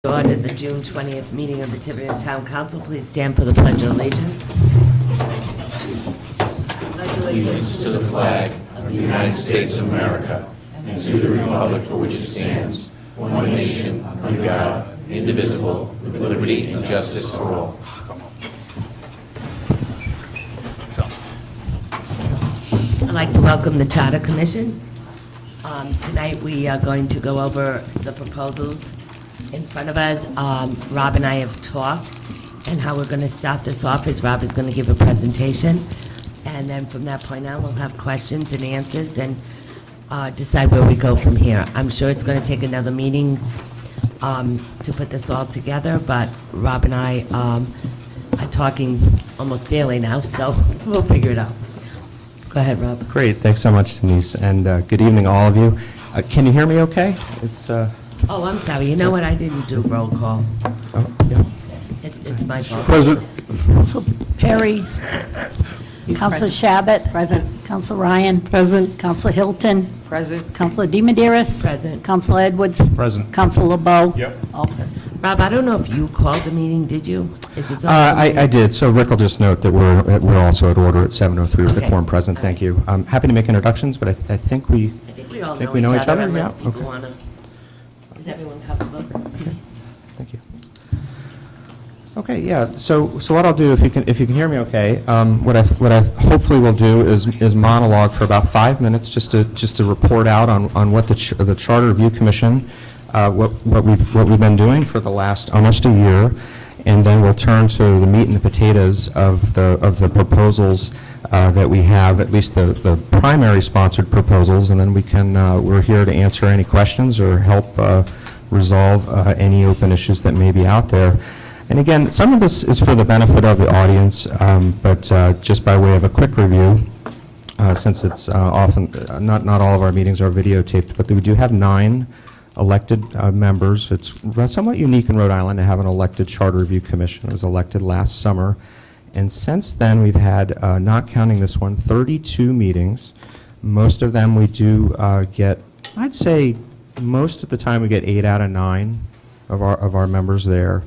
Order the June 20th meeting of the Tiverton Town Council. Please stand for the Pledge of Allegiance. Allegiance to the flag of the United States of America and to the republic for which it stands, one nation, under God, indivisible, with liberty and justice for all. I'd like to welcome the Charter Commission. Tonight we are going to go over the proposals in front of us. Rob and I have talked, and how we're going to start this off is Rob is going to give a presentation, and then from that point on, we'll have questions and answers and decide where we go from here. I'm sure it's going to take another meeting to put this all together, but Rob and I are talking almost daily now, so we'll figure it out. Go ahead, Rob. Great, thanks so much, Denise, and good evening, all of you. Can you hear me okay? It's Oh, I'm sorry. You know what? I didn't do roll call. oh, yeah. It's my fault. Present. Council Perry. Council Shabbat. Present. Council Ryan. Present. Council Hilton. Present. Council DiMederos. Present. Council Edwards. Present. Council LeBeau. Yep. All present. Rob, I don't know if you called the meeting, did you? Is this I did, so Rick will just note that we're also at order at 7:03 with the Okay. quorum present. Thank you. I'm happy to make introductions, but I think we... I think we all Think know, we each other. Yeah, Unless people okay. want to. Is everyone comfortable? Thank you. Okay, yeah, so what I'll do, if you can hear me okay, what I hopefully will do is monologue for about 5 minutes, just to report out on what the Charter Review Commission, what we've been doing for the last almost a year, and then we'll turn to the meat and the potatoes of the proposals that we have, at least the primary sponsored proposals, and then we're here to answer any questions or help resolve any open issues that may be out there. And again, some of this is for the benefit of the audience, but just by way of a quick review, since it's often, not all of our meetings are videotaped, but we do have 9 elected members. It's somewhat unique in Rhode Island to have an elected Charter Review Commission. It was elected last summer. And since then, we've had, not counting this one, 32 meetings. Most of them we do get, I'd say most of the time we get 8 out of 9 of our members there.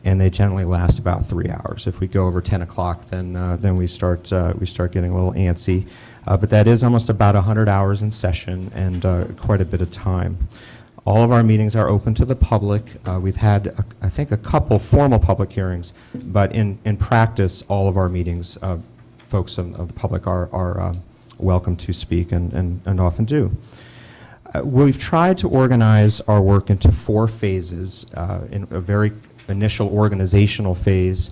And they generally last about 3 hours. If we go over 10 o'clock, then we start getting a little antsy. But that is almost about 100 hours in session and quite a bit of time. All of our meetings are open to the public. We've had, I think, a couple formal public hearings, but in practice, all of our meetings, folks of the public are welcome to speak and often do. We've tried to organize our work into 4 phases in a very initial organizational phase,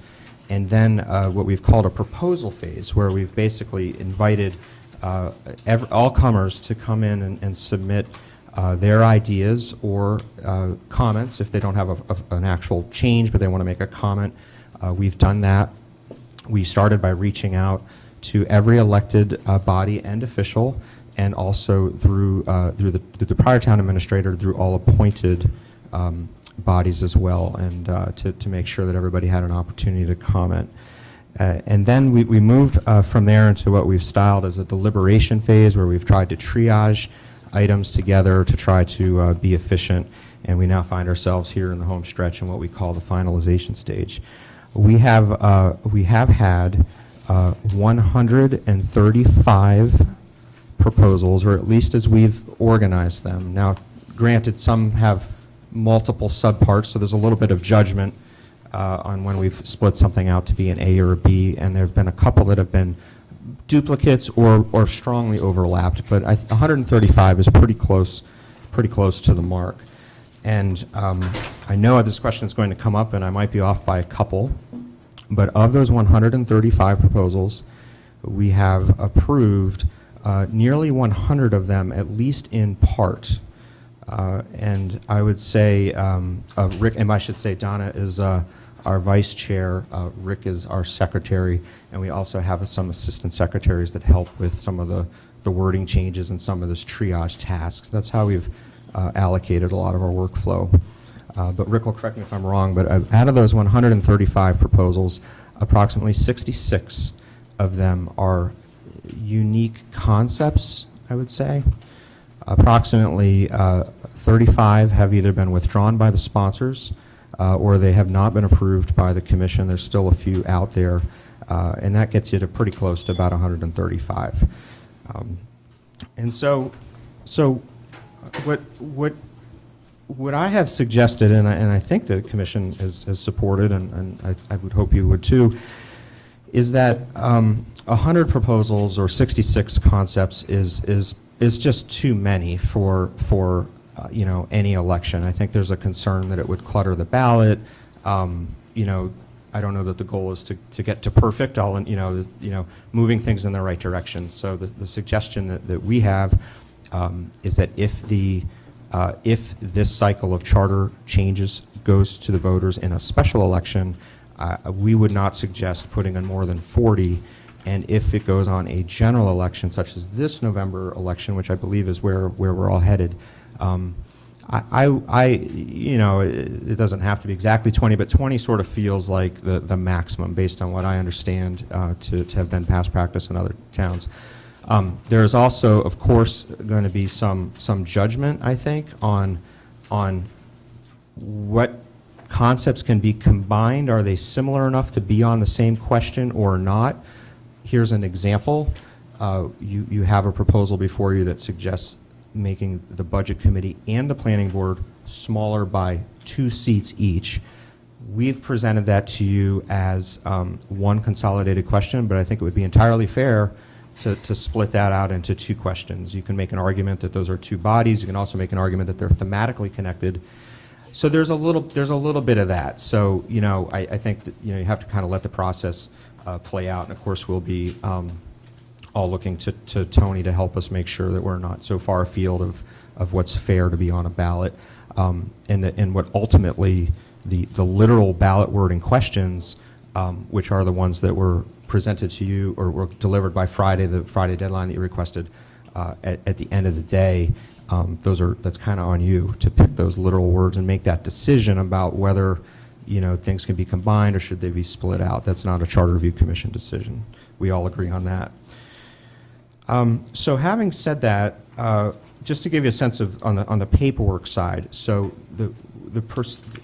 and then what we've called a proposal phase, where we've basically invited all comers to come in and submit their ideas or comments if they don't have an actual change, but they want to make a comment. We've done that. We started by reaching out to every elected body and official, and also through the prior town administrator, through all appointed bodies as well, and to make sure that everybody had an opportunity to comment. And then we moved from there into what we've styled as a deliberation phase, where we've tried to triage items together to try to be efficient, and we now find ourselves here in the home stretch in what we call the finalization stage. We have had 135 proposals, or at least as we've organized them. Now, granted, some have multiple subparts, so there's a little bit of judgment on when we've split something out to be an A or a B, and there have been a couple that have been duplicates or strongly overlapped, but 135 is pretty close to the mark. And I know this question is going to come up, and I might be off by a couple, but of those 135 proposals, we have approved nearly 100 of them, at least in part. And I would say, Rick, and I should say Donna is our vice chair, Rick is our secretary, and we also have some assistant secretaries that help with some of the wording changes and some of this triage tasks. That's how we've allocated a lot of our workflow. But Rick will correct me if I'm wrong, but out of those 135 proposals, approximately 66 of them are unique concepts, I would say. Approximately 35 have either been withdrawn by the sponsors, or they have not been approved by the commission. There's still a few out there, and that gets you to pretty close to about 135. And so what I have suggested, and I think the commission has supported, and I would hope you would too, is that 100 proposals or 66 concepts is just too many for any election. I think there's a concern that it would clutter the ballot. I don't know that the goal is to get to perfect, moving things in the right direction. So the suggestion that we have is that if this cycle of charter changes goes to the voters in a special election, we would not suggest putting in more than 40. And if it goes on a general election, such as this November election, which I believe is where we're all headed, it doesn't have to be exactly 20, but 20 sort of feels like the maximum based on what I understand to have been past practice in other towns. There is also, of course, going to be some judgment, I think, on what concepts can be combined. Are they similar enough to be on the same question or not? Here's an example. You have a proposal before you that suggests making the Budget Committee and the Planning Board smaller by 2 seats each. We've presented that to you as one consolidated question, but I think it would be entirely fair to split that out into 2 questions. You can make an argument that those are 2 bodies. You can also make an argument that they're thematically connected. So there's a little bit of that. So I think that you have to kind of let the process play out, and of course we'll be all looking to Tony to help us make sure that we're not so far afield of what's fair to be on a ballot, and what ultimately the literal ballot wording questions, which are the ones that were presented to you or were delivered by Friday, the Friday deadline that you requested, at the end of the day. That's kind of on you to pick those literal words and make that decision about whether things can be combined or should they be split out. That's not a Charter Review Commission decision. We all agree on that. So having said that, just to give you a sense of on the paperwork side, so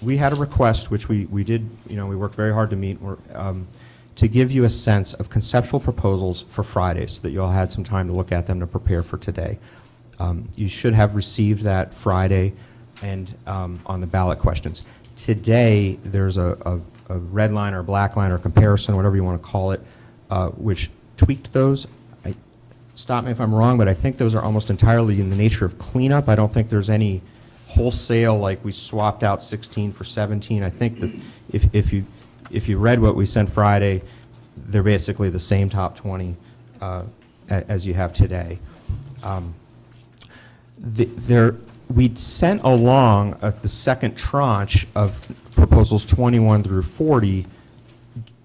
we had a request which we did, we worked very hard to meet, to give you a sense of conceptual proposals for Friday so that you all had some time to look at them to prepare for today. You should have received that Friday and on the ballot questions. Today, there's a red line or black line or comparison, whatever you want to call it, which tweaked those. Stop me if I'm wrong, but I think those are almost entirely in the nature of cleanup. I don't think there's any wholesale, like we swapped out 16 for 17. I think that if you read what we sent Friday, they're basically the same top 20 as you have today. We'd sent along the second tranche of proposals 21 through 40,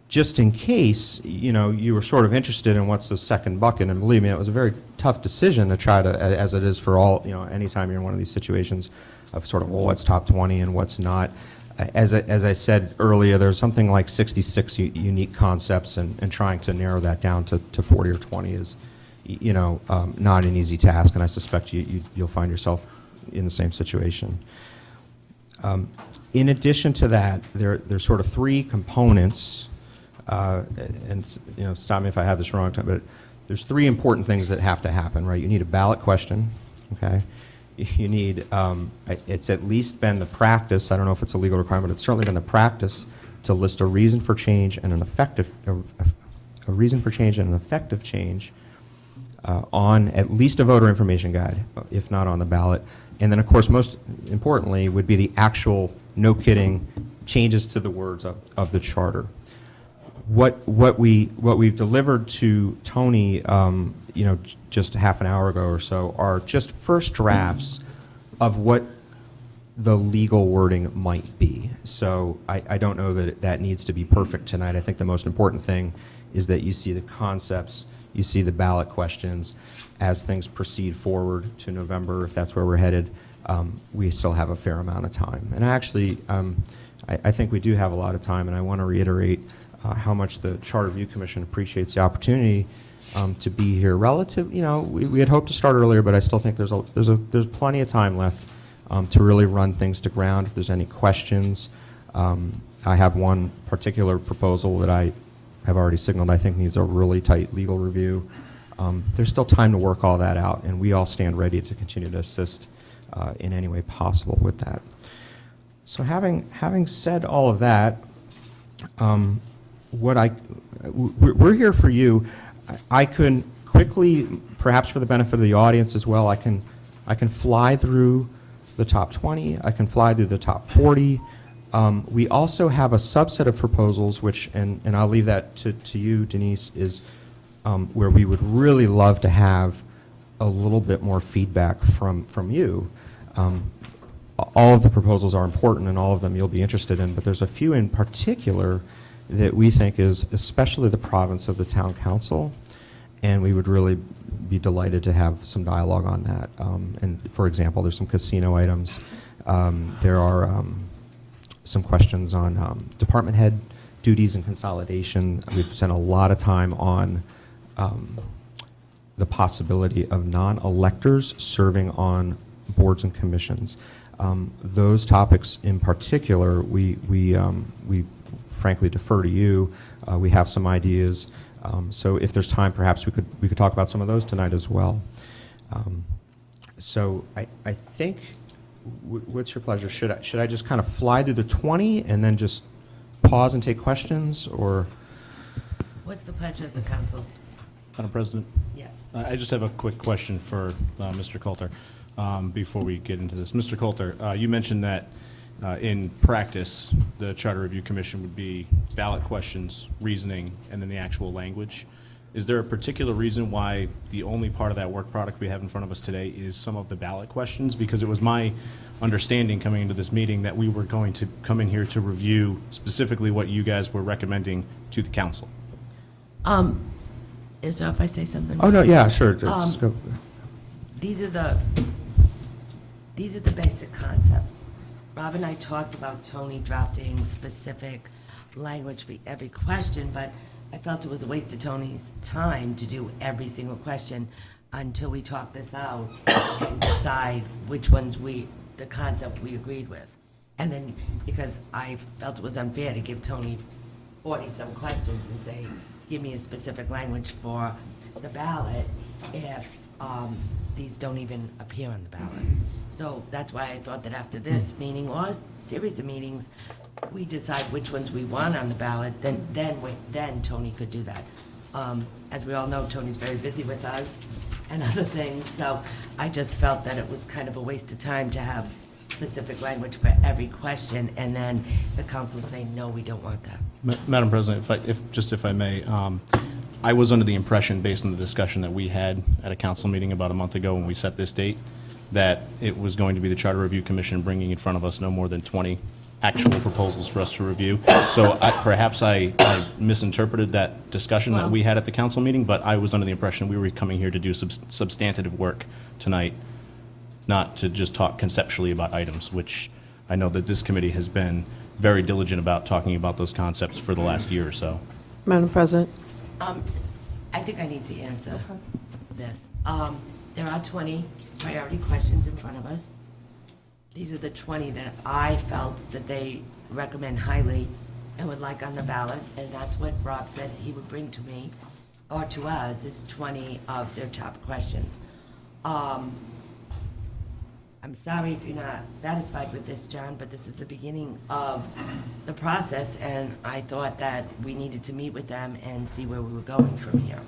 just in case you were sort of interested in what's the second bucket. And believe me, it was a very tough decision to try to, as it is for all, anytime you're in one of these situations of sort of, well, what's top 20 and what's not. As I said earlier, there's something like 66 unique concepts, and trying to narrow that down to 40 or 20 is, not an easy task, and I suspect you'll find yourself in the same situation. In addition to that, there's sort of 3 components, and stop me if I have this wrong, but there's 3 important things that have to happen, right? You need a ballot question, okay? You need, it's at least been the practice, I don't know if it's a legal requirement, but it's certainly been the practice to list a reason for change and an effective, a reason for change and an effective change on at least a voter information guide, if not on the ballot. And then, of course, most importantly would be the actual, no kidding, changes to the words of the charter. What we've delivered to Tony, just half an hour ago or so, are just first drafts of what the legal wording might be. So I don't know that that needs to be perfect tonight. I think the most important thing is that you see the concepts, you see the ballot questions. As things proceed forward to November, if that's where we're headed, we still have a fair amount of time. And actually, I think we do have a lot of time, and I want to reiterate how much the Charter Review Commission appreciates the opportunity to be here. We had hoped to start earlier, but I still think there's plenty of time left to really run things to ground. If there's any questions, I have one particular proposal that I have already signaled I think needs a really tight legal review. There's still time to work all that out, and we all stand ready to continue to assist in any way possible with that. So having said all of that, we're here for you. I can quickly, perhaps for the benefit of the audience as well, I can fly through the top 20, I can fly through the top 40. We also have a subset of proposals, which, and I'll leave that to you, Denise, is where we would really love to have a little bit more feedback from you. All of the proposals are important, and all of them you'll be interested in, but there's a few in particular that we think is especially the province of the town council, and we would really be delighted to have some dialogue on that. And for example, there's some casino items. There are some questions on department head duties and consolidation. We've spent a lot of time on the possibility of non-electors serving on boards and commissions. Those topics in particular, we frankly defer to you. We have some ideas. So if there's time, perhaps we could talk about some of those tonight as well. So I think, what's your pleasure? Should I just kind of fly through the 20 and then just pause and take questions, or? What's the pleasure of the council? Madam President, Yes. I just have a quick question for Mr. Coulter before we get into this. Mr. Coulter, you mentioned that in practice, the Charter Review Commission would be ballot questions, reasoning, and then the actual language. Is there a particular reason why the only part of that work product we have in front of us today is some of the ballot questions? Because it was my understanding coming into this meeting that we were going to come in here to review specifically what you guys were recommending to the council. Is there, if I say something? Oh, no, yeah, sure. Let's go. These are the basic concepts. Rob and I talked about Tony drafting specific language for every question, but I felt it was a waste of Tony's time to do every single question until we talk this out and decide which ones the concept we agreed with. And then, because I felt it was unfair to give Tony 40-some questions and say, give me a specific language for the ballot if these don't even appear on the ballot. So that's why I thought that after this meeting or series of meetings, we decide which ones we want on the ballot, then Tony could do that. As we all know, Tony's very busy with us and other things, so I just felt that it was kind of a waste of time to have specific language for every question, and then the council saying, no, we don't want that. Madam President, if I may, I was under the impression, based on the discussion that we had at a council meeting about a month ago when we set this date, that it was going to be the Charter Review Commission bringing in front of us no more than 20 actual proposals for us to review. So perhaps I misinterpreted that discussion that we had at the council meeting, but I was under the impression we were coming here to do substantive work tonight, not to just talk conceptually about items, which I know that this committee has been very diligent about talking about those concepts for the last year or so. Madam President. I think I need to answer this. There are 20 priority questions in front of us. These are the 20 that I felt that they recommend highly and would like on the ballot, and that's what Rob said he would bring to me, or to us, is 20 of their top questions. I'm sorry if you're not satisfied with this, John, but this is the beginning of the process, and I thought that we needed to meet with them and see where we were going from here.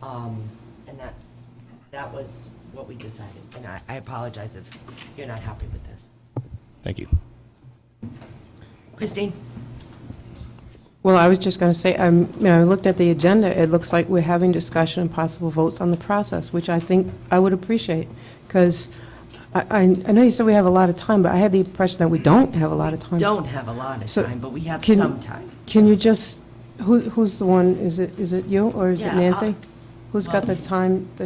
And that was what we decided, and I apologize if you're not happy with this. Thank you. Christine? Well, I was just going to say, I looked at the agenda. It looks like we're having discussion and possible votes on the process, which I think I would appreciate, because I know you said we have a lot of time, but I had the impression that we don't have a lot of time. Don't have a lot of So time, but we have can- some time. Can you just, who's the one, is it you, or is it Yeah, Nancy? Who's got the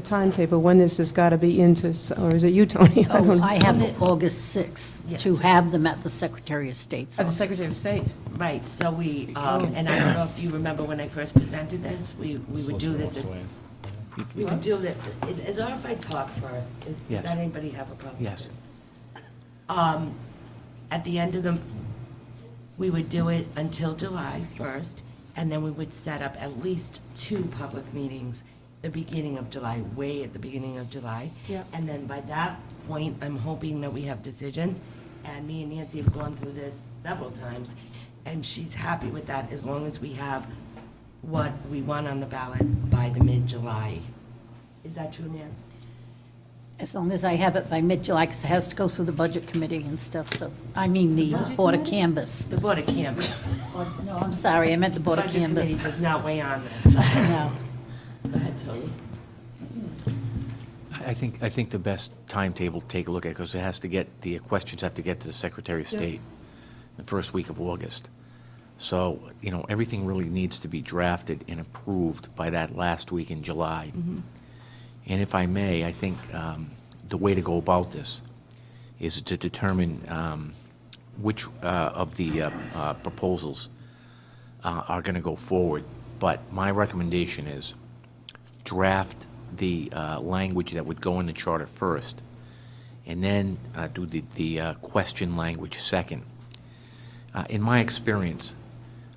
timetable, when this has got to be into, or is it you, Tony? I don't Oh, know. I have August 6th to Yes. have them at the Secretary of State's At the office. Secretary of State. Right, so we, and I don't know if you remember when I first presented this, we would do this, we would do this, is it all right if I talk first? Does Yes. anybody have a problem with Yes. this? At the end of we would do it until July 1st, and then we would set up at least 2 public meetings, the beginning of July, way at the beginning of July. Yeah. And then by that point, I'm hoping that we have decisions, and me and Nancy have gone through this several times, and she's happy with that as long as we have what we want on the ballot by the mid-July. Is that true, Nancy? As long as I have it by mid-July, because it has to go through the budget committee and stuff, so, I mean, the Board of Canvas. The Board of Canvas. No, I'm sorry, I meant the Board of Budget Committee Canvas. does not weigh on this. No. Go ahead, Tony. I think the best timetable to take a look at, because it has to get, the questions have to get to the Secretary of State the first week of August. So, everything really needs to be drafted and approved by that last week in July. And if I may, I think the way to go about this is to determine which of the proposals are going to go forward. But my recommendation is draft the language that would go in the charter first, and then do the question language second. In my experience,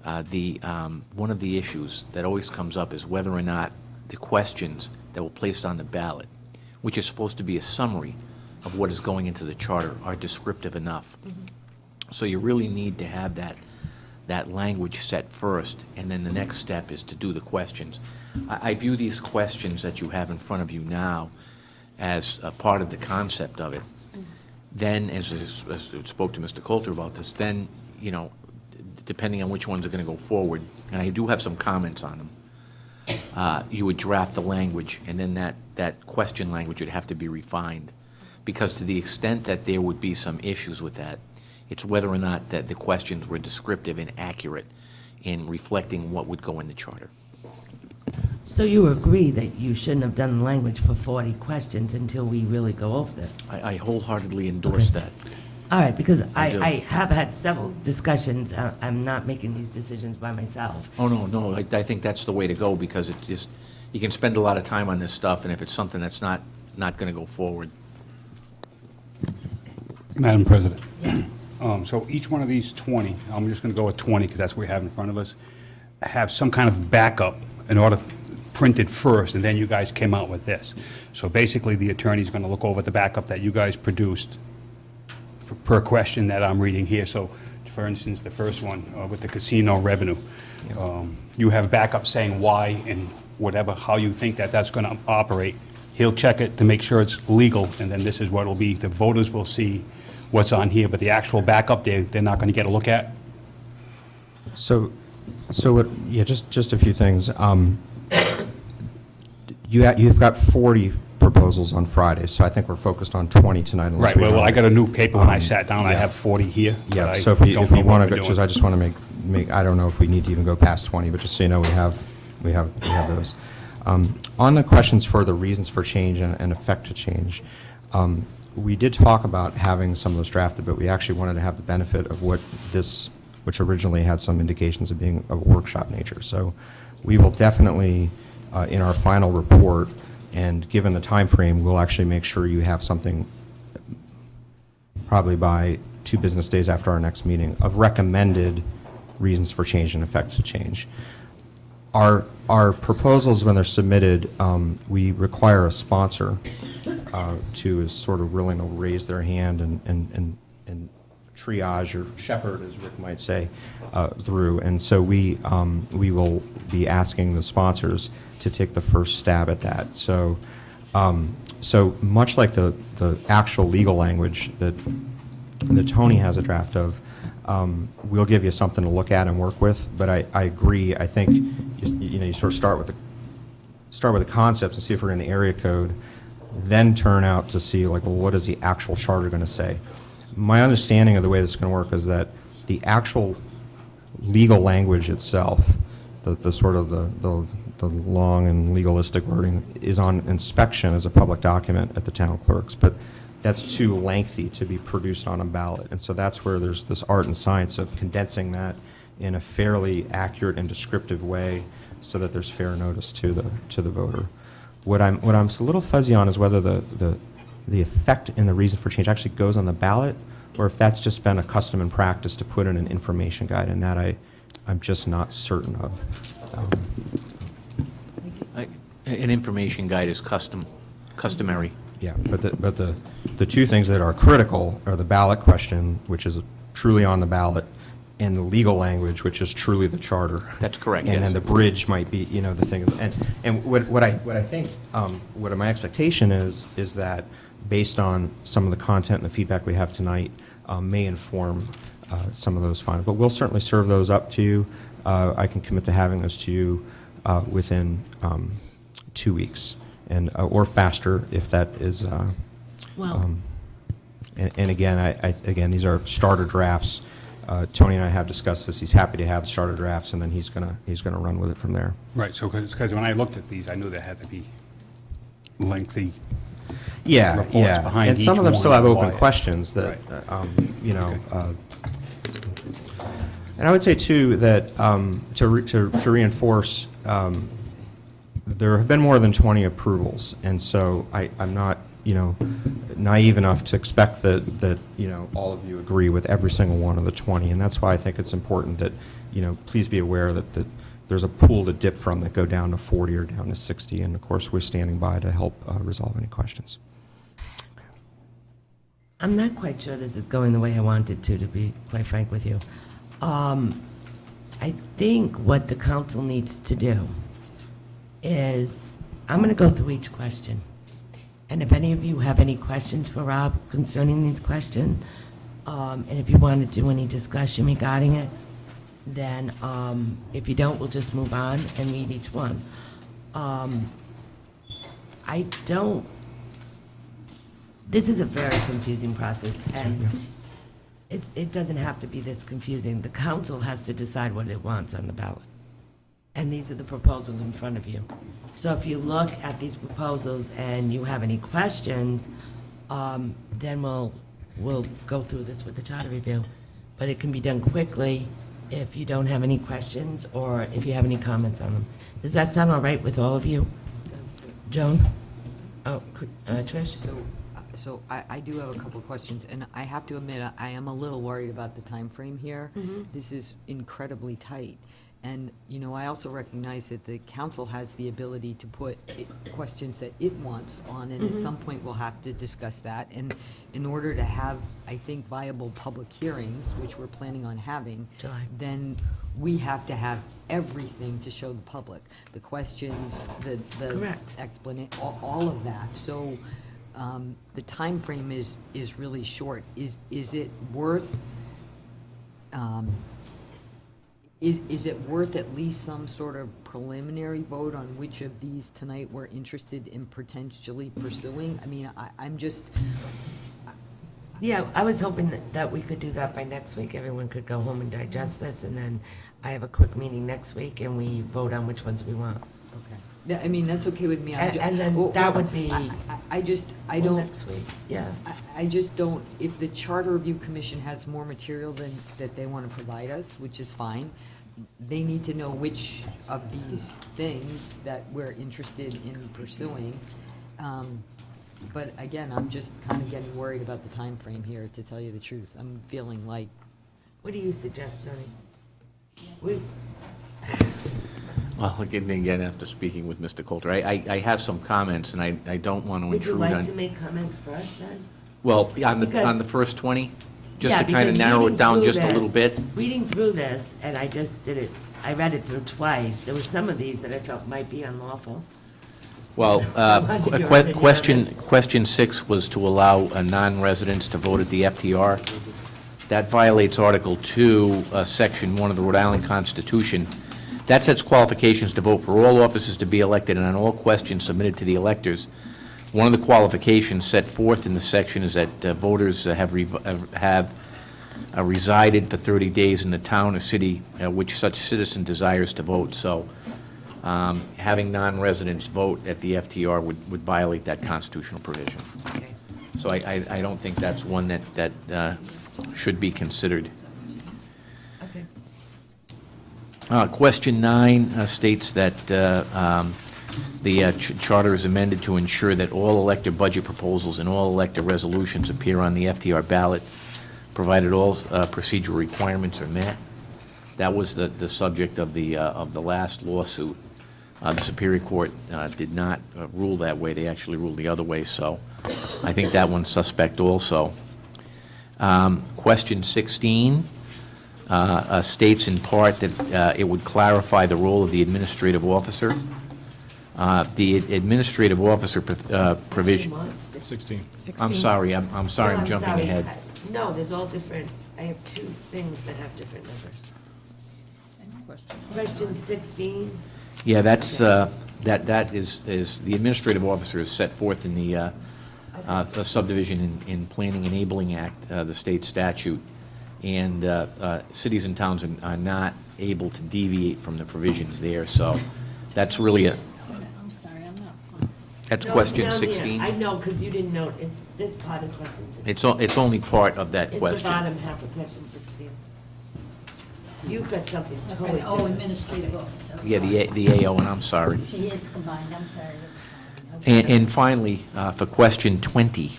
one of the issues that always comes up is whether or not the questions that were placed on the ballot, which is supposed to be a summary of what is going into the charter, are descriptive enough. So you really need to have that language set first, and then the next step is to do the questions. I view these questions that you have in front of you now as a part of the concept of it. Then, as I spoke to Mr. Coulter about this, then, depending on which ones are going to go forward, and I do have some comments on them, you would draft the language, and then that question language would have to be refined. Because to the extent that there would be some issues with that, it's whether or not that the questions were descriptive and accurate in reflecting what would go in the charter. So you agree that you shouldn't have done the language for 40 questions until we really go over it? I wholeheartedly endorse that. All right, because do. I have had several discussions. I'm not making these decisions by myself. Oh, no, I think that's the way to go, because it's just, you can spend a lot of time on this stuff, and if it's something that's not going to go forward. Madam President. So each one of these 20, I'm just going to go with 20 because that's what we have in front of us, have some kind of backup in order printed first, and then you guys came out with this. So basically, the attorney's going to look over the backup that you guys produced per question that I'm reading here. So, for instance, the first one with the casino revenue, you have backup saying why and whatever, how you think that that's going to operate. He'll check it to make sure it's legal, and then this is what it'll be. The voters will see what's on here, but the actual backup, they're not going to get a look at. So just a few things. You've got 40 proposals on Friday, so I think we're focused on 20 tonight. unless Right, we well, want- I got a new paper when I sat down. I yeah. have 40 here. but Yeah, I so if you don't know what want to we're go, doing. just I just want to make, I don't know if we need to even go past 20, but just so you know, we have those. On the questions for the reasons for change and effect to change, we did talk about having some of those drafted, but we actually wanted to have the benefit of which originally had some indications of being of workshop nature. So we will definitely, in our final report, and given the time frame, we'll actually make sure you have something probably by 2 business days after our next meeting of recommended reasons for change and effects to change. Our proposals, when they're submitted, we require a sponsor to is sort of willing to raise their hand and triage or shepherd, as Rick might say, through. And so we will be asking the sponsors to take the first stab at that. So much like the actual legal language that Tony has a draft of, we'll give you something to look at and work with. But I agree. I think you sort of start with the concepts and see if we're in the area code, then turn out to see like, well, what is the actual charter going to say? My understanding of the way this is going to work is that the actual legal language itself, the sort of the long and legalistic wording, is on inspection as a public document at the town clerk's, but that's too lengthy to be produced on a ballot. And so that's where there's this art and science of condensing that in a fairly accurate and descriptive way so that there's fair notice to the voter. What I'm a little fuzzy on is whether the effect and the reason for change actually goes on the ballot or if that's just been a custom and practice to put in an information guide, and that I'm just not certain of. An information guide is customary. Yeah, but the two things that are critical are the ballot question, which is truly on the ballot, and the legal language, which is truly the charter. That's correct, And yes. then the bridge might be, the thing. And what I think, what my expectation is that based on some of the content and the feedback we have tonight, may inform some of those final. But we'll certainly serve those up to you. I can commit to having those to you within 2 weeks, and or faster if that is. Well, And again, these are starter drafts. Tony and I have discussed this. He's happy to have starter drafts, and then he's gonna run with it from there. Right, so, because when I looked at these, I knew there had to be lengthy Yeah, reports yeah. behind And some each of them one still have and open why. questions that, Okay. And I would say too that to reinforce, there have been more than 20 approvals, and so I'm not naive enough to expect that all of you agree with every single one of the 20, and that's why I think it's important that please be aware that there's a pool to dip from that go down to 40 or down to 60, and of course we're standing by to help resolve any questions. I'm not quite sure this is going the way I want it to be quite frank with you. I think what the council needs to do is, I'm going to go through each question. And if any of you have any questions for Rob concerning these questions, and if you want to do any discussion regarding it, then if you don't, we'll just move on and read each one. This is a very confusing process, and it doesn't have to be this confusing. The council has to decide what it wants on the ballot. And these are the proposals in front of you. So if you look at these proposals and you have any questions, then we'll go through this with the charter review. But it can be done quickly if you don't have any questions or if you have any comments on them. Does that sound all right with all of you? Joan? Oh, Trish? So I do have a couple of questions, and I have to admit, I am a little worried about the time frame here. This is incredibly tight. And, I also recognize that the council has the ability to put questions that it wants on, and at some point we'll have to discuss that. And in order to have, I think, viable public hearings, which we're planning on having, July. then we have to have everything to show the public. The questions, the Correct. explanation, all of that. So the time frame is really short. Is it worth, is it worth at least some sort of preliminary vote on which of these tonight we're interested in potentially pursuing? I mean, I'm just, Yeah, I was hoping that we could do that by next week. Everyone could go home and digest this, and then I have a quick meeting next week, and we vote on which ones we want. okay. Yeah, I mean, that's okay with me. And then that would be- I Well, don't. next week, yeah. I just don't, if the Charter Review Commission has more material than, that they want to provide us, which is fine, they need to know which of these things that we're interested in pursuing. But again, I'm just kind of getting worried about the time frame here, to tell you the truth. I'm feeling like, What do you suggest, Tony? Well, again, after speaking with Mr. Coulter, I have some comments, and I don't want to Would you intrude like to on, make comments first, then? well, on Because- the first 20, just Yeah, to kind of because narrow reading it down through just a this- little bit. Reading through this, and I just did it, I read it through twice, there were some of these that I felt might be unlawful. Well, What's your opinion on question 6 was to allow non-residents to vote at the FTR. That violates Article 2, Section 1 of the Rhode Island Constitution. That sets qualifications to vote for all offices to be elected and on all questions submitted to the electors. One of the qualifications set forth in the section is that voters have resided for 30 days in the town or city which such citizen desires to vote. So having non-residents vote at the FTR would violate that constitutional provision. Okay. So I don't think that's one that should be considered. Okay. Question 9 states that the charter is amended to ensure that all elector budget proposals and all elector resolutions appear on the FTR ballot provided all procedural requirements are met. That was the subject of the last lawsuit. The Superior Court did not rule that way. They actually ruled the other way, so I think that one's suspect also. Question 16 states in part that it would clarify the role of the administrative officer. The administrative officer provision. 16. I'm sorry, I'm sorry, I'm jumping ahead. No, there's all different, I have two things that have different numbers. Question 16, Yeah, that's, that is, the administrative officer is set forth in the subdivision in Planning Enabling Act, the state statute, and cities and towns are not able to deviate from the provisions there, so that's really I'm sorry, I'm not. that's No, question it's down here. 16. I know, because you didn't know, it's this part of question 16. It's only part of that It's the question. bottom half of question 16. You've got something totally Okay, oh, different. administrative officer. Yeah, the AO, and I'm sorry. Gee, it's combined, I'm sorry. Okay. And finally, for question 20,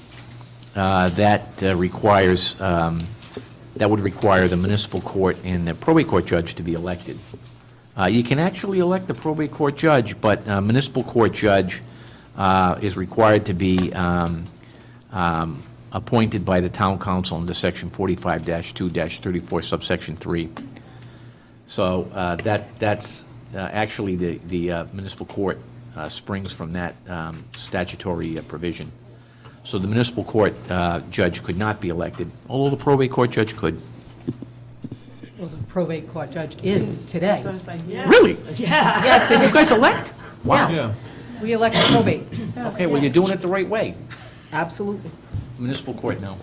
that requires, that would require the municipal court and the probate court judge to be elected. You can actually elect the probate court judge, but municipal court judge is required to be appointed by the town council under section 45-2-34 subsection 3. So that's actually the municipal court springs from that statutory provision. So the municipal court judge could not be elected, although the probate court judge could. Well, the probate court judge is today. Yeah. Really? Yeah. Yes, You guys elect? Wow. we elect a probate. Okay, well, you're doing it the right way. Absolutely. Municipal court, no.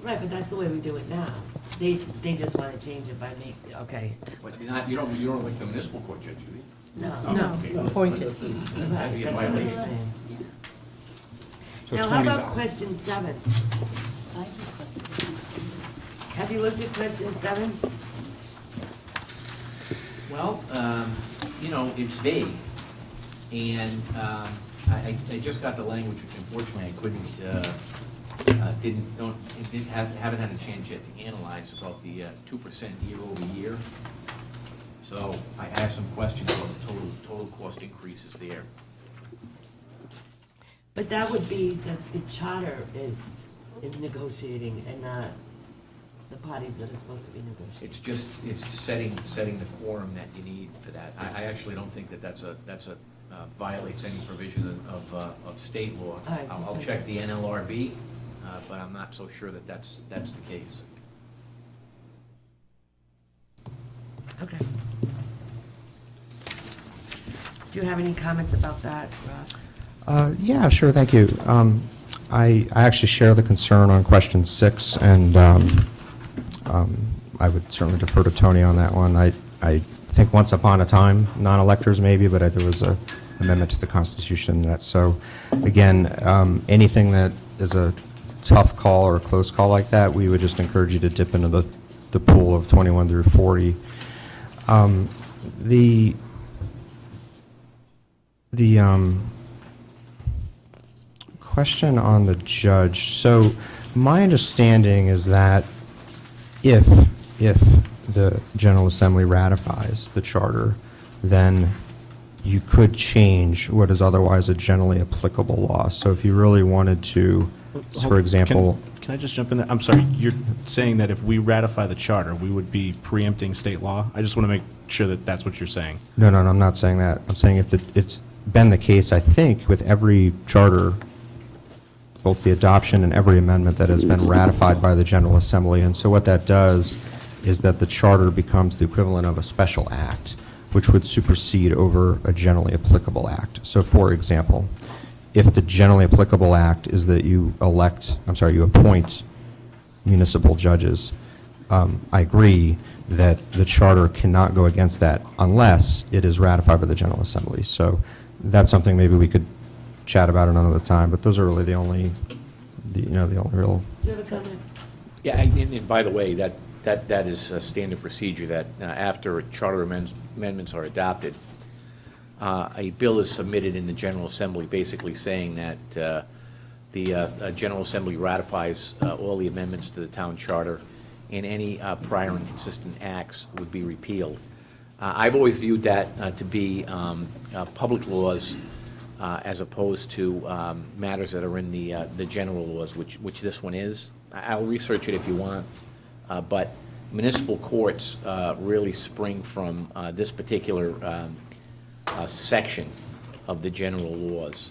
Right, but that's the way we do it now. They just want to change it by me, okay. But you don't elect the municipal court judge, do you? No. No, appointed. Right, that's what I'm saying. So Now, how 20's about out. question 7? I have a question. Have you looked at question 7? Well, it's vague, and I just got the language, which unfortunately I haven't had a chance yet to analyze about the 2% year over year. So I have some questions about the total cost increases there. But that would be that the charter is negotiating and not the parties that are supposed to be negotiating. It's setting the quorum that you need for that. I actually don't think that's violates any provision of state law. All right, just I'll like check the NLRB, but I'm not so sure that that's the case. Okay. Do you have any comments about that, Rob? Yeah, sure, thank you. I actually share the concern on question 6, and I would certainly defer to Tony on that one. I think once upon a time, non-electors maybe, but there was an amendment to the Constitution that, so, again, anything that is a tough call or a close call like that, we would just encourage you to dip into the pool of 21 through 40. The question on the judge, so my understanding is that if the General Assembly ratifies the charter, then you could change what is otherwise a generally applicable law. So if you really wanted to, for example... Can I just jump in there? I'm sorry, you're saying that if we ratify the charter, we would be preempting state law? I just want to make sure that that's what you're saying. No, I'm not saying that. I'm saying if it's been the case, I think, with every charter, both the adoption and every amendment that has been ratified by the General Assembly. And so what that does is that the charter becomes the equivalent of a special act, which would supersede over a generally applicable act. So, for example, if the generally applicable act is that you appoint municipal judges, I agree that the charter cannot go against that unless it is ratified by the General Assembly. So that's something maybe we could chat about another time, but those are really the only real... Do you have a comment? Yeah, and by the way, that is a standard procedure, that after charter amendments are adopted, a bill is submitted in the General Assembly basically saying that the General Assembly ratifies all the amendments to the town charter, and any prior inconsistent acts would be repealed. I've always viewed that to be public laws as opposed to matters that are in the general laws, which this one is. I'll research it if you want, but municipal courts really spring from this particular section of the general laws,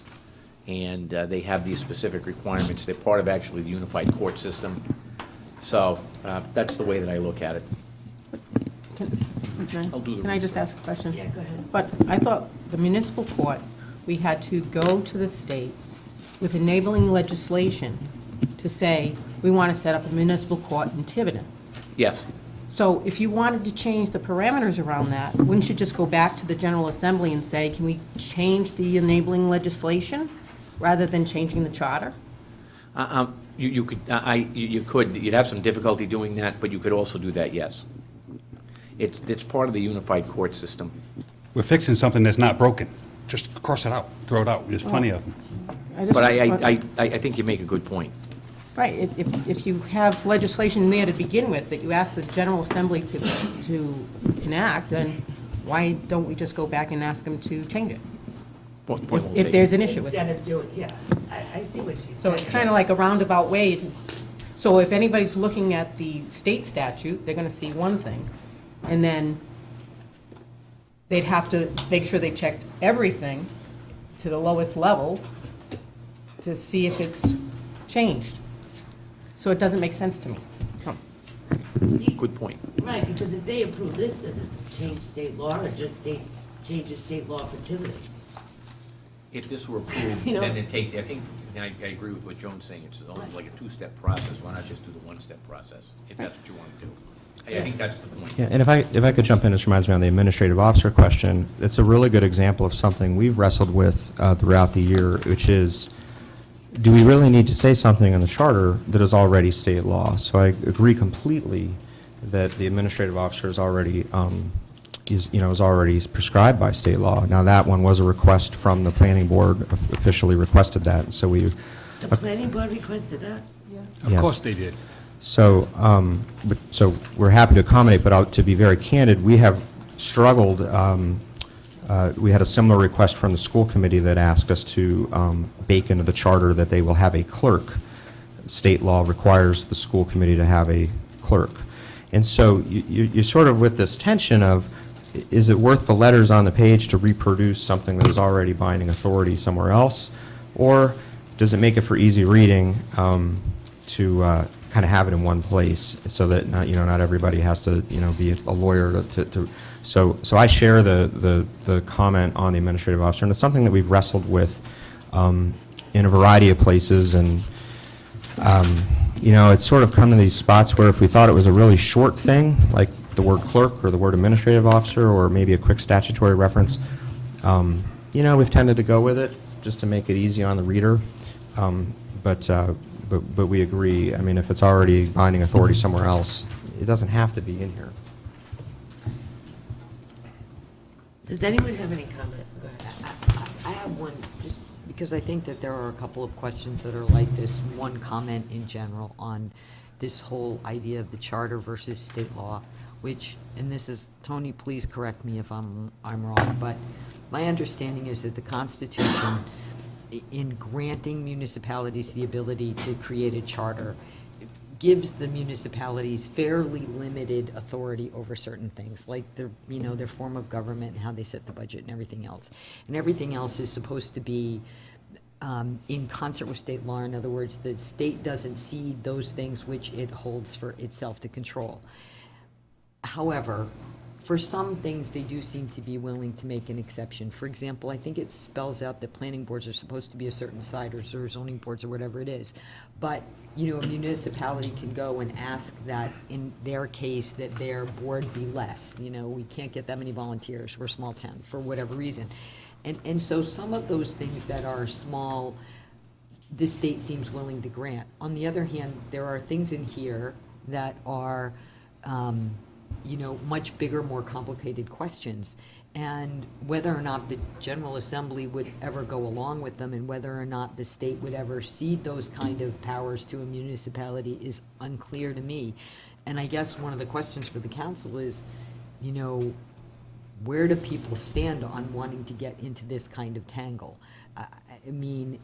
and they have these specific requirements. They're part of actually the unified court system. So that's the way that I look at it. I'll do the Can I just research. ask a question? Yeah, go ahead. But I thought the municipal court, we had to go to the state with enabling legislation to say, we want to set up a municipal court in Tiverton. Yes. So if you wanted to change the parameters around that, wouldn't you just go back to the General Assembly and say, can we change the enabling legislation rather than changing the charter? You could, you'd have some difficulty doing that, but you could also do that, yes. It's part of the unified court system. We're fixing something that's not broken. Just cross it out, throw it out. There's plenty of them. But I think you make a good point. Right, if you have legislation there to begin with that you ask the General Assembly to enact, then why don't we just go back and ask them to change it? Point well If taken. there's an issue with it. Instead of doing, yeah, I see what she's saying. So it's kind of like a roundabout way. So if anybody's looking at the state statute, they're going to see one thing, and then they'd have to make sure they checked everything to the lowest level to see if it's changed. So it doesn't make sense to me. So- Good point. Right, because if they approve this, does it change state law or just changes state law for Tiverton? If this were approved, You know- then I think, and I agree with what Joan's saying, it's almost like a two-step process. Why not just do the one-step process, if that's what you want to do? I think that's the point. Yeah, and if I could jump in, this reminds me on the administrative officer question. It's a really good example of something we've wrestled with throughout the year, which is, do we really need to say something in the charter that is already state law? So I agree completely that the administrative officer is already is already prescribed by state law. Now, that one was a request from the planning board, officially requested that, so we. The planning board requested that? Of Yes. course they did. So, so we're happy to accommodate, but to be very candid, we have struggled. We had a similar request from the school committee that asked us to bake into the charter that they will have a clerk. State law requires the school committee to have a clerk. And so you're sort of with this tension of, is it worth the letters on the page to reproduce something that is already binding authority somewhere else? Or does it make it for easy reading to kind of have it in one place so that not everybody has to be a lawyer to so I share the comment on the administrative officer, and it's something that we've wrestled with in a variety of places, and it's sort of come to these spots where if we thought it was a really short thing, like the word clerk or the word administrative officer or maybe a quick statutory reference, we've tended to go with it just to make it easy on the reader. But we agree, I mean, if it's already binding authority somewhere else, it doesn't have to be in here. Does anyone have any comment? Go ahead. I have one, just because I think that there are a couple of questions that are like this. One comment in general on this whole idea of the charter versus state law, which, and this is, Tony, please correct me if I'm wrong, but my understanding is that the Constitution, in granting municipalities the ability to create a charter, gives the municipalities fairly limited authority over certain things, like their form of government and how they set the budget and everything else. And everything else is supposed to be in concert with state law. In other words, the state doesn't cede those things which it holds for itself to control. However, for some things, they do seem to be willing to make an exception. For example, I think it spells out that planning boards are supposed to be a certain side, or zoning boards, or whatever it is. But, a municipality can go and ask that, in their case, that their board be less. We can't get that many volunteers, we're a small town, for whatever reason. And so some of those things that are small, the state seems willing to grant. On the other hand, there are things in here that are much bigger, more complicated questions. And whether or not the General Assembly would ever go along with them, and whether or not the state would ever cede those kind of powers to a municipality, is unclear to me. And I guess one of the questions for the council is, you know, where do people stand on wanting to get into this kind of tangle? I mean,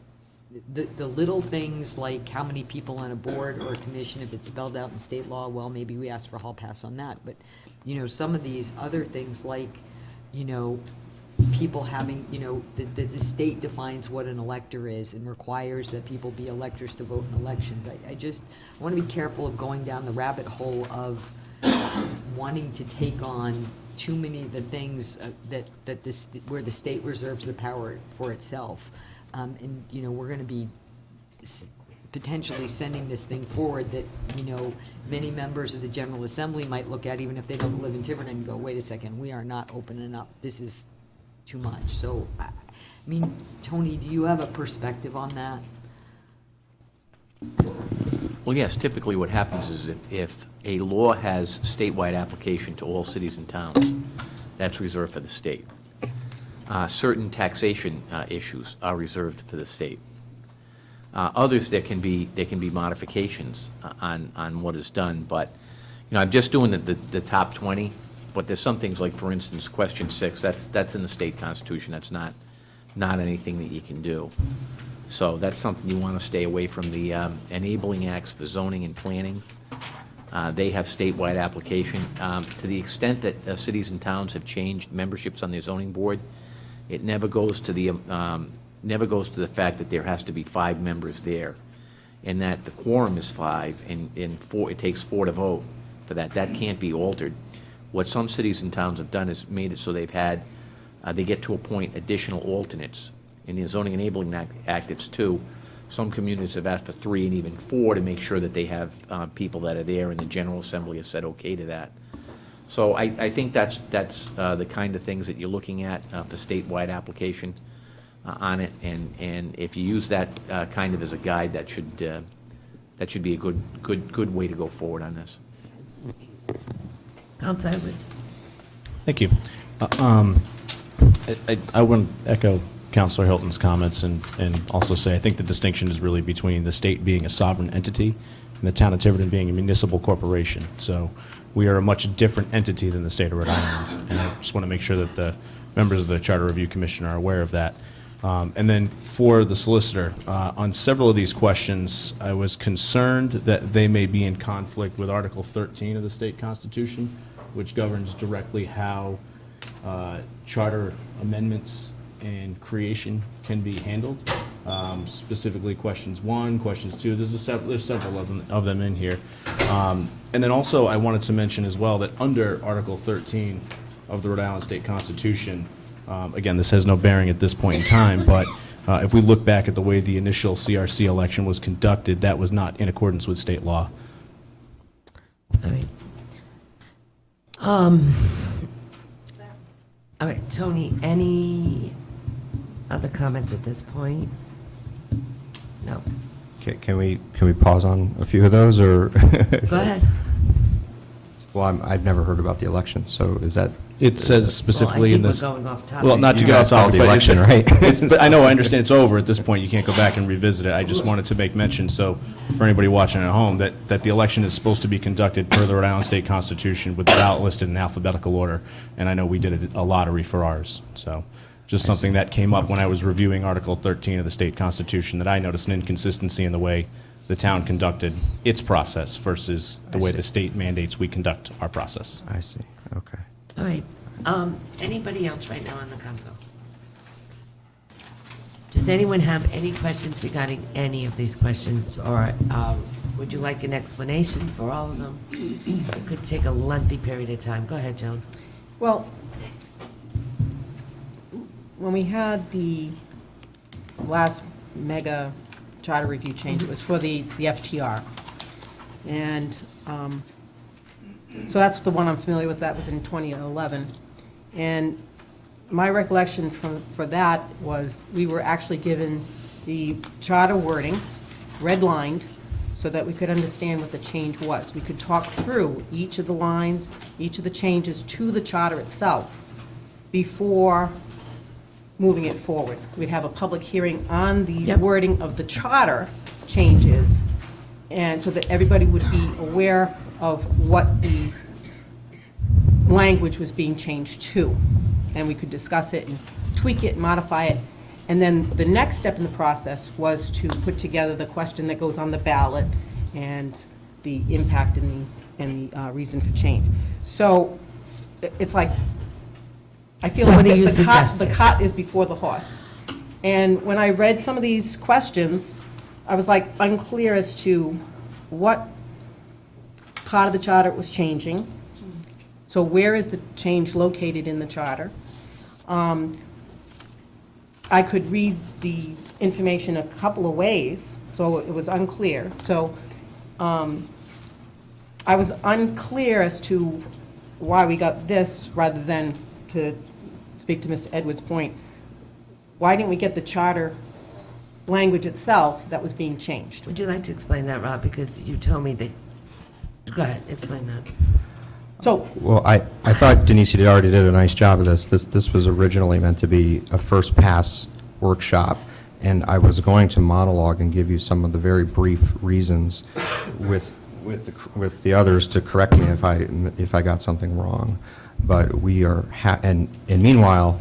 the little things like how many people on a board or a commission, if it's spelled out in state law, well, maybe we ask for a hall pass on that. But, you know, some of these other things like, you know, people having, you know, the state defines what an elector is and requires that people be electors to vote in elections. I want to be careful of going down the rabbit hole of wanting to take on too many of the things where the state reserves the power for itself. And, you know, we're going to be potentially sending this thing forward that, you know, many members of the General Assembly might look at, even if they don't live in Tiverton, and go, wait a second, we are not opening up. This is too much. So, I mean, Tony, do you have a perspective on that? Well, yes, typically what happens is if a law has statewide application to all cities and towns, that's reserved for the state. Certain taxation issues are reserved for the state. Others, there can be modifications on what is done, but, you know, I'm just doing the top 20, but there's some things like, for instance, question 6, that's in the state constitution, that's not anything that you can do. So that's something you want to stay away from. The enabling acts for zoning and planning, they have statewide application. To the extent that cities and towns have changed memberships on their zoning board, it never goes to the fact that there has to be 5 members there, and that the quorum is 5, and 4, it takes 4 to vote for that. That can't be altered. What some cities and towns have done is made it so they get to appoint additional alternates. In the Zoning Enabling Act, it's 2. Some communities have asked for 3 and even 4 to make sure that they have people that are there, and the General Assembly has said okay to that. So I think that's the kind of things that you're looking at for statewide application on it, and if you use that kind of as a guide, that should be a good way to go forward on this. Councilor Edwards. Thank you. I want to echo Councilor Hilton's comments and also say I think the distinction is really between the state being a sovereign entity and the town of Tiverton being a municipal corporation. So we are a much different entity than the state of Rhode Island, and I just want to make sure that the members of the Charter Review Commission are aware of that. And then for the solicitor, on several of these questions, I was concerned that they may be in conflict with Article 13 of the state constitution, which governs directly how charter amendments and creation can be handled. Specifically questions 1, questions 2, there's several of them in here. And then also I wanted to mention as well that under Article 13 of the Rhode Island State Constitution, again, this has no bearing at this point in time, but if we look back at the way the initial CRC election was conducted, that was not in accordance with state law. All right. All right, Tony, any other comments at this point? No. Can we pause on a few of those, or? Go ahead. Well, I've never heard about the election, so is that? It says specifically in this. Well, I think we're going off topic. Well, not to You get off guys called topic, the but election, right? but I know, I understand it's over at this point. You can't go back and revisit it. I just wanted to make mention, so for anybody watching at home, that the election is supposed to be conducted per the Rhode Island State Constitution with the ballot listed in alphabetical order, and I know we did a lottery for ours. So just something that came up when I was reviewing Article 13 of the state constitution, that I noticed an inconsistency in the way the town conducted its process versus the way the state mandates we conduct our process. I see, okay. All right. Anybody else right now on the council? Does anyone have any questions regarding any of these questions, or would you like an explanation for all of them? It could take a lengthy period of time. Go ahead, Joan. Well, when we had the last mega charter review change, it was for the FTR. And so that's the one I'm familiar with. That was in 2011. And my recollection for that was we were actually given the charter wording, redlined, so that we could understand what the change was. We could talk through each of the lines, each of the changes to the charter itself before moving it forward. We'd have a public hearing on the wording of the charter changes, and so that everybody would be aware of what the language was being changed to. And we could discuss it and tweak it, modify it. And then the next step in the process was to put together the question that goes on the ballot and the impact and the reason for change. So it's like, I feel So like what are you the cart suggesting? is before the horse. And when I read some of these questions, I was like unclear as to what part of the charter it was changing. So where is the change located in the charter? I could read the information a couple of ways, so it was unclear. So I was unclear as to why we got this, rather than, to speak to Mr. Edwards' point, why didn't we get the charter language itself that was being changed? Would you like to explain that, Rob? Because you told me that, go ahead, explain that. So, Well, I thought Denise, you already did a nice job of this. This was originally meant to be a first pass workshop, and I was going to monologue and give you some of the very brief reasons with the others to correct me if I got something wrong. But we are, and meanwhile,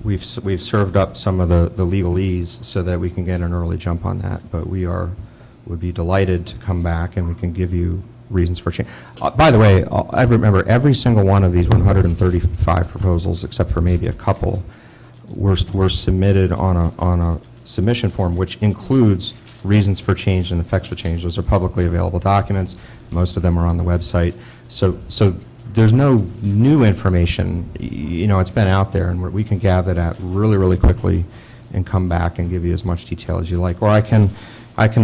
we've served up some of the legalese so that we can get an early jump on that. But would be delighted to come back and we can give you reasons for change. By the way, I remember every single one of these 135 proposals, except for maybe a couple, were submitted on a submission form, which includes reasons for change and effects for change. Those are publicly available documents. Most of them are on the website. So there's no new information. It's been out there, and we can gather that really, really quickly and come back and give you as much detail as you like. Or I can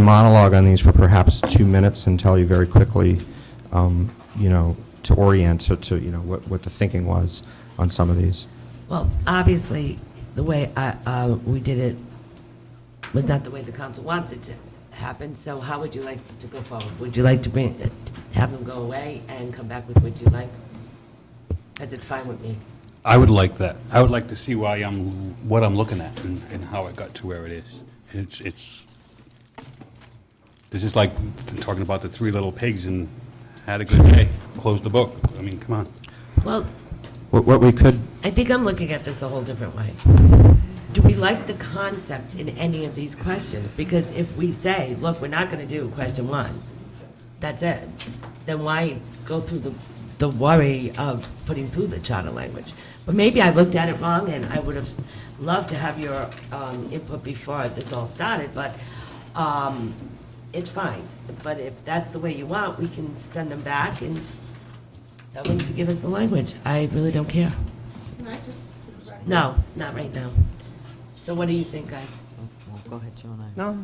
monologue on these for perhaps 2 minutes and tell you very quickly, to orient to what the thinking was on some of these. Well, obviously, the way we did it was not the way the council wants it to happen, so how would you like to go forward? Would you like to have them go away and come back with what you like? Because it's fine with me. I would like that. I would like to see what I'm looking at and how it got to where it is. This is like talking about the three little pigs and had a good day, close the book. I mean, come on. Well, What we could, I think I'm looking at this a whole different way. Do we like the concept in any of these questions? Because if we say, look, we're not going to do question 1, that's it, then why go through the worry of putting through the charter language? But maybe I looked at it wrong, and I would have loved to have your input before this all started, but it's fine. But if that's the way you want, we can send them back and tell them to give us the language. I really don't care. Can I just? No, not right now. So what do you think, guys? Well, go ahead, Joan. no,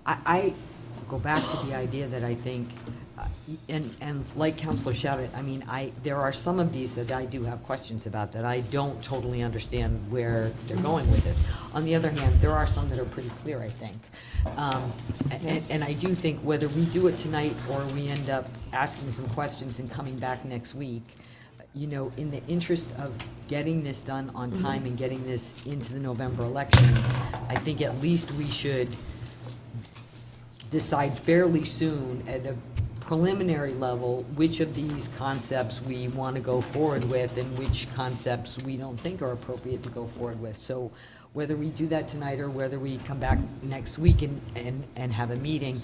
I go back to the idea that I think, and like Councilor Shabbat, I mean, there are some of these that I do have questions about that I don't totally understand where they're going with this. On the other hand, there are some that are pretty clear, I think. And I do think whether we do it tonight or we end up asking some questions and coming back next week, in the interest of getting this done on time and getting this into the November election, I think at least we should decide fairly soon at a preliminary level which of these concepts we want to go forward with and which concepts we don't think are appropriate to go forward with. So whether we do that tonight or whether we come back next week and have a meeting,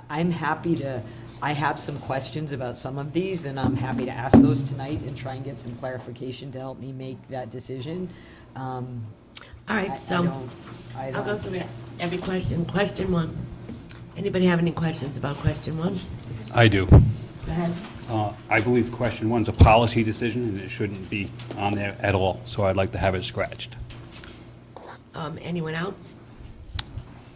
I'm happy to, I have some questions about some of these, and I'm happy to ask those tonight and try and get some clarification to help me make that decision. All right, so I'll go through every question. Question 1. Anybody have any questions about question 1? I do. Go ahead. I believe question 1's a policy decision, and it shouldn't be on there at all, so I'd like to have it scratched. Anyone else?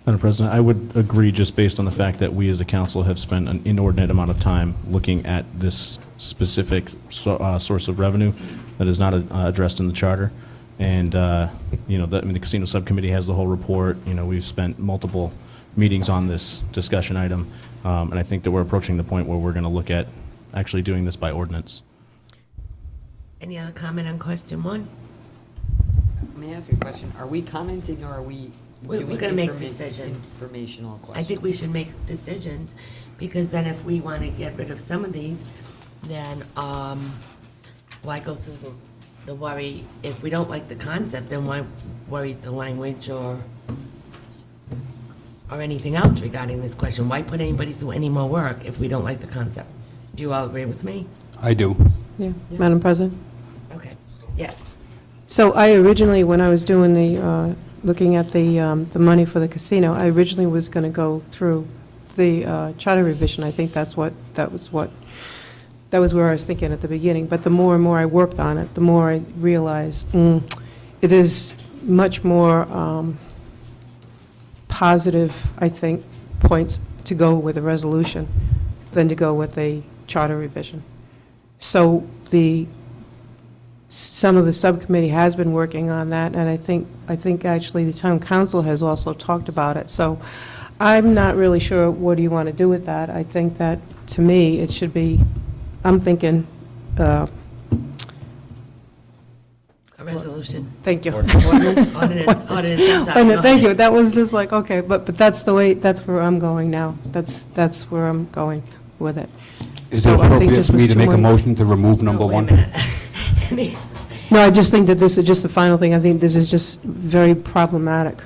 Madam President, I would agree just based on the fact that we as a council have spent an inordinate amount of time looking at this specific source of revenue that is not addressed in the charter. And, the casino subcommittee has the whole report. We've spent multiple meetings on this discussion item. And I think that we're approaching the point where we're going to look at actually doing this by ordinance. Any other comment on question 1? May I ask a question? Are we commenting or are we We're doing gonna make decisions. informational questions? I think we should make decisions, Because then if we want to get rid of some of these, then why go through the worry? If we don't like the concept, then why worry the language or anything else regarding this question? Why put anybody through any more work if we don't like the concept? Do you all agree with me? I do. Yeah, Madam President? Okay, yes. So I originally, when I was doing the, looking at the money for the casino, I originally was going to go through the charter revision. I think that was where I was thinking at the beginning. But the more and more I worked on it, the more I realized it is much more positive, I think, points to go with a resolution than to go with a charter revision. So some of the subcommittee has been working on that, and I think actually the town council has also talked about it. So I'm not really sure what do you want to do with that. I think that, to me, it should be, I'm thinking, A resolution. thank you. Ordinance. Thank you, that was just like, okay, but that's where I'm going now. That's where I'm going with it. Is it So I think appropriate this for me was to too make a many- motion to remove number one? No, I just think that this is just the final thing. I think this is just very problematic.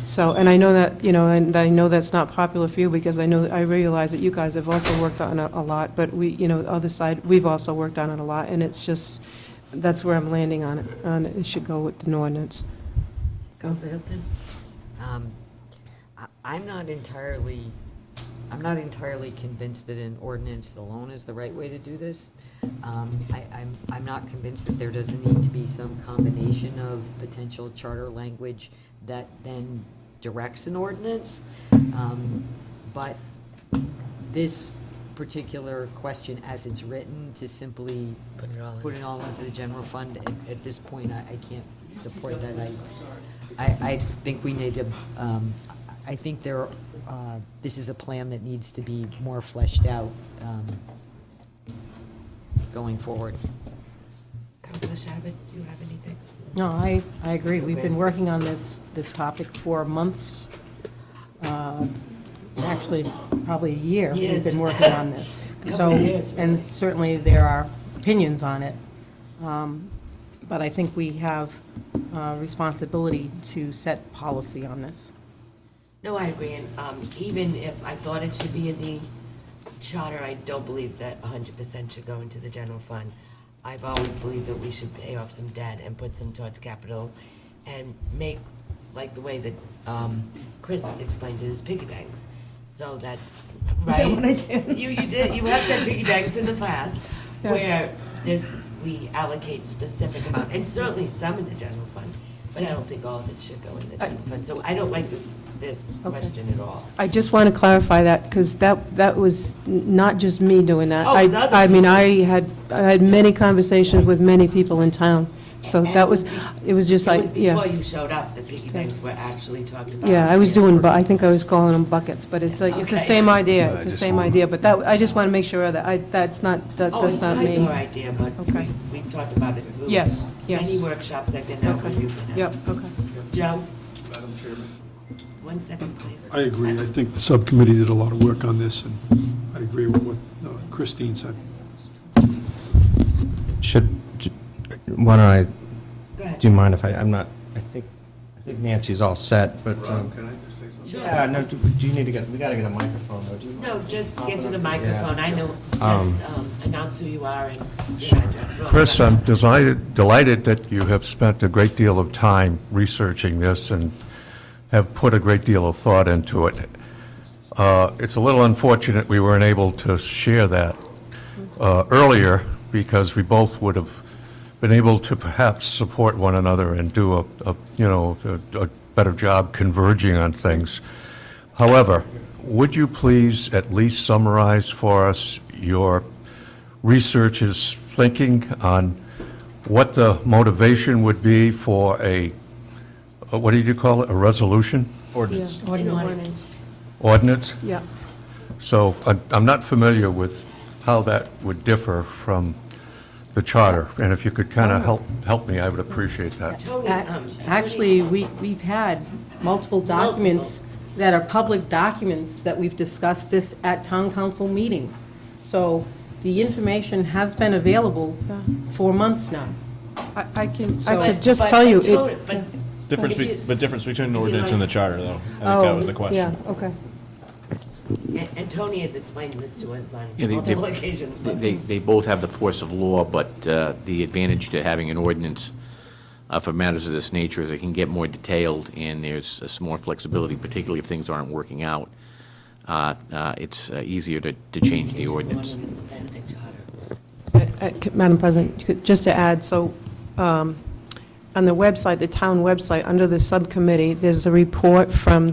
So, and I know that, and I know that's not popular for you, because I realize that you guys have also worked on it a lot, but we, the other side, we've also worked on it a lot, and it's just, that's where I'm landing on it. It should go with an ordinance. Council Hilton? I'm not entirely convinced that an ordinance alone is the right way to do this. I'm not convinced that there doesn't need to be some combination of potential charter language that then directs an ordinance. But this particular question, as it's written, to simply put it all into the general fund, at this point, I can't support that. I think we need to, I think this is a plan that needs to be more fleshed out going forward. Councilor Shabbat, do you have anything? No, I agree. We've been working on this topic for months, actually, probably a year. We've Years. been working on this. Couple So, of years, really. and certainly there are opinions on it. But I think we have responsibility to set policy on this. No, I agree, and even if I thought it should be in the charter, I don't believe that 100% should go into the general fund. I've always believed that we should pay off some debt and put some towards capital and make, like the way that Chris explained it, as piggy banks, so that, right? that what I did? You did, you have said piggy banks in the past, where we allocate specific amount, and certainly some in the general fund, but I don't think all of it should go in the general fund. So I don't like this question at all. I just want to clarify that, because that was not just me doing that. Oh, it was other I mean, I had many conversations with many people in town, so that was, it was just It like, was yeah. before you showed up, the piggy banks were actually talked about. Yeah, I was doing, but I think I was calling them buckets, but it's like, it's the Okay. same idea, it's the same idea, but that, I just want to make sure that that's not Oh, it's not me. your idea, but Okay. we've talked about it through. Yes, yes. Many workshops I've been at where Okay. you've been at. Yep, okay. Joe, Madam Chairman. 1 second, please. I agree. I think the subcommittee did a lot of work on this, and I agree with what Christine said. Why don't I, Go ahead. do you mind if I'm not, I think Nancy's all set, but, Can I just say something? yeah, no, do you need to we gotta get a microphone, though, do you? No, just get to the microphone. I know, Um, just announce who you are and your address. Chris, I'm delighted that you have spent a great deal of time researching this and have put a great deal of thought into it. It's a little unfortunate we weren't able to share that earlier, because we both would have been able to perhaps support one another and do a better job converging on things. However, would you please at least summarize for us your research's thinking on what the motivation would be for what did you call it, a resolution? Ordinance. Ordinance? Yeah. So I'm not familiar with how that would differ from the charter, and if you could kind of help me, I would appreciate that. Tony, Actually, we've had multiple documents that are public documents that we've discussed this at town council meetings. So the information has been available for months now. I could But- just but- tell you. but Tony- it- but- Difference between an ordinance and the charter, though. I think Oh, that was the question. Yeah, okay. And Tony has explained this to us Yeah, on they- multiple occasions. but- They both have the force of law, but the advantage to having an ordinance for matters of this nature is it can get more detailed, and there's some more flexibility, particularly if things aren't working out. It's easier to change the ordinance. Ordinance and a charter. Madam President, just to add, so on the website, the town website, under the subcommittee, there's a report from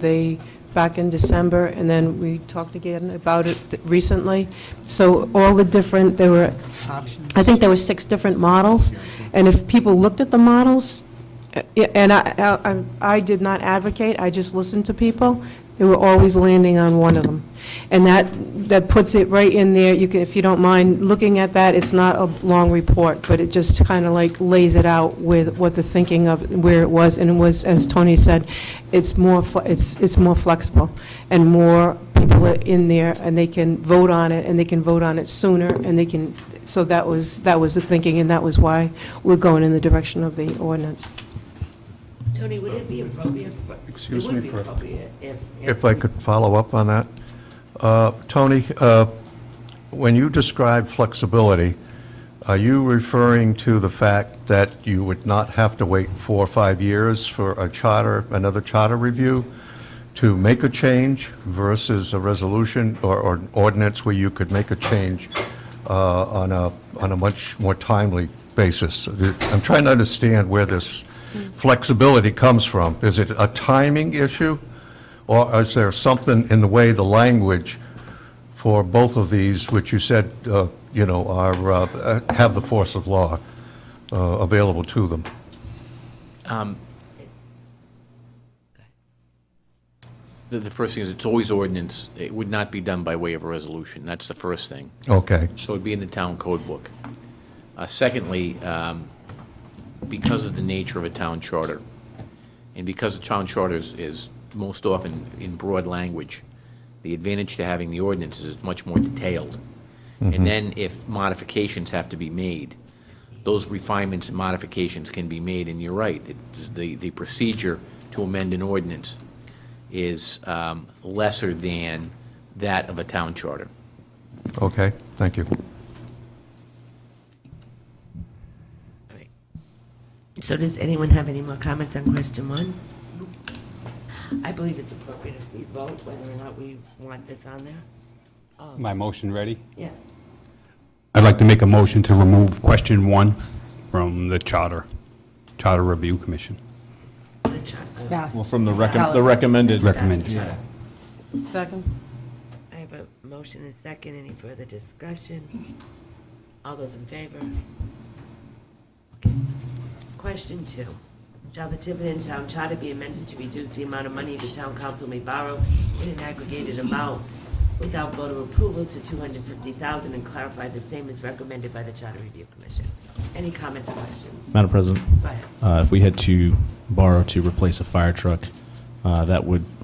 back in December, and then we talked again about it recently. So all the different, I think there were 6 different models, and if people looked at the models, and I did not advocate, I just listened to people, they were always landing on one of them. And that puts it right in there. You can, if you don't mind looking at that, it's not a long report, but it just kind of like lays it out with what the thinking of where it was. And it was, as Tony said, it's more flexible, and more people are in there, and they can vote on it, and they can vote on it sooner, and they can, so that was the thinking, and that was why we're going in the direction of the ordinance. Tony, would it be appropriate? Excuse It would me be for- appropriate If I could follow up on that. Tony, when you describe flexibility, are you referring to the fact that you would not have to wait 4 or 5 years for another charter review to make a change versus a resolution or an ordinance where you could make a change on a much more timely basis? I'm trying to understand where this flexibility comes from. Is it a timing issue? Or is there something in the way the language for both of these, which you said, have the force of law available to them? The first thing is, it's always ordinance. It would not be done by way of a resolution. That's the first thing. Okay. So it'd be in the town code book. Secondly, because of the nature of a town charter, and because a town charter is most often in broad language, the advantage to having the ordinance is it's much more detailed. And then if modifications have to be made, those refinements and modifications can be made, and you're right, the procedure to amend an ordinance is lesser than that of a town charter. Okay, thank you. All right. So does anyone have any more comments on question 1? I believe it's appropriate if we vote whether or not we want this on there. My motion ready? Yes. I'd like to make a motion to remove question 1 from the Charter Review Commission. The charter. Well, from the recommended. Recommended. Second? I have a motion and a second. Any further discussion? All those in favor? Okay. Question 2. Shall the Tiverton Town Charter be amended to reduce the amount of money the town council may borrow in an aggregated amount without voter approval to $250,000 and clarify the same as recommended by the Charter Review Commission? Any comments or questions? Madam President, Go ahead. if we had to borrow to replace a fire truck,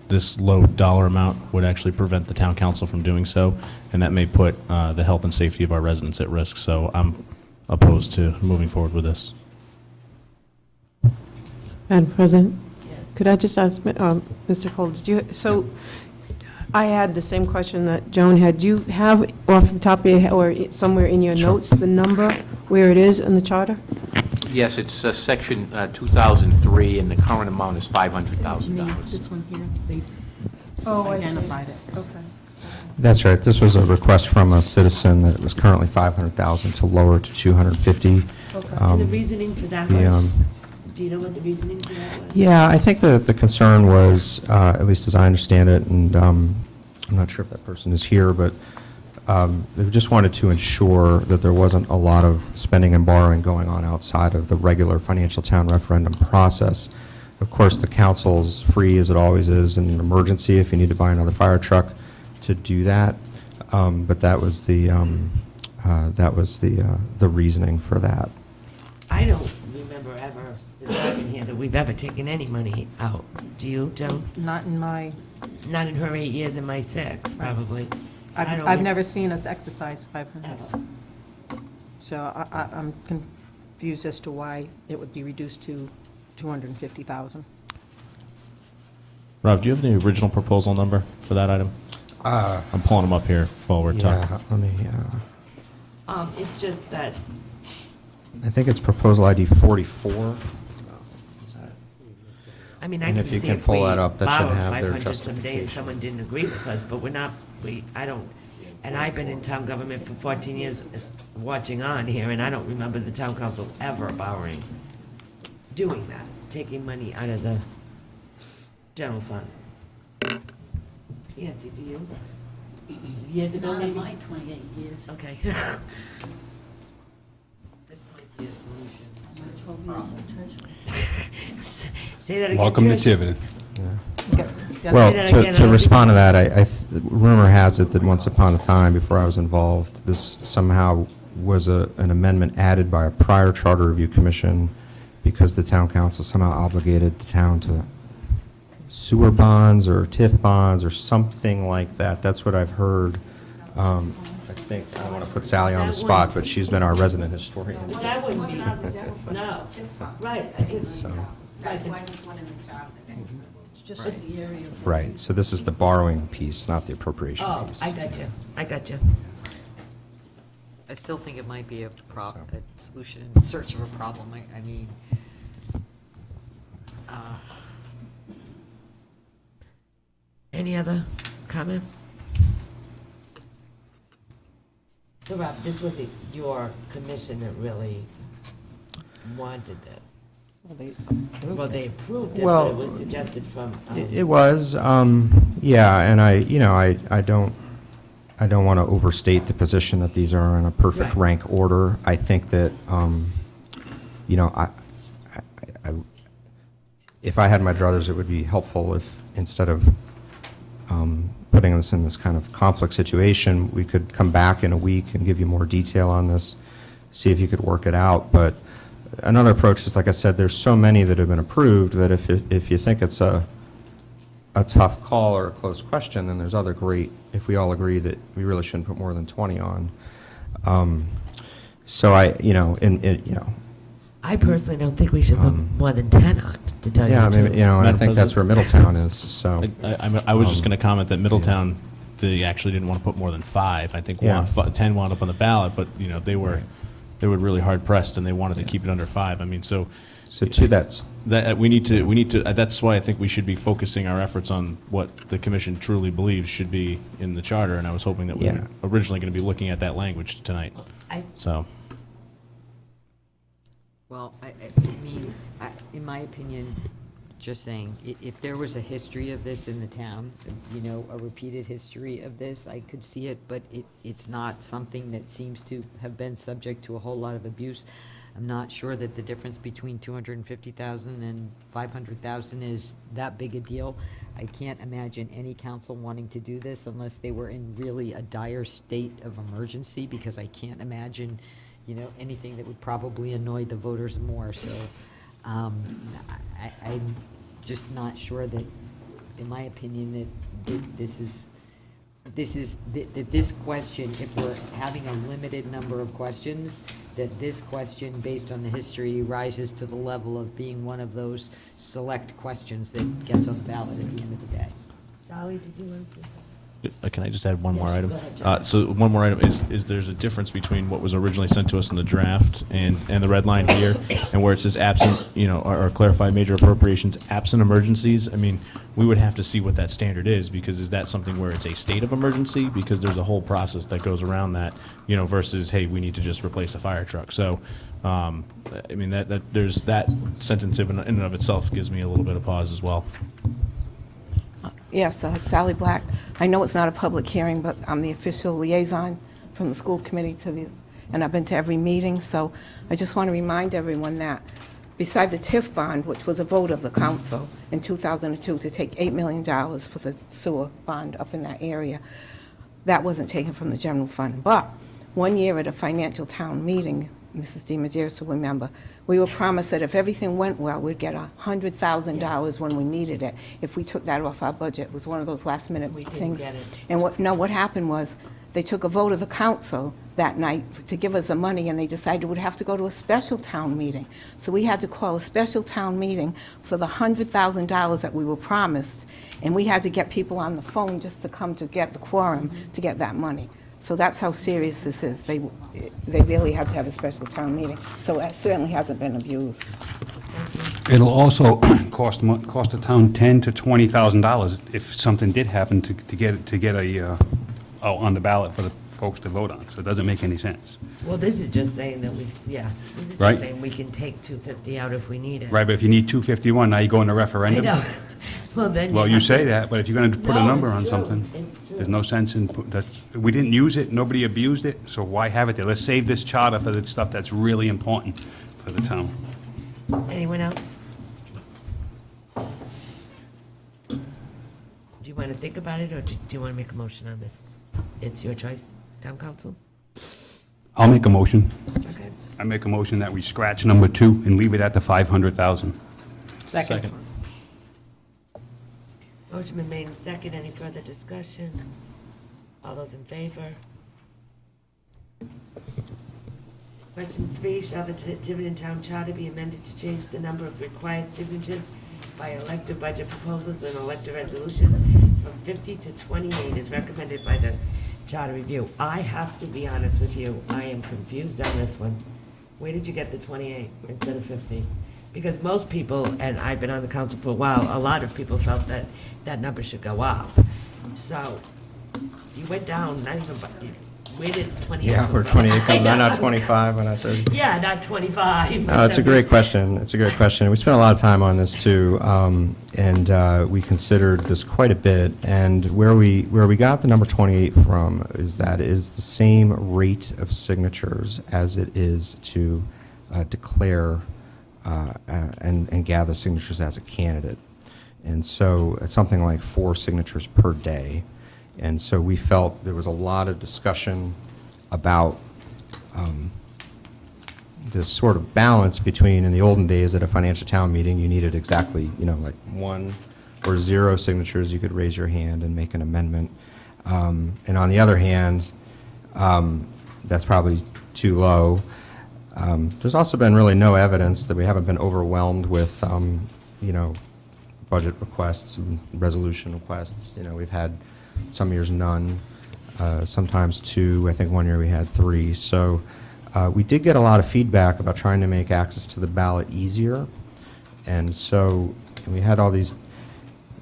this low dollar amount would actually prevent the town council from doing so, and that may put the health and safety of our residents at risk. So I'm opposed to moving forward with this. Madam President, could I just ask, Mr. Coles, so I had the same question that Joan had. Do you have off the top of your head, or somewhere in your notes, the number where it is in the charter? Yes, it's section 2003, and the current amount is $500,000. This one here, they Oh, I see. identified it. Okay. That's right. This was a request from a citizen that it was currently 500,000 to lower to 250. And the reasoning for that the, was? Do you know what the reasoning for that was? Yeah, I think the concern was, at least as I understand it, and I'm not sure if that person is here, but they just wanted to ensure that there wasn't a lot of spending and borrowing going on outside of the regular financial town referendum process. Of course, the council's free, as it always is, in an emergency if you need to buy another fire truck to do that. But that was the reasoning for that. I don't remember ever, since I've been here, that we've ever taken any money out. Do you, Joan? Not in my Not in her 8 years, in my 6, probably. I don't I've re- never seen us exercise 500. Ever. So I'm confused as to why it would be reduced to 250,000. Rob, do you have the original proposal number for that item? I'm pulling them up here while we're talking. Yeah, let me, It's just that, I think it's proposal ID 44. I mean, I And can if you see can if pull we that up, that should borrowed have their 500 someday and justification. someone didn't agree with us, but we're not, I don't, and I've been in town government for 14 years, watching on here, and I don't remember the town council ever borrowing, doing that, taking money out of the general fund. Yancy, do you? Years ago, Not in maybe? my 28 years. Okay. This might be a solution. I'm 12 years in treasury. Say that again. Welcome to Trish. Tiverton. Well, that to again, to I'll respond to that, rumor has it that once upon a time, before I was involved, this somehow was an amendment added by a prior charter review commission because the town council somehow obligated the town to sewer bonds or TIF bonds or something like that. That's what I've heard. I think, I don't want to put Sally on the spot, but she's been our resident historian. But that wouldn't be, no, right. So, It's just the area of. right, so this is the borrowing piece, not the appropriation Oh, piece. I got you, I got you. I still think it might be a So. a solution in search of a problem. I mean, Any other comment? So Rob, this was your commission that really wanted this. Well, they approved it, but Well, it was suggested from. It was, yeah, and I don't want to overstate the position that these are in a perfect Right. rank order. I think that, if I had my druthers, it would be helpful if, instead of putting us in this kind of conflict situation, we could come back in a week and give you more detail on this, see if you could work it out. But another approach is, like I said, there's so many that have been approved that if you think it's a tough call or a close question, then there's other great, if we all agree that we really shouldn't put more than 20 on. So I personally don't think we should put more than 10 on, to tell you yeah, I the mean, truth. and I Madam think that's where Middletown is, so. I was just going to comment that Middletown, they actually didn't want to put more than 5. I think Yeah. 10 wound up on the ballot, but, they were really hard pressed, and they wanted to keep it under 5. I mean, so To that we need to. That's why I think we should be focusing our efforts on what the commission truly believes should be in the charter. And I was hoping that we Yeah. were originally going to be looking at that language tonight. So. well, I mean, in my opinion, just saying, if there was a history of this in the town, a repeated history of this, I could see it, but it's not something that seems to have been subject to a whole lot of abuse. I'm not sure that the difference between 250,000 and 500,000 is that big a deal. I can't imagine any council wanting to do this unless they were in really a dire state of emergency, because I can't imagine, anything that would probably annoy the voters more. So I'm just not sure that, in my opinion, that this question, if we're having a limited number of questions, that this question, based on the history, rises to the level of being one of those select questions that gets on the ballot at the end of the day. Sally, did you want to say something? Can I just add one more Yes, item? go ahead, John. So one more item is there's a difference between what was originally sent to us in the draft and the red line here, and where it says absent, or clarified major appropriations, absent emergencies. I mean, we would have to see what that standard is, because is that something where it's a state of emergency? Because there's a whole process that goes around that, versus, hey, we need to just replace a fire truck. So, I mean, that there's that sentence in and of itself gives me a little bit of pause as well. Yes, Sally Black. I know it's not a public hearing, but I'm the official liaison from the school committee and I've been to every meeting, so I just want to remind everyone that beside the TIF bond, which was a vote of the council in 2002 to take $8 million for the sewer bond up in that area, that wasn't taken from the general fund. But one year at a financial town meeting, Mrs. DiMaggio will remember, we were promised that if everything went well, we'd get $100,000 when we needed it. If we took that off our budget, it was one of those last-minute We didn't things. get it. And what happened was, they took a vote of the council that night to give us the money, and they decided we'd have to go to a special town meeting. So we had to call a special town meeting for the $100,000 that we were promised, and we had to get people on the phone just to come to get the quorum to get that money. So that's how serious this is. They really had to have a special town meeting. So it certainly hasn't been abused. It'll also cost the town $10,000 to $20,000 if something did happen to get on the ballot for the folks to vote on. So it doesn't make any sense. Well, this is just saying that this is Right. just saying we can take 250 out if we need it. Right, but if you need 251, now you go into I referendum. know. Well, then Well, you have say to- that, but if you're going to put a No, number it's on true. something, It's true. there's no sense in, we didn't use it, nobody abused it, so why have it there? Let's save this charter for the stuff that's really important for the town. Anyone else? Do you want to think about it, or do you want to make a motion on this? It's your choice, town council? I'll make a motion. Okay. I make a motion that we scratch number 2 and leave it at the 500,000. Second. Motion been made and second. Any further discussion? All those in favor? Question 3, shall the Tiverton Town Charter be amended to change the number of required signatures by elected budget proposals and elected resolutions from 50 to 28 as recommended by the Charter Review? I have to be honest with you, I am confused on this one. Where did you get the 28 instead of 50? Because most people, and I've been on the council for a while, a lot of people felt that that number should go up. So, you went down, not even, where did 28 Yeah, come we're from? 28, come, not 25 when I said. Yeah, not 25. No, it's a great question. It's a great question. We spent a lot of time on this too, and we considered this quite a bit. And where we got the number 28 from is that it is the same rate of signatures as it is to declare and gather signatures as a candidate. And so it's something like 4 signatures per day. And so we felt there was a lot of discussion about this sort of balance between, in the olden days at a financial town meeting, you needed exactly, like 1 or 0 signatures, you could raise your hand and make an amendment. And on the other hand, that's probably too low. There's also been really no evidence that we haven't been overwhelmed with, budget requests and resolution requests. We've had some years none, sometimes 2. I think one year we had 3. So we did get a lot of feedback about trying to make access to the ballot easier. And so we had all these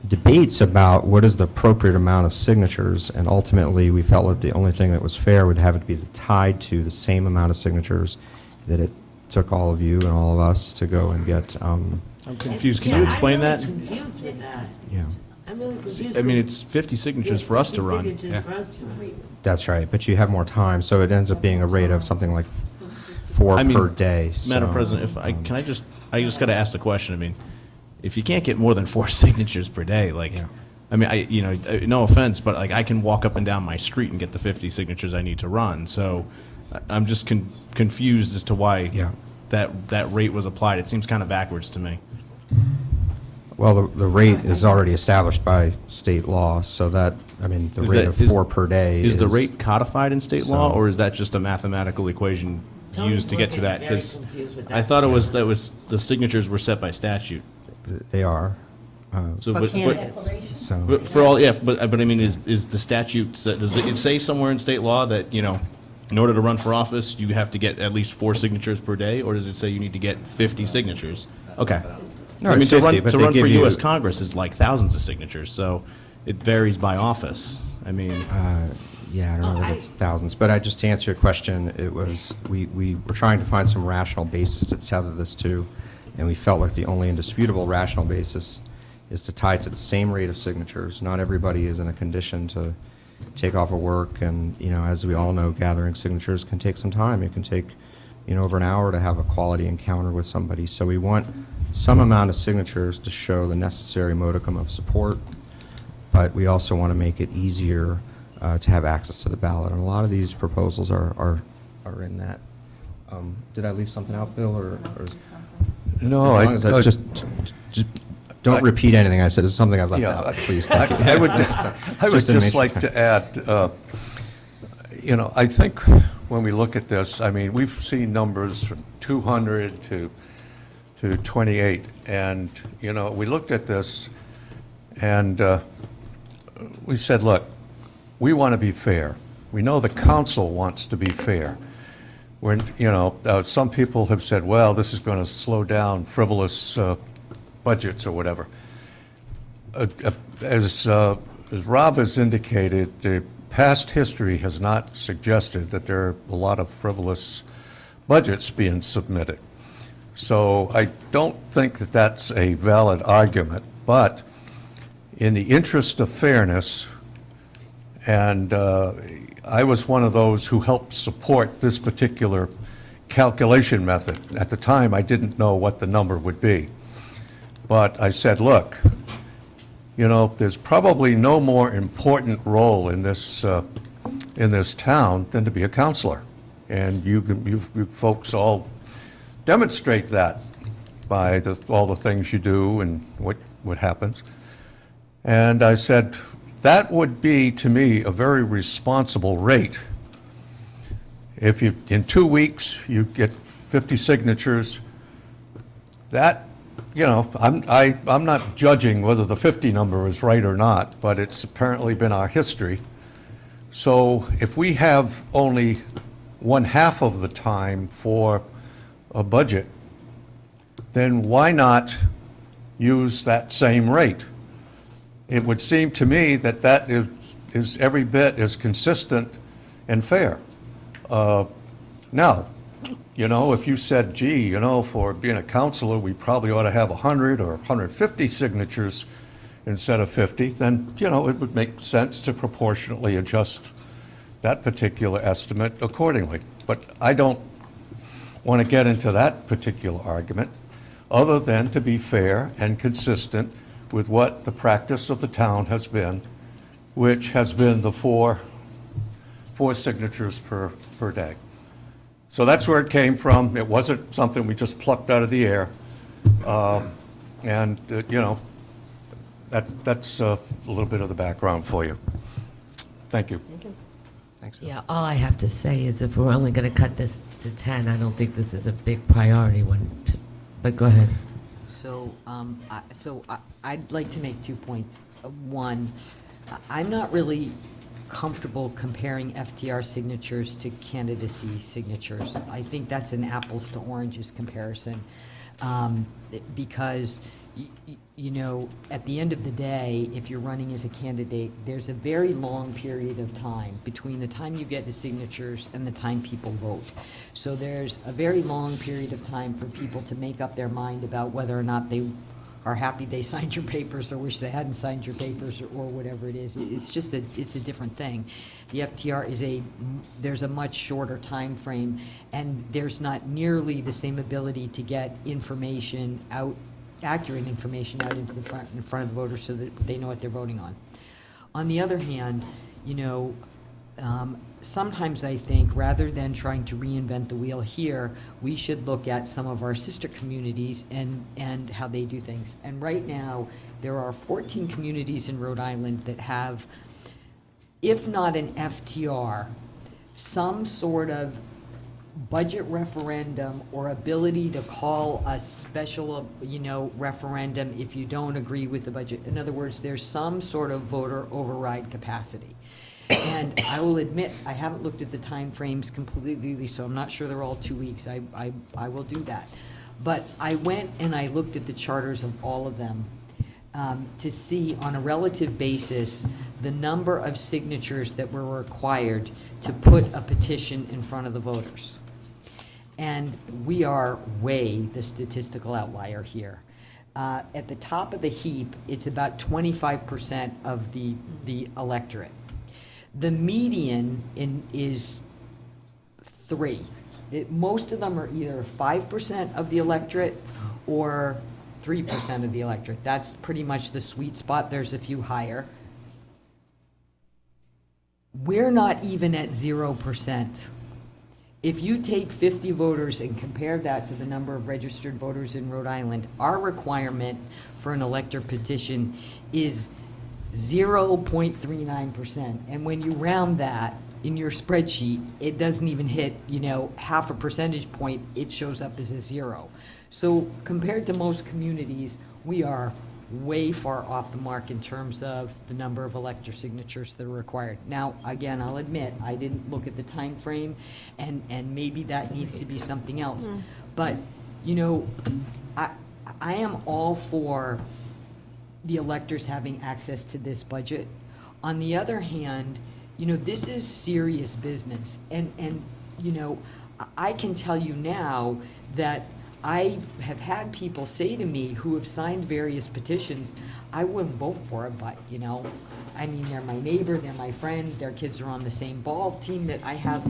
debates about what is the appropriate amount of signatures, and ultimately we felt that the only thing that was fair would have it be tied to the same amount of signatures that it took all of you and all of us to go and get. I'm confused. Can you explain that? I'm really confused with that. Yeah, I'm really confused. I mean, with- it's 50 signatures for us to 50 run. signatures for us to run. that's right. But you have more time, so it ends up being a rate of something like 4 I mean, per day. Madam so, President, if I just got to ask the question. I mean, if you can't get more than 4 signatures per day, Yeah. I mean, no offense, but I can walk up and down my street and get the 50 signatures I need to run. So I'm just confused as to why Yeah. that rate was applied. It seems kind of backwards to me. Well, the rate is already established by state law, so that, the Is rate that- of is- 4 per day Is the rate codified in state law, So- or is that just a mathematical equation Tony's used to get to looking that? very Because confused with I that. thought that was the signatures were set by statute. They are. So, But candidates. So, But for all, yeah, but I mean, is the statute, does it say somewhere in state law that, in order to run for office, you have to get at least 4 signatures per day, or does it say you need to get 50 signatures? Okay. No, I mean, it's to 50, run, but to they run for give you- U.S. Congress is like thousands of signatures, so it varies by office. I mean, yeah, I don't know that it's thousands, but just to answer your question, it was, we were trying to find some rational basis to tether this to, and we felt like the only indisputable rational basis is to tie it to the same rate of signatures. Not everybody is in a condition to take off of work, and, as we all know, gathering signatures can take some time. It can take, over an hour to have a quality encounter with somebody. So we want some amount of signatures to show the necessary modicum of support, but we also want to make it easier to have access to the ballot. And a lot of these proposals are in that Did I leave something out, Bill, or? No, As long as I just don't repeat anything I said. It's something I've left Yeah, out, please. Thank you. I would Just to make just sure. like to add, I think when we look at this, I mean, we've seen numbers from 200 to 28, and, we looked at this, and we said, look, we want to be fair. We know the council wants to be fair. Some people have said, well, this is going to slow down frivolous budgets or whatever. As Rob has indicated, the past history has not suggested that there are a lot of frivolous budgets being submitted. So I don't think that that's a valid argument, but in the interest of fairness, and I was one of those who helped support this particular calculation method. At the time, I didn't know what the number would be. But I said, look, there's probably no more important role in this town than to be a counselor. And you folks all demonstrate that by all the things you do and what happens. And I said, that would be, to me, a very responsible rate. If in 2 weeks, you get 50 signatures, that, I'm not judging whether the 50 number is right or not, but it's apparently been our history. So if we have only 1/2 of the time for a budget, then why not use that same rate? It would seem to me that that is every bit as consistent and fair. Now, if you said, gee, for being a counselor, we probably ought to have 100 or 150 signatures instead of 50, then, it would make sense to proportionately adjust that particular estimate accordingly. But I don't want to get into that particular argument, other than to be fair and consistent with what the practice of the town has been, which has been the four signatures per day. So that's where it came from. It wasn't something we just plucked out of the air. That's a little bit of the background for you. Thank you. Thanks, Bill. Yeah, all I have to say is if we're only going to cut this to 10, I don't think this is a big priority one. But go ahead. I'd like to make 2 points. One, I'm not really comfortable comparing FTR signatures to candidacy signatures. I think that's an apples to oranges comparison. Because, at the end of the day, if you're running as a candidate, there's a very long period of time between the time you get the signatures and the time people vote. So there's a very long period of time for people to make up their mind about whether or not they are happy they signed your papers or wish they hadn't signed your papers or whatever it is. It's a different thing. The FTR there's a much shorter time frame, and there's not nearly the same ability to get information out, accurate information out into the in front of the voters so that they know what they're voting on. On the other hand, sometimes I think rather than trying to reinvent the wheel here, we should look at some of our sister communities and how they do things. And right now, there are 14 communities in Rhode Island that have, if not an FTR, some sort of budget referendum or ability to call a special, referendum if you don't agree with the budget. In other words, there's some sort of voter override capacity. And I will admit, I haven't looked at the timeframes completely, so I'm not sure they're all 2 weeks. I will do that. But I went and I looked at the charters of all of them to see on a relative basis the number of signatures that were required to put a petition in front of the voters. And we are way the statistical outlier here. At the top of the heap, it's about 25% of the electorate. The median is 3. Most of them are either 5% of the electorate or 3% of the electorate. That's pretty much the sweet spot. There's a few higher. We're not even at 0%. if you take 50 voters and compare that to the number of registered voters in Rhode Island, our requirement for an elector petition is 0.39%. And when you round that in your spreadsheet, it doesn't even hit, half a percentage point, it shows up as a 0. So compared to most communities, we are way far off the mark in terms of the number of elector signatures that are required. Now, again, I'll admit, I didn't look at the time frame, and maybe that needs to be something else. But, I am all for the electors having access to this budget. On the other hand, this is serious business. And I can tell you now that I have had people say to me who have signed various petitions, I wouldn't vote for it, but, they're my neighbor, they're my friend, their kids are on the same ball team that I have.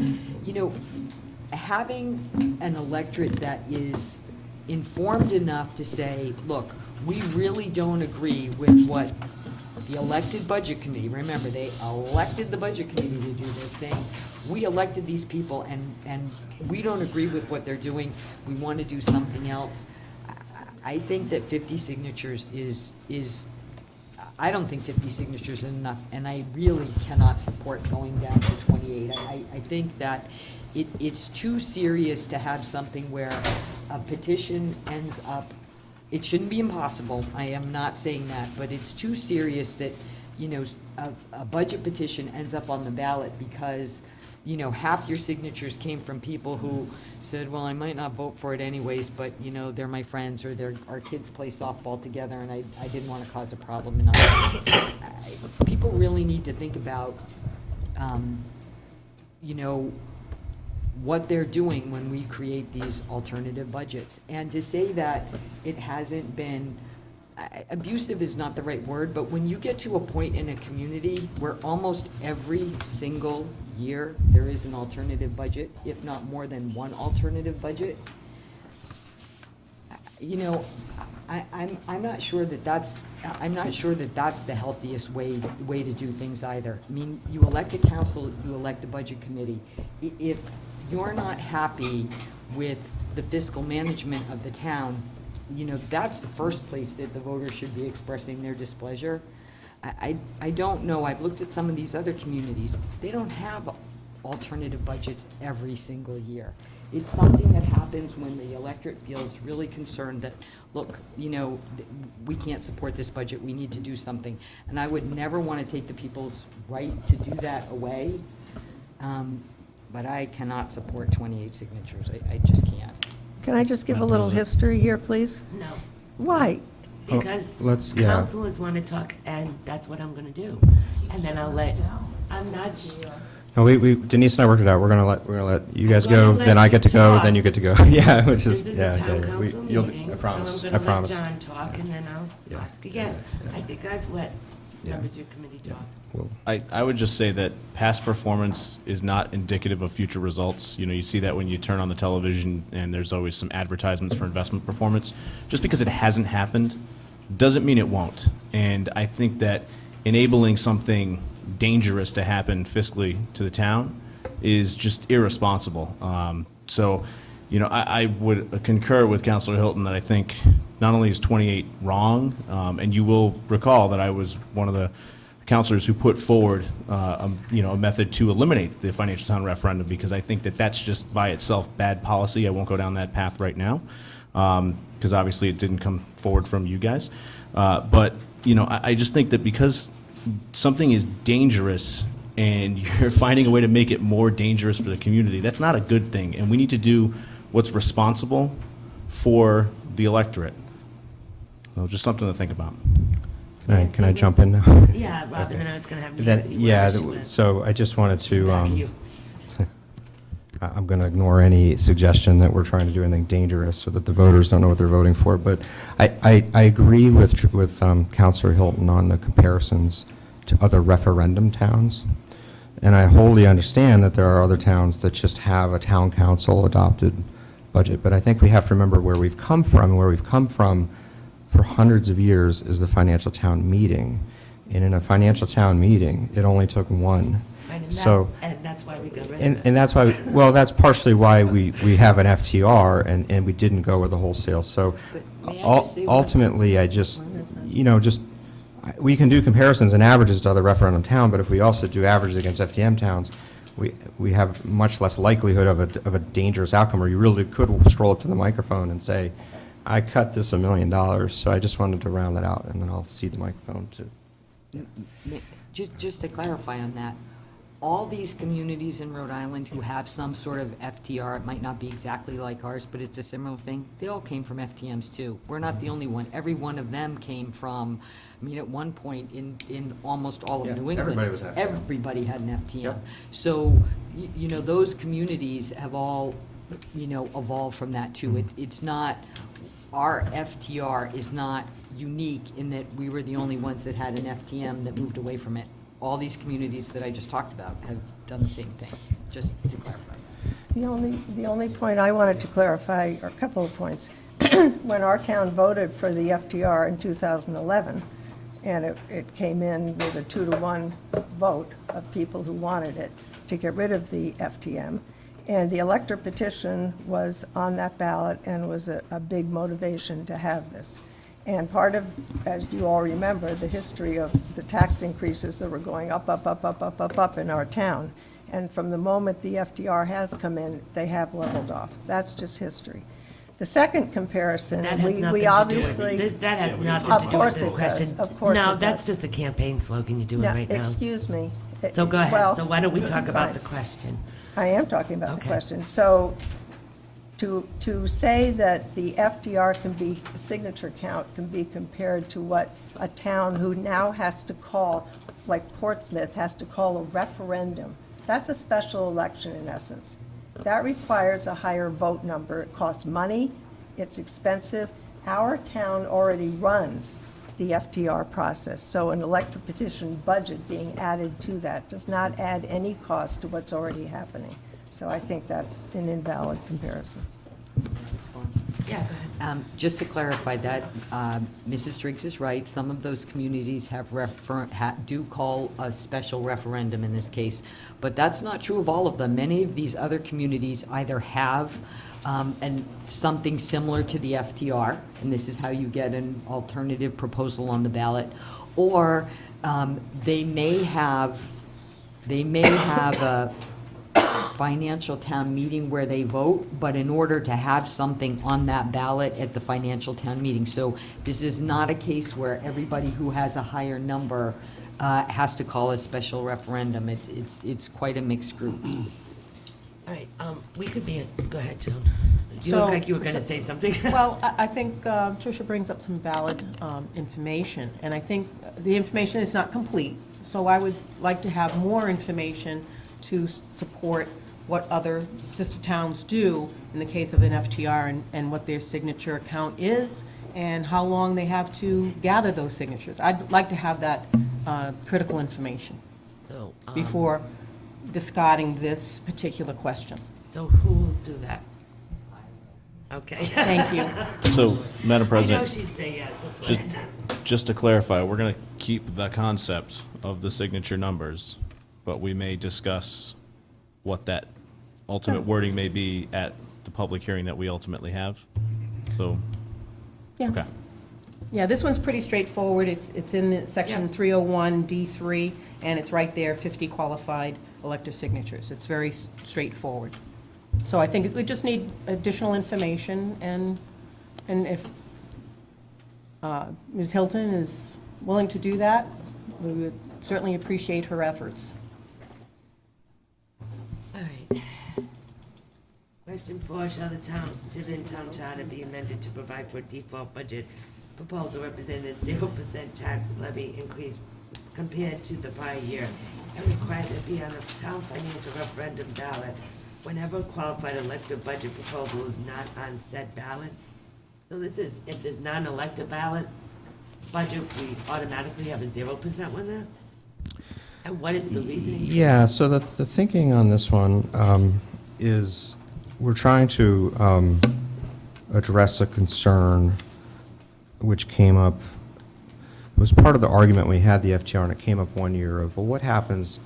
Having an electorate that is informed enough to say, look, we really don't agree with what the elected budget committee, remember, they elected the budget committee to do this, saying, we elected these people and we don't agree with what they're doing, we want to do something else. I think that 50 signatures is I don't think 50 signatures is enough, and I really cannot support going down to 28. I think that it's too serious to have something where a petition ends up, it shouldn't be impossible, I am not saying that, but it's too serious that, a budget petition ends up on the ballot because, half your signatures came from people who said, well, I might not vote for it anyways, but, they're my friends, or our kids play softball together, and I didn't want to cause a problem. And people really need to think about, what they're doing when we create these alternative budgets. And to say that it hasn't been, abusive is not the right word, but when you get to a point in a community where almost every single year there is an alternative budget, if not more than one alternative budget, I'm not sure that that's the healthiest way to do things either. I mean, you elect a council, you elect a budget committee. If you're not happy with the fiscal management of the town, that's the first place that the voters should be expressing their displeasure. I don't know, I've looked at some of these other communities, they don't have alternative budgets every single year. It's something that happens when the electorate feels really concerned that, look, we can't support this budget, we need to do something. And I would never want to take the people's right to do that away, but I cannot support 28 signatures, I just can't. Can I just give a little history here, please? No, Why? because yeah. councilors want to talk, and that's what I'm going to do. And then I'm not, No, we Denise and I worked it out. We're gonna let you guys I'm gonna go, let then I you get to go, talk. then you get to go. Yeah, which is, this is yeah, a town yeah. council meeting, I promise, so I I'm going promise. to let John talk, and then I'll Yeah, ask again. yeah, yeah. I think I've let Yeah. members of your committee talk. We'll- I would just say that past performance is not indicative of future results. You see that when you turn on the television and there's always some advertisements for investment performance. Just because it hasn't happened doesn't mean it won't. And I think that enabling something dangerous to happen fiscally to the town is just irresponsible. I would concur with Councilor Hilton that I think not only is 28 wrong, and you will recall that I was one of the councilors who put forward, a method to eliminate the financial town referendum, because I think that that's just by itself bad policy. I won't go down that path right now, because obviously it didn't come forward from you guys. I just think that because something is dangerous and you're finding a way to make it more dangerous for the community, that's not a good thing. And we need to do what's responsible for the electorate. So just something to think about. Can I jump in now? Yeah, Robin, Okay. and I was going to have Then, Nancy. yeah, where she went. so I just wanted to, Back to you. I'm going to ignore any suggestion that we're trying to do anything dangerous so that the voters don't know what they're voting for. But I agree with Councilor Hilton on the comparisons to other referendum towns. And I wholly understand that there are other towns that just have a town council adopted budget. But I think we have to remember where we've come from. And where we've come from for hundreds of years is the financial town meeting. And in a financial town meeting, it only took one. Right, and So, and that's why we got rid of and, it. and that's why, well, that's partially why we have an FTR, and we didn't go with the wholesale. So But may I just say one- ultimately, I just, we can do comparisons and averages to other referendum town, but if we also do averages against FTM towns, we have much less likelihood of a dangerous outcome, where you really could stroll up to the microphone and say, I cut this $1 million, so I just wanted to round that out, and then I'll cede the microphone to. Just to clarify on that, all these communities in Rhode Island who have some sort of FTR, it might not be exactly like ours, but it's a similar thing, they all came from FTMs too. We're not the only one. Every one of them came from, I mean, at one point in almost all of Yeah, New England. everybody was an FTM. Everybody had an FTM. Yep. So, those communities have all, evolved from that too. It's not, our FTR is not unique in that we were the only ones that had an FTM that moved away from it. All these communities that I just talked about have done the same thing, just to clarify. The only point I wanted to clarify, or a couple of points, when our town voted for the FTR in 2011, and it came in with a 2-to-1 vote of people who wanted it to get rid of the FTM, and the elector petition was on that ballot and was a big motivation to have this. And part of, as you all remember, the history of the tax increases that were going up in our town. And from the moment the FDR has come in, they have leveled off. That's just history. The second comparison, That has nothing we to obviously. do with, that has nothing Of to do with course this it question. does. Of course No, it that's does. just a campaign slogan you're doing right now. Excuse me. So go ahead. Well, So why don't we talk about fine. the question? I am talking about the Okay. question. So to say that the FDR signature count can be compared to what a town who now has to call, like Portsmouth, has to call a referendum, that's a special election in essence. That requires a higher vote number. It costs money, it's expensive. Our town already runs the FDR process, so an elected petition budget being added to that does not add any cost to what's already happening. So I think that's an invalid comparison. Yeah, go ahead. Just to clarify that, Mrs. Driggs is right. Some of those communities do call a special referendum in this case, but that's not true of all of them. Many of these other communities either have something similar to the FTR, and this is how you get an alternative proposal on the ballot, or they may have a financial town meeting where they vote, but in order to have something on that ballot at the financial town meeting. So this is not a case where everybody who has a higher number has to call a special referendum. It's quite a mixed group. All right, we could be, go ahead, Joan. You So- look like you were going to say something. Well, I think Tricia brings up some valid information, and I think the information is not complete, so I would like to have more information to support what other sister towns do in the case of an FTR and what their signature count is and how long they have to gather those signatures. I'd like to have that critical information So, before discarding this particular question. So who will do that? Okay. Thank you. So, Madam I President. know she'd say yes, that's what Just, I said. just to clarify, we're going to keep the concept of the signature numbers, but we may discuss what that ultimate wording may be at the public hearing that we ultimately have. So, Yeah. okay. Yeah, this one's pretty straightforward. It's in the section Yeah. 301 D3, and it's right there, 50 qualified elector signatures. It's very straightforward. So I think we just need additional information, and if Ms. Hilton is willing to do that, we would certainly appreciate her efforts. All right. Question 4, shall the Tiverton Town Charter be amended to provide for a default budget proposal representing a 0% tax levy increase compared to the prior year, and required to be on a town financial referendum ballot whenever a qualified elected budget proposal is not on said ballot? So this is, if there's not an elected ballot budget, we automatically have a 0% one there? And what is the reasoning? Yeah, so the thinking on this one is we're trying to address a concern which came up, it was part of the argument we had the FTR, and it came up one year of, well, what happens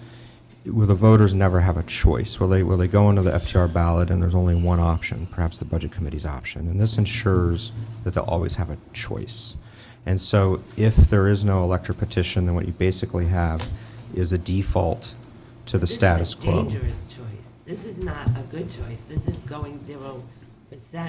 will the voters never have a choice? Will they go into the FTR ballot and there's only one option, perhaps the Budget Committee's option? And this ensures that they'll always have a choice. And so if there is no elector petition, then what you basically have is a default to the status quo. This is a dangerous choice. This is not a good choice. This is going 0%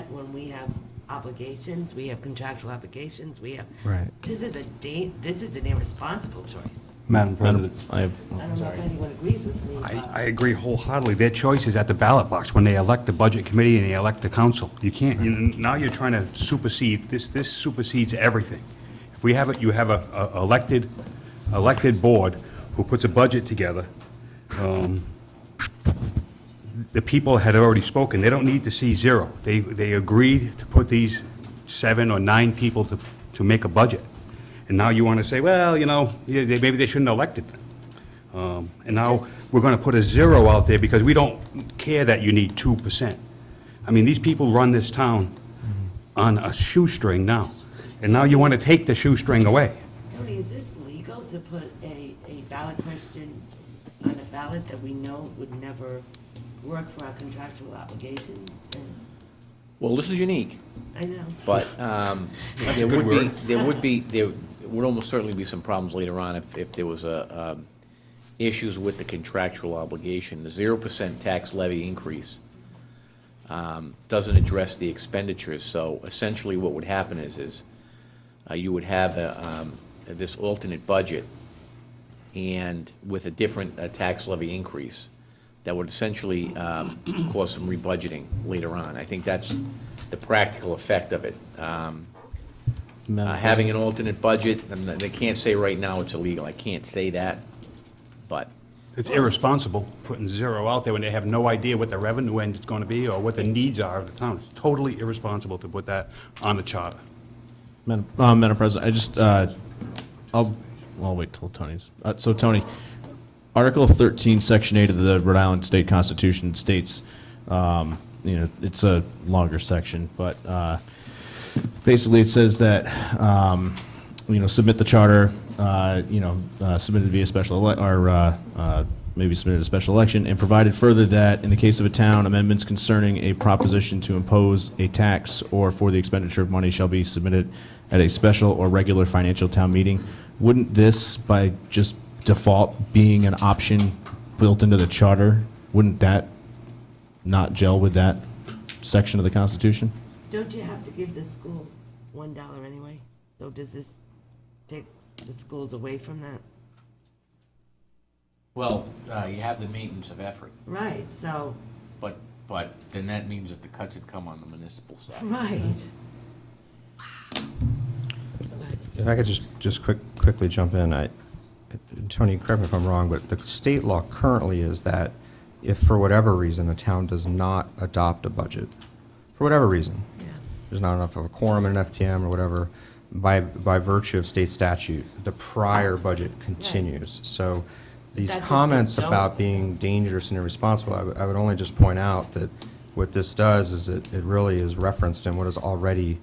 when we have obligations, we have contractual obligations, we have. Right. This is an irresponsible choice. Madam President. I have, I don't know if anyone agrees with me. I agree wholeheartly. Their choice is at the ballot box when they elect the Budget Committee and they elect the council. You can't, now you're trying to supersede, this supersedes everything. If we have it, you have a elected board who puts a budget together. The people had already spoken. They don't need to see 0. They agreed to put these 7 or 9 people to make a budget. And now you want to say, well, maybe they shouldn't have elected them. And now we're going to put a 0 out there because we don't care that you need 2%. I mean, these people run this town on a shoestring now. And now you want to take the shoestring away. Tony, is this legal to put a ballot question on a ballot that we know would never work for our contractual obligations? Well, this is unique, I know. but there would almost certainly be some problems later on if there was issues with the contractual obligation. The 0% tax levy increase doesn't address the expenditures, so essentially what would happen is you would have this alternate budget and with a different tax levy increase that would essentially cause some rebudgeting later on. I think that's the practical effect of it. Having an alternate budget, and they can't say right now it's illegal. I can't say that, but It's irresponsible putting 0 out there when they have no idea what the revenue end is going to be or what the needs are of the town. It's totally irresponsible to put that on the charter. Madam President, I just, I'll wait till Tony's. So Tony, Article 13, Section 8 of the Rhode Island State Constitution states, it's a longer section, but basically it says that, submit the charter, submitted via special, maybe submitted a special election, and provided further that, in the case of a town, amendments concerning a proposition to impose a tax or for the expenditure of money shall be submitted at a special or regular financial town meeting. Wouldn't this, by just default, being an option built into the charter, wouldn't that not gel with that section of the Constitution? Don't you have to give the schools $1 anyway? So does this take the schools away from that? well, you have the maintenance of effort, Right, so, but then that means that the cuts would come on the municipal side. right. If I could just quickly jump in, Tony, correct me if I'm wrong, but the state law currently is that if for whatever reason the town does not adopt a budget, for whatever reason, Yeah. there's not enough of a quorum in an FTM or whatever, by virtue of state statute, the prior budget continues. So these That's if they comments don't. about being dangerous and irresponsible, I would only just point out that what this does is it really is referenced in what is already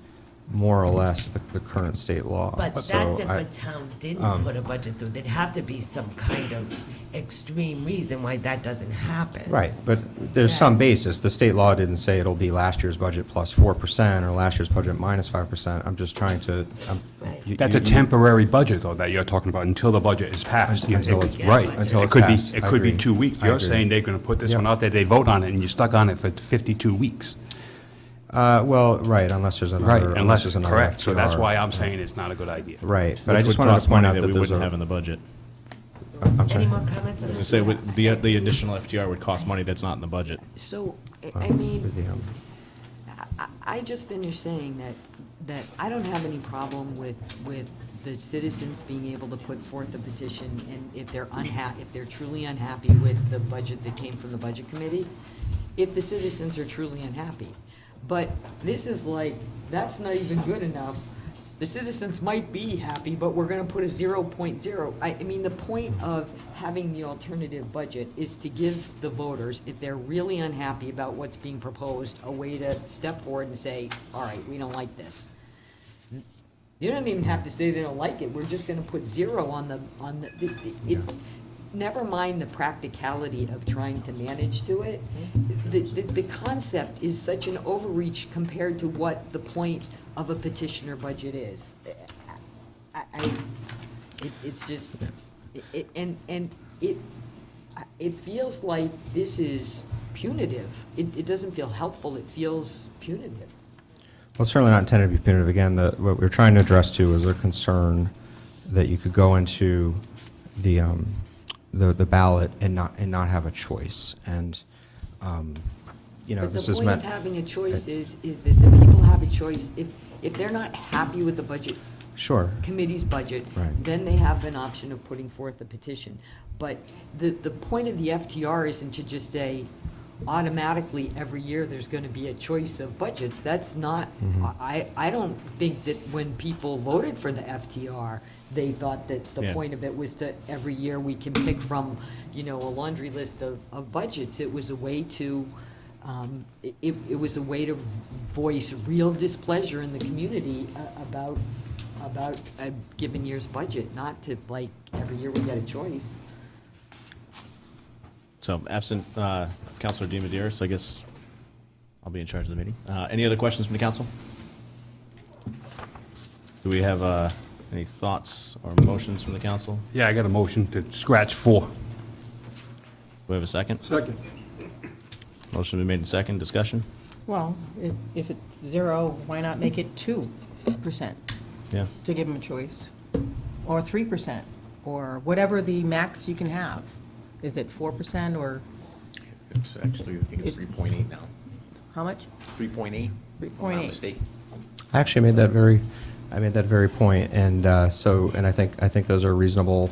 more or less the current state law. But So that's if I- a town didn't put a budget through. There'd have to be some kind of extreme reason why that doesn't happen. Right, but there's some basis. The state law didn't say it'll be last year's budget plus 4% or last year's budget minus 5%. I'm just trying to. Right. That's a temporary budget, though, that you're talking about, until the budget is passed. Until It it's- could- Right. until It it's could passed. be, it I could be agree. 2 weeks. I You're agree. saying they're going to put this Yeah. one out there, they vote on it, and you're stuck on it for 52 weeks. Well, right, unless there's another. Right, unless there's it's another correct. So that's FTR. why I'm saying it's not a good idea. Right, but I Which just would wanted cost to point money out that we there's wouldn't have a. in the budget. I'm Any sorry. more comments on I this? was going to say, the additional FTR would cost money that's not in the budget. So, I mean, The, I just finished saying that I don't have any problem with the citizens being able to put forth a petition, and if they're truly unhappy with the budget that came from the Budget Committee, if the citizens are truly unhappy. But this is like, that's not even good enough. The citizens might be happy, but we're gonna put a 0.0. I mean, the point of having the alternative budget is to give the voters, if they're really unhappy about what's being proposed, a way to step forward and say, all right, we don't like this. You don't even have to say they don't like it, we're just gonna put 0 on the, never mind the practicality of trying to manage to it, the concept is such an overreach compared to what the point of a petitioner budget is. It's just, it feels like this is punitive. It doesn't feel helpful, it feels punitive. Well, it's certainly not intended to be punitive. Again, what we're trying to address too is a concern that you could go into the ballot and not have a choice. And, this is meant. But the point of having a choice is that the people have a choice. If they're not happy with the budget, Sure. committee's budget, Right. then they have an option of putting forth a petition. But the point of the FTR isn't to just say, automatically, every year, there's going to be a choice of budgets. That's not, I don't think that when people voted for the FTR, they thought that the Yeah. point of it was to, every year, we can pick from, a laundry list of budgets. It was a way to, it was a way to voice real displeasure in the community about a given year's budget, not to, like, every year we get a choice. So absent Counselor DiMedeiros, I guess I'll be in charge of the meeting. Any other questions from the council? Do we have any thoughts or motions from the council? Yeah, I got a motion to scratch 4. Do we have a second? Second. Motion been made in second. Discussion? Well, if it's 0, why not make it 2% Yeah. to give them a choice? Or 3%, or whatever the max you can have. Is it 4% or It's actually, I think it's 3.8 now. how much? 3.8? 3.8. I actually made that very point, and I think those are reasonable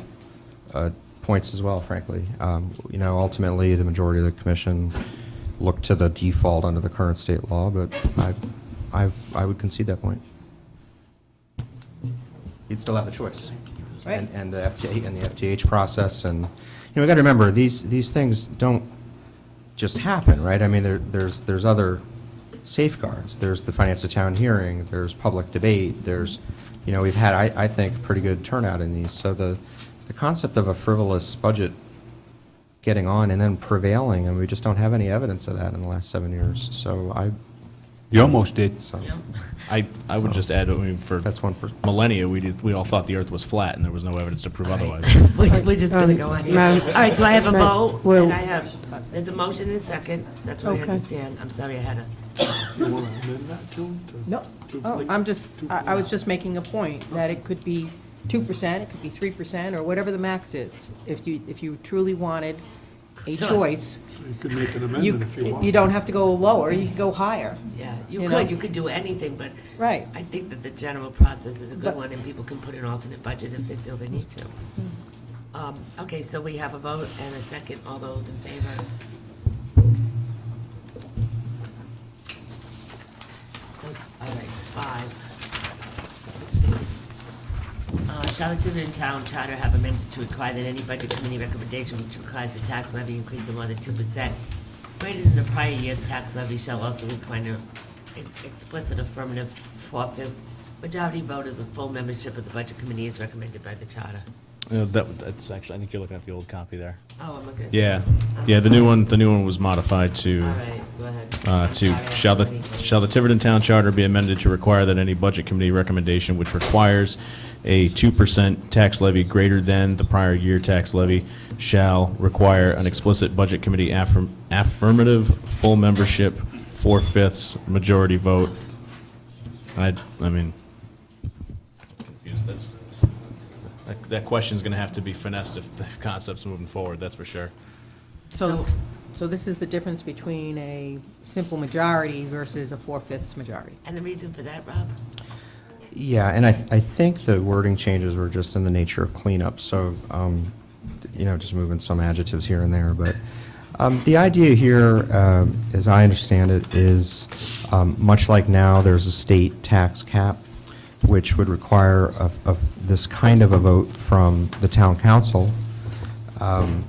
points as well, frankly. Ultimately, the majority of the commission looked to the default under the current state law, but I would concede that point. You'd still have a choice. Right. And the FTA and the FTH process, and we got to remember these things don't just happen, right? I mean, there's other safeguards. There's the finance to town hearing. There's public debate. There's, we've had I think pretty good turnout in these. So the concept of a frivolous budget getting on and then prevailing, and we just don't have any evidence of that in the last 7 years. So You almost did. so I would just add, for that's one. millennia, we all thought the earth was flat, and there was no evidence to prove otherwise. We're just going to go on here. All Madam- right, so I have a Madam- vote, well- and I have, there's a motion and a second. That's what I Okay. understand. I'm sorry, I had a, You want to amend that, Joan? to- No, to oh, like- I'm just, to- I was just making a point, that it could be 2%, it could be 3%, or whatever the max is. If you truly wanted a So- choice, So you could make an you, amendment if you want. you don't have to go lower, you can go higher. yeah, You you know? could do anything, but Right. I think that the general process is a good But- one, and people can put an alternate budget if they feel they need to. Okay, so we have a vote and a second. All those in favor? So, all right, 5. Shall the Tiverton Town Charter have amended to require that any budget committee recommendation which requires the tax levy increase of more than 2% greater than the prior year's tax levy shall also require an explicit affirmative 4/5 majority vote of the full membership of the budget committee as recommended by the charter? That's actually, I think you're looking at the old copy there. Oh, I'm looking. Yeah, the new one was modified to. All right, go ahead. To, Sorry, I shall the didn't- shall the Tiverton Town Charter be amended to require that any budget committee recommendation which requires a 2% tax levy greater than the prior year tax levy shall require an explicit budget committee affirmative full membership 4/5 majority vote. I mean, confused. That question's going to have to be finessed if the concept's moving forward, that's for sure. So this is the difference between a simple majority versus a 4/5 majority. And the reason for that, Rob? Yeah, and I think the wording changes were just in the nature of cleanup, so, just moving some adjectives here and there, but the idea here, as I understand it, is much like now, there's a state tax cap, which would require this kind of a vote from the town council.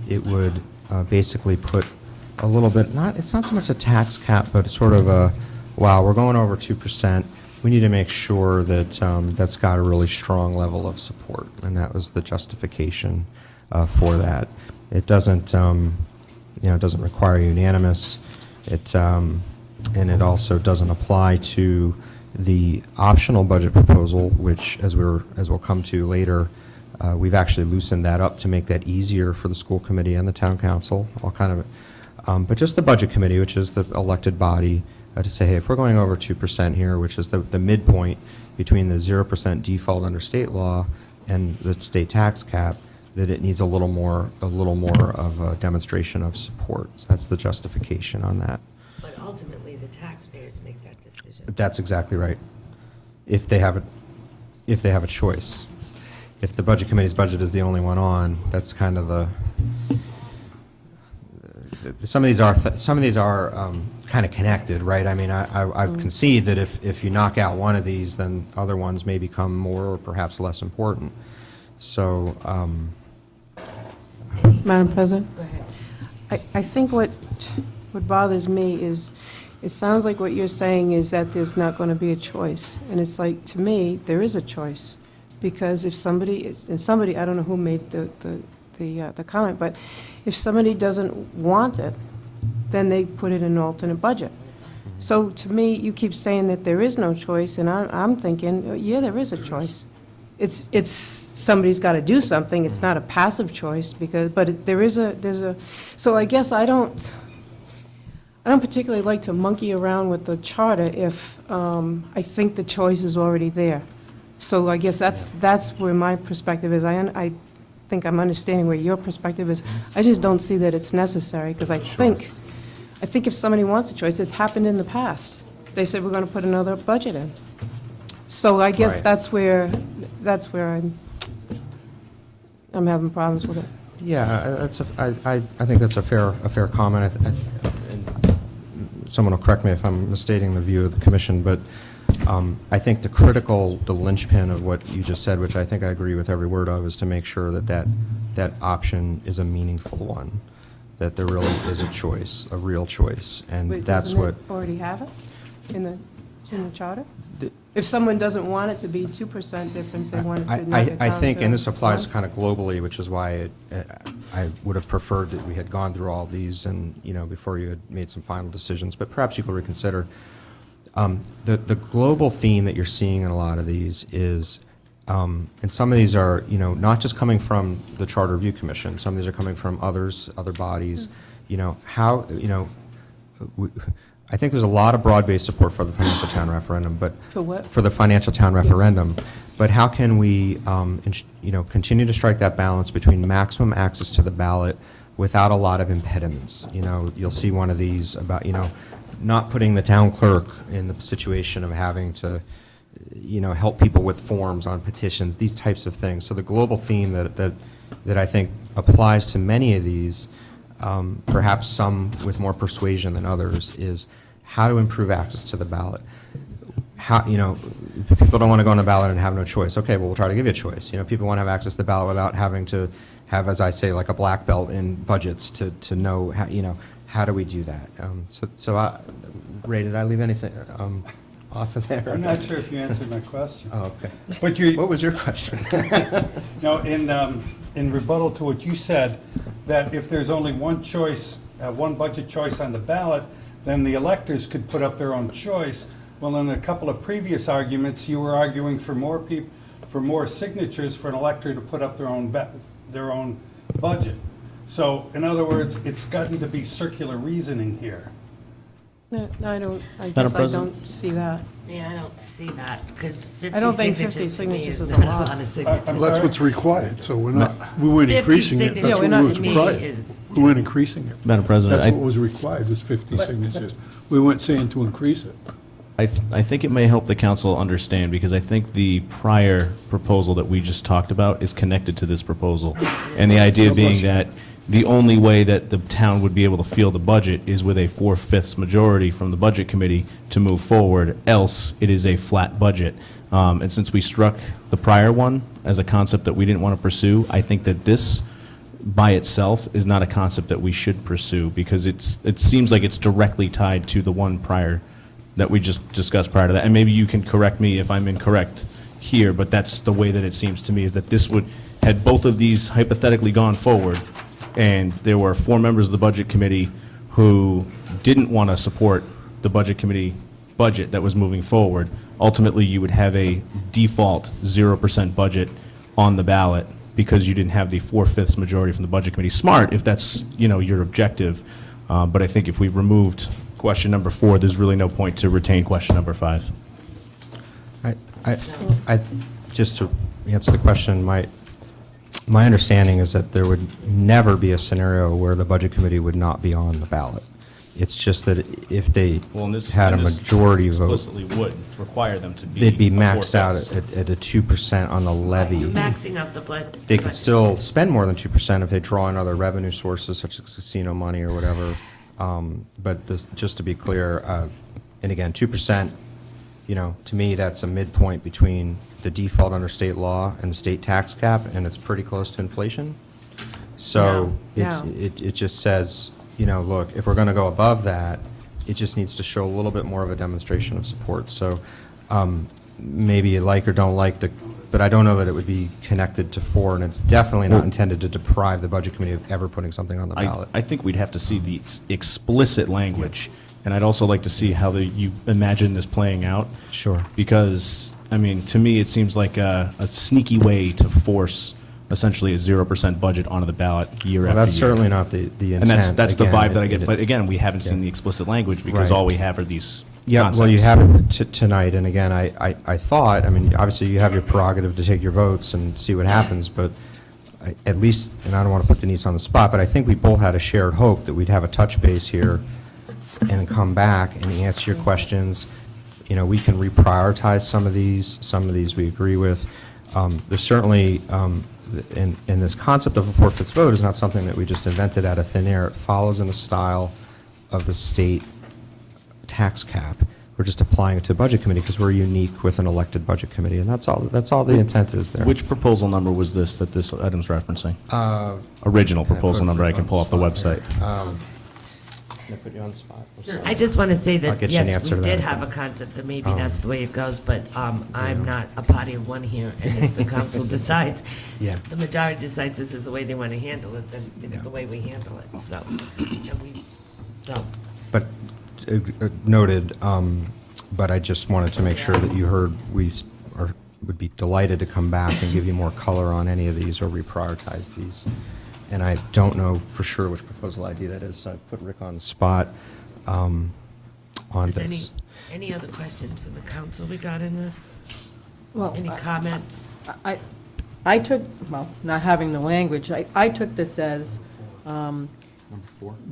It would basically put a little bit, it's not so much a tax cap, but sort of wow, we're going over 2%. We need to make sure that that's got a really strong level of support, and that was the justification for that. It doesn't, it doesn't require unanimous. And it also doesn't apply to the optional budget proposal, which, as we'll come to later, we've actually loosened that up to make that easier for the school committee and the town council, all kind of, but just the budget committee, which is the elected body, to say, hey, if we're going over 2% here, which is the midpoint between the 0% default under state law and the state tax cap, that it needs a little more of a demonstration of support. So that's the justification on that. But ultimately, the taxpayers make that decision. That's exactly right. If they have a choice. If the budget committee's budget is the only one on, that's kind of the. Some of these are kind of connected, right? I mean, I concede that if you knock out one of these, then other ones may become more or perhaps less important. So. Madam President? Go ahead. I think what bothers me is, it sounds like what you're saying is that there's not going to be a choice. And it's like, to me, there is a choice. Because if somebody, I don't know who made the comment, but if somebody doesn't want it, then they put it in an alternate budget. So to me, you keep saying that there is no choice, and I'm thinking, yeah, there is a choice. It's somebody's got to do something. It's not a passive choice, but there's a. So I guess I don't particularly like to monkey around with the charter if I think the choice is already there. So I guess that's where my perspective is. I think I'm understanding where your perspective is. I just don't see that it's necessary, because I think if somebody wants a choice, it's happened in the past. They said, we're going to put another budget in. So I guess Right. that's where I'm having problems with it. Yeah, I think that's a fair comment. And someone will correct me if I'm misstating the view of the commission, but I think the linchpin of what you just said, which I think I agree with every word of, is to make sure that option is a meaningful one, that there really is a choice, a real choice, and Wait, that's doesn't what. it already have it in the charter? If someone doesn't want it to be 2% difference, they want it to knock it down I think, to and this applies 1? kind of globally, which is why I would have preferred that we had gone through all these and, before you had made some final decisions, but perhaps you could reconsider. The global theme that you're seeing in a lot of these is, and some of these are, not just coming from the Charter Review Commission, some of these are coming from other bodies, I think there's a lot of broad-based support for the financial town referendum, but. For what? For the financial town referendum. But how can we, continue to strike that balance between maximum access to the ballot without a lot of impediments? You'll see one of these about, not putting the town clerk in the situation of having to, help people with forms on petitions, these types of things. So the global theme that I think applies to many of these, perhaps some with more persuasion than others, is how to improve access to the ballot. How, people don't want to go on the ballot and have no choice. Okay, well, we'll try to give you a choice. People want to have access to the ballot without having to have, as I say, like a black belt in budgets to know how, how do we do that? Ray, did I leave anything off of there? I'm not sure if you answered my question. Oh, okay. But What was your question? No, in rebuttal to what you said, that if there's only one choice, one budget choice on the ballot, then the electors could put up their own choice. Well, in a couple of previous arguments, you were arguing for more signatures for an elector to put up their own budget. So, in other words, it's gotten to be circular reasoning here. No, I don't, I Madam guess I President? don't see that. Yeah, I don't see that, because 50 I don't think 50 signatures to me signatures is is a not a lot. lot of signatures. Well, that's what's required, so we weren't 50 increasing it. That's signatures what we're not- was to me required. is. We weren't increasing it. Madam President, That's what was required, was 50 signatures. We weren't saying to increase it. I think it may help the council understand, because I think the prior proposal that we just talked about is connected to this proposal. And the idea being that the only way that the town would be able to field the budget is with a 4/5 majority from the budget committee to move forward, else it is a flat budget. And since we struck the prior one as a concept that we didn't want to pursue, I think that this by itself is not a concept that we should pursue, because it seems like it's directly tied to the one prior that we just discussed prior to that. And maybe you can correct me if I'm incorrect here, but that's the way that it seems to me, is that this would, had both of these hypothetically gone forward, and there were 4 members of the Budget Committee who didn't want to support the Budget Committee budget that was moving forward, ultimately you would have a default 0% budget on the ballot because you didn't have the 4/5 majority from the Budget Committee. Smart if that's, your objective, but I think if we removed question number 4, there's really no point to retain question number 5. Just to answer the question, my understanding is that there would never be a scenario where the Budget Committee would not be on the ballot. It's just that if they had a majority vote, Explicitly would require them to be. they'd be a maxed out 4/5. at a 2% on the levy. You're maxing out the blood. They could still spend more than 2% if they draw in other revenue sources such as casino money or whatever. But just to be clear, and again, 2%, to me, that's a midpoint between the default under state law and the state tax cap, and it's pretty close to inflation. So Yeah. it just says, look, if we're going to go above that, it just needs to show a little bit more of a demonstration of support. So maybe you like or don't like but I don't know that it would be connected to 4, and it's definitely not intended to deprive the Budget Committee of ever putting something on the ballot. I think we'd have to see the explicit language, and I'd also like to see how you imagine this playing out. Sure. Because, to me, it seems like a sneaky way to force essentially a 0% budget onto the ballot year Well, after that's year. certainly not the intent. And that's the Again, vibe that I get. it- But again, we haven't seen the explicit language because Right. all we have are these Yeah, concepts. well, you have it tonight, and again, I thought, obviously you have your prerogative to take your votes and see what happens, but at least, and I don't want to put Denise on the spot, but I think we both had a shared hope that we'd have a touch base here and come back and answer your questions. We can reprioritize some of these we agree with. There's certainly, and this concept of a 4/5 vote is not something that we just invented out of thin air. It follows in the style of the state tax cap. We're just applying it to the Budget Committee because we're unique with an elected Budget Committee, and that's all the intent is there. Which proposal number was this that this item's referencing? Original proposal number I can pull off the website. Can I put you on the spot? I just want to say I'll that, get you an yes, answer we to did that. have a concept, and maybe that's the way it goes, but I'm not a party of one here, and if the council decides, Yeah. the majority decides this is the way they want to handle it, then it's the way we handle it, so. But noted, but I just wanted to make sure that you heard would be delighted to come back and give you more color on any of these or reprioritize these. And I don't know for sure which proposal ID that is, so I put Rick on the spot on this. Any other questions from the council regarding this? Well, Any comments? I took, well, not having the language, I took this as,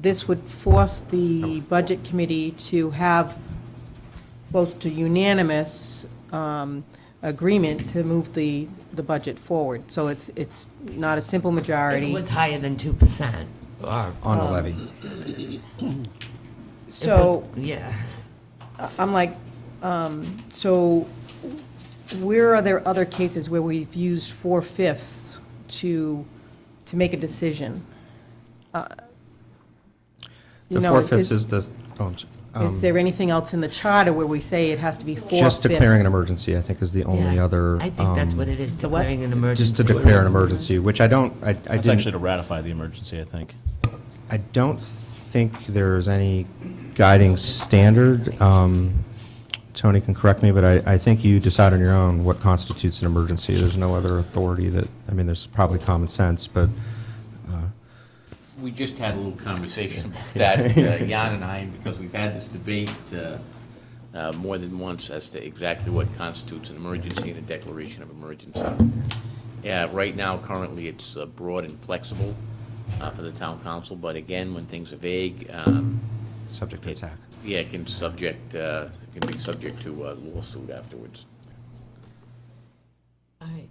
this would force the Budget Committee to have close to unanimous agreement to move the budget forward. So it's not a simple If majority. it was higher than 2%, or, On the levy. So, yeah. I'm like, so where are there other cases where we've used 4/5 to make a decision? The 4/5 is the, Is there anything else in the charter where we say it has to be 4/5? just declaring an emergency, I think, is the only Yeah, other. I think that's what it is, The what? declaring an emergency. Just to declare an emergency, which I It's didn't. actually to ratify the emergency, I think. I don't think there's any guiding standard. Tony can correct me, but I think you decide on your own what constitutes an emergency. There's no other authority there's probably common sense, but, We just had a little conversation that Jan and I, because we've had this debate more than once as to exactly what constitutes an emergency and a declaration of emergency. Right now, currently, it's broad and flexible for the town council, but again, when things are vague, subject to attack. yeah, it can be subject to lawsuit afterwards. All right,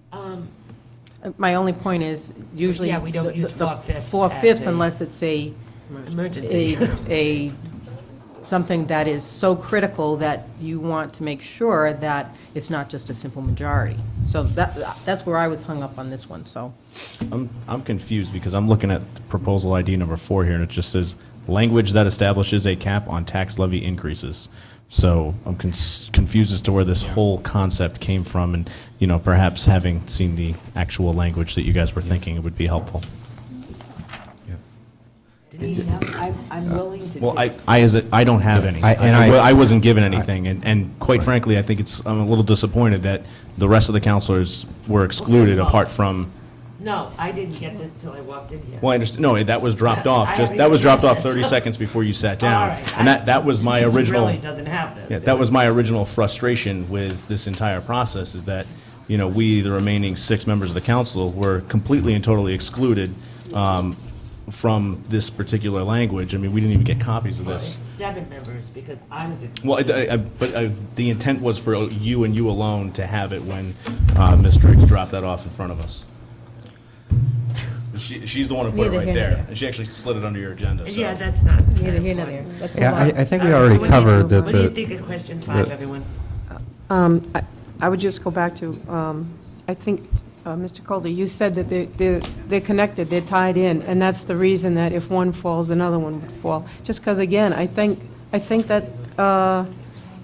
My only point is, usually. Yeah, we don't use the 4/5 as 4/5 a- unless it's emergency. something that is so critical that you want to make sure that it's not just a simple majority. So that's where I was hung up on this one, so. I'm confused because I'm looking at proposal ID number 4 here, and it just says, language that establishes a cap on tax levy increases. So I'm confused as to where this whole concept came from, and, perhaps having seen the actual language that you guys were thinking, it would be helpful. I'm willing to. Well, take- I don't have any. I wasn't given anything, and quite frankly, I think I'm a little disappointed that the rest of the counselors were excluded apart from, No, I didn't get this till I walked in here. well, I understand, no, that was dropped off, I just, haven't that was even dropped read off this. 30 seconds before you sat All down. right, And that was my This original. really doesn't have this. Yeah, that was my original frustration with this entire process, is that, we, the remaining 6 members of the council, were completely and totally excluded from this particular language. I mean, we didn't even get copies of Well, this. it's 7 members, because I was excluded. Well, but the intent was for you and you alone to have it when Ms. Driggs dropped that off in front of us. She's the one who put it Neither right here nor there, there. and she actually slid it under your agenda, so. Yeah, that's not. Neither here nor there. Let's Yeah, move on. I think we All right, already so what do you- covered that What do you the, think of question 5, the- everyone? I would just go back to, I think, Mr. Calder, you said that they're connected, they're tied in, and that's the reason that if one falls, another one would fall. Just because, again, I think that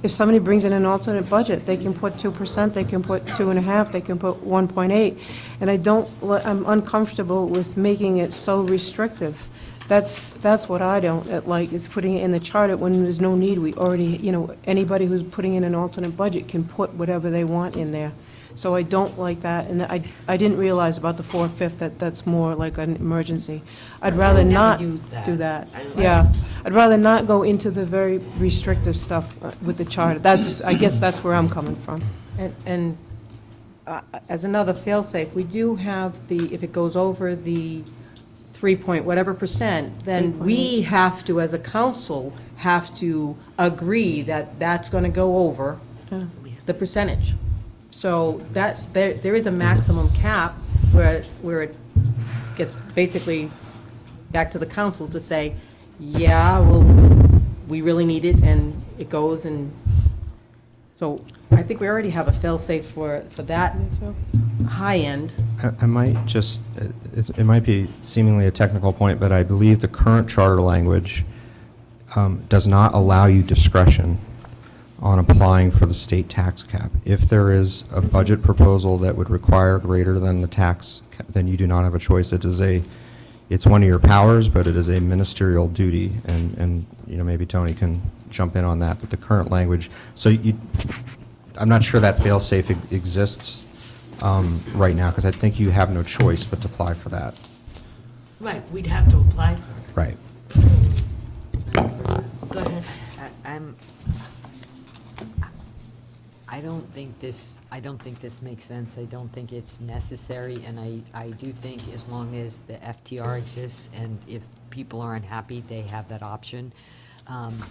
if somebody brings in an alternate budget, they can put 2%, they can put 2.5%, they can put 1.8, and I'm uncomfortable with making it so restrictive. That's what I don't like, is putting it in the charter when there's no need. We already, anybody who's putting in an alternate budget can put whatever they want in there. So I don't like that, and I didn't realize about the 4/5, that's more like an emergency. I'd rather never not use that. do that. I like- Yeah, I'd rather not go into the very restrictive stuff with the charter. I guess that's where I'm coming from. And as another fail-safe, we do have if it goes over the 3 point whatever %, then we have to, as a council, have to agree that that's going to go over the percentage. So there is a maximum cap where it gets basically back to the council to say, yeah, well, we really need it, and it goes, and so I think we already have a fail-safe for that high end. I might just, it might be seemingly a technical point, but I believe the current charter language does not allow you discretion on applying for the state tax cap. If there is a budget proposal that would require greater than the tax, then you do not have a choice. It's one of your powers, but it is a ministerial duty, and maybe Tony can jump in on that, but the current language, I'm not sure that fail-safe exists right now, because I think you have no choice but to apply for that. Right, we'd have to apply for it. Right. Go ahead. I don't think this makes sense. I don't think it's necessary, and I do think as long as the FTR exists, and if people are unhappy, they have that option. And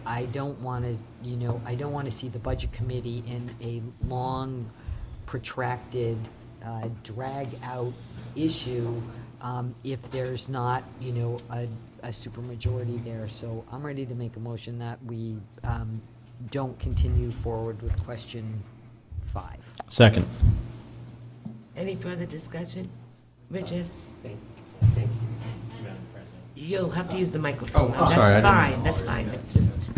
I don't want to see the Budget Committee in a long, protracted, drag-out issue if there's not, a supermajority there. So I'm ready to make a motion that we don't continue forward with question 5. Second. Any further discussion? Richard? Thank you. You'll have to use the microphone. Oh, sorry, I That's didn't- fine, it's just,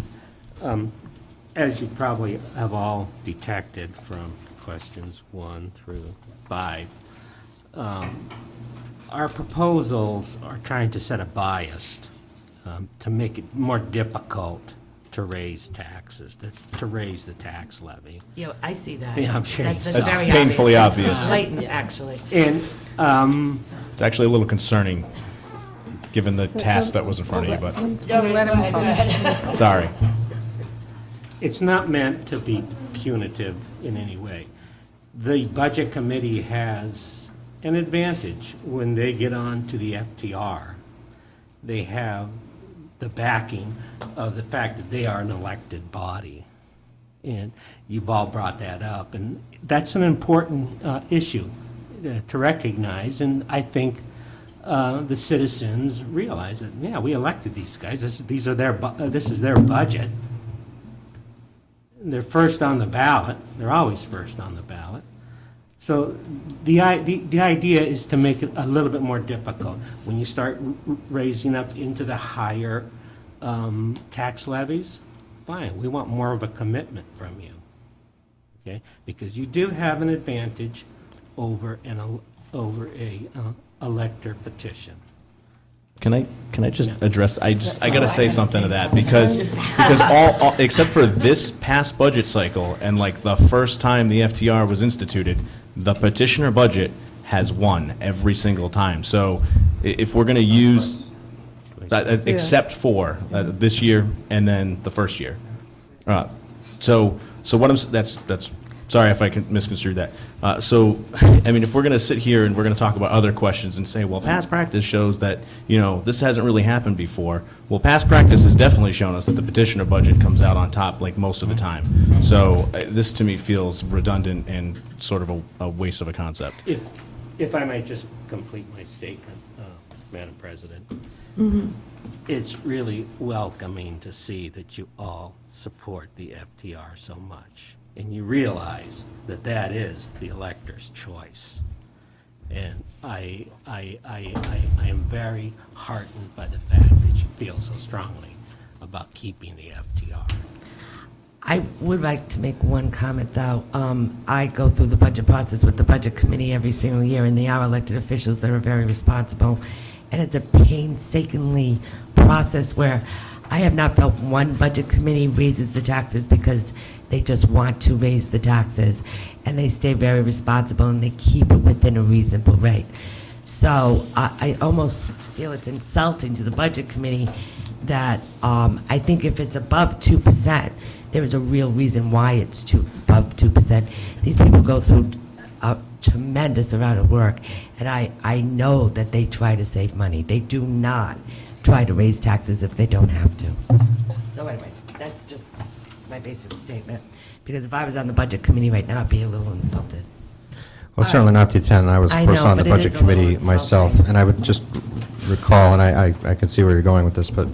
As you probably have all detected from questions 1 through 5, our proposals are trying to set a bias to make it more difficult to raise taxes, to raise the tax levy. I see that. Yeah, I'm sure you That's saw. very That's painfully obvious. Blatant, actually. And It's actually a little concerning, given the task that was in front of you, but, Let him talk. sorry. it's not meant to be punitive in any way. The Budget Committee has an advantage when they get on to the FTR. They have the backing of the fact that they are an elected body. And you've all brought that up, and that's an important issue to recognize, and I think the citizens realize that, yeah, we elected these guys, this is their budget. They're first on the ballot, they're always first on the ballot. So the idea is to make it a little bit more difficult. When you start raising up into the higher tax levies, fine, we want more of a commitment from you, okay? Because you do have an advantage over a elector petition, Can I just address, I gotta say something to that, because all, except for this past budget cycle, and like the first time the FTR was instituted, the petitioner budget has won every single time. So if we're gonna use, except for this year and then the first year. So what that's, sorry if I misconstrued that. So, I mean, if we're going to sit here and we're going to talk about other questions and say, well, past practice shows that, this hasn't really happened before. Well, past practice has definitely shown us that the petitioner budget comes out on top like most of the time. So this to me feels redundant and sort of a waste of a concept. If I might just complete my statement, Madam President. It's really welcoming to see that you all support the FTR so much, and you realize that that is the elector's choice. And I am very heartened by the fact that you feel so strongly about keeping the FTR. I would like to make one comment, though. I go through the budget process with the Budget Committee every single year, and they are elected officials that are very responsible. And it's a painstakingly process where I have not felt one Budget Committee raises the taxes because they just want to raise the taxes. And they stay very responsible, and they keep it within a reasonable rate. So I almost feel it's insulting to the Budget Committee that I think if it's above 2%, there is a real reason why it's above 2%. These people go through a tremendous amount of work, and I know that they try to save money. They do not try to raise taxes if they don't have to. So anyway, that's just my basic statement, because if I was on the Budget Committee right now, I'd be a little insulted. Well, certainly not to 10. I was, of I course, know, on the but it Budget is a little Committee myself, insulting. and I would just recall, and I can see where you're going with this, but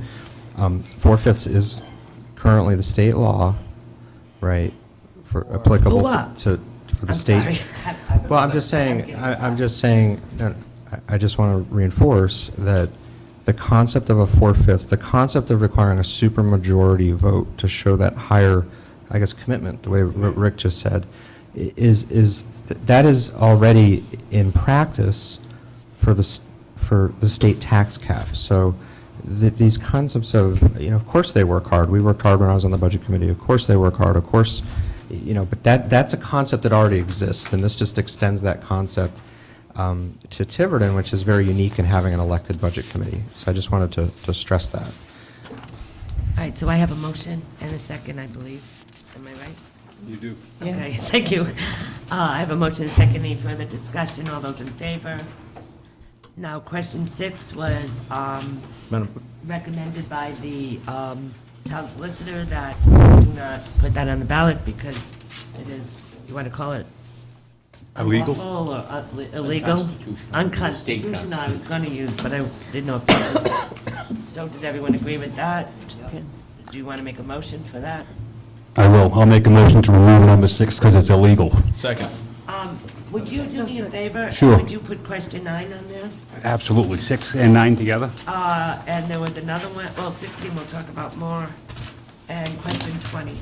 4/5 is currently the state law, right, for applicable For what? for the I'm state. sorry. Well, I'm just saying, I just want to reinforce that the concept of a 4/5, the concept of requiring a supermajority vote to show that higher, I guess, commitment, the way Rick just said, that is already in practice for the state tax cap. So these concepts of, of course they work hard. We worked hard when I was on the Budget Committee. Of course they work hard. Of course, but that's a concept that already exists, and this just extends that concept to Tiverton, which is very unique in having an elected Budget Committee. So I just wanted to stress that. All right, so I have a motion and a second, I believe. Am I right? You do. Okay, thank you. I have a motion and a second. Any further discussion? All those in favor? Now, question 6 was Madam, recommended by the town solicitor that we do not put that on the ballot because it is, you want to call it Illegal? unlawful or illegal? Unconstitutional, I was going to use, but I didn't know if that was. So does everyone agree with that? Do you want to make a motion for that? I will. I'll make a motion to remove number 6 because it's illegal. second. Would you do me a favor? Sure. Would you put question 9 on there? Absolutely. 6 and 9 together? And there was another one, well, 16 we'll talk about more, and question 20.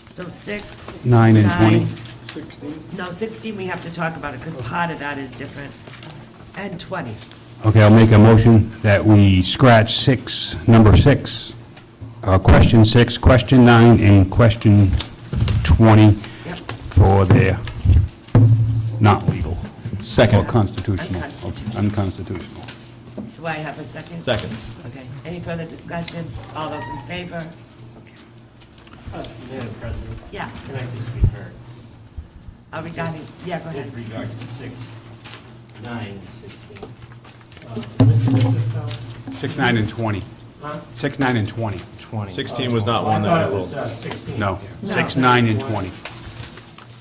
So 6. 9 and 20. 16? No, 16 we have to talk about it, because part of that is different. And 20. Okay, I'll make a motion that we scratch 6, number 6, question 6, question 9, and question 20 Yep. for their not legal. Second. Or constitutional. Unconstitutional. Unconstitutional. So I have a second? Second. Okay. Any further discussion? All those in favor? Madam President, Yes. can I just be heard? Regarding, yeah, go ahead. With regards to 6, 9, 16. Mr. Christensen? 6, 9, and 20. Huh? 6, 9, and 20. 16 was not Oh, I one thought that it I was ruled. 16. No, No. 6, 9, and 20.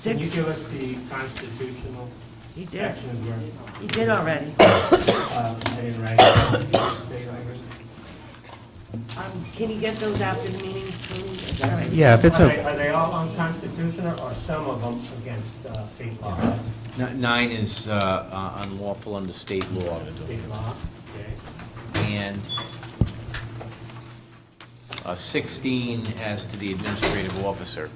Can you 6, give us the constitutional he did. sections where, He did already. I didn't write it. Can you get those after the meeting, Tony? Is that all right? Yeah, if it's Are a, they all unconstitutional or some of them against state law? 9 is unlawful under state law, State law, okay. and 16 as to the administrative officer.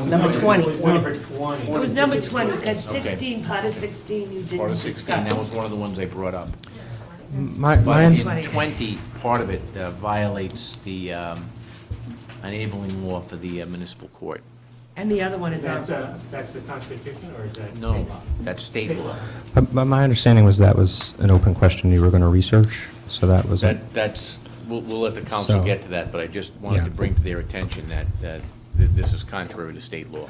Number 20. Number 20. It was number 20, because 16, part of 16, you didn't Part of 16, that discuss. was one of the ones they brought up. My, But in 20. 20, part of it violates the enabling law for the municipal court. And the other one is That's on. that's the Constitution, or is that state No, law? that's state law. but my understanding was that was an open question you were going to research, so that was. That's, we'll let the council So- get to that, but I just wanted to Yeah. bring to their attention that this is contrary to state law.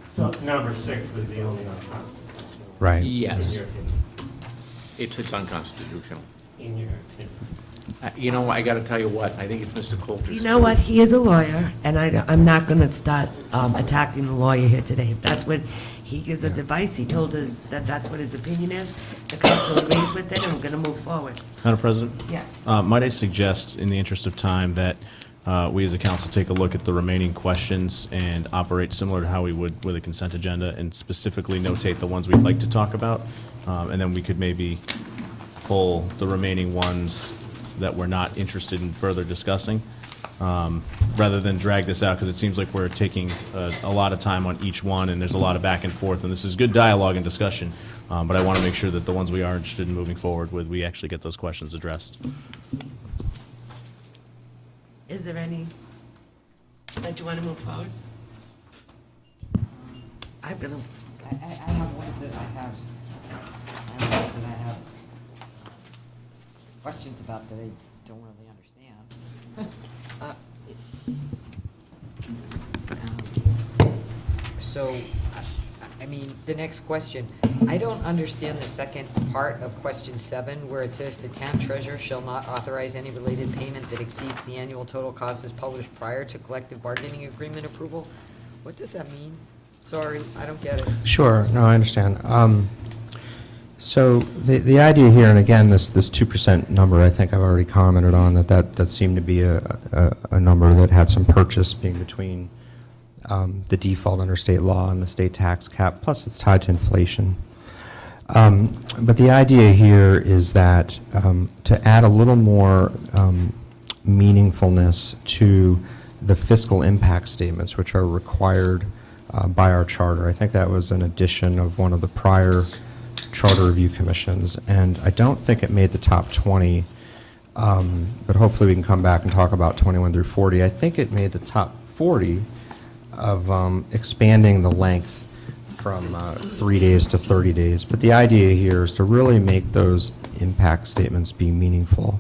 So number 6 was the only unconstitutional. Right. Yes. In your opinion. It's unconstitutional. In your opinion. You know, I gotta tell you what, I think it's Mr. Coulter's. You know what, he is a lawyer, and I'm not going to start attacking the lawyer here today. If that's what, he gives us advice, he told us that that's what his opinion is, the council agrees with it, and we're going to move forward. Madam President? Yes. Might I suggest, in the interest of time, that we as a council take a look at the remaining questions and operate similar to how we would with a consent agenda, and specifically notate the ones we'd like to talk about, and then we could maybe pull the remaining ones that we're not interested in further discussing, rather than drag this out, because it seems like we're taking a lot of time on each one, and there's a lot of back and forth, and this is good dialogue and discussion, but I want to make sure that the ones we are interested in moving forward with, we actually get those questions addressed. Is there any that you want to move forward? I'm going to, I have ones that I have questions about that I don't really understand. So, I mean, the next question, I don't understand the second part of question 7, where it says the town treasurer shall not authorize any related payment that exceeds the annual total cost as published prior to collective bargaining agreement approval. What does that mean? Sorry, I don't get it. Sure, no, I understand. So the idea here, and again, this 2% number, I think I've already commented on, that seemed to be a number that had some purchase being between the default under state law and the state tax cap, plus it's tied to inflation. But the idea here is that to add a little more meaningfulness to the fiscal impact statements, which are required by our charter. I think that was an addition of one of the prior charter review commissions, and I don't think it made the top 20, but hopefully we can come back and talk about 21 through 40. I think it made the top 40 of expanding the length from 3 days to 30 days. But the idea here is to really make those impact statements be meaningful,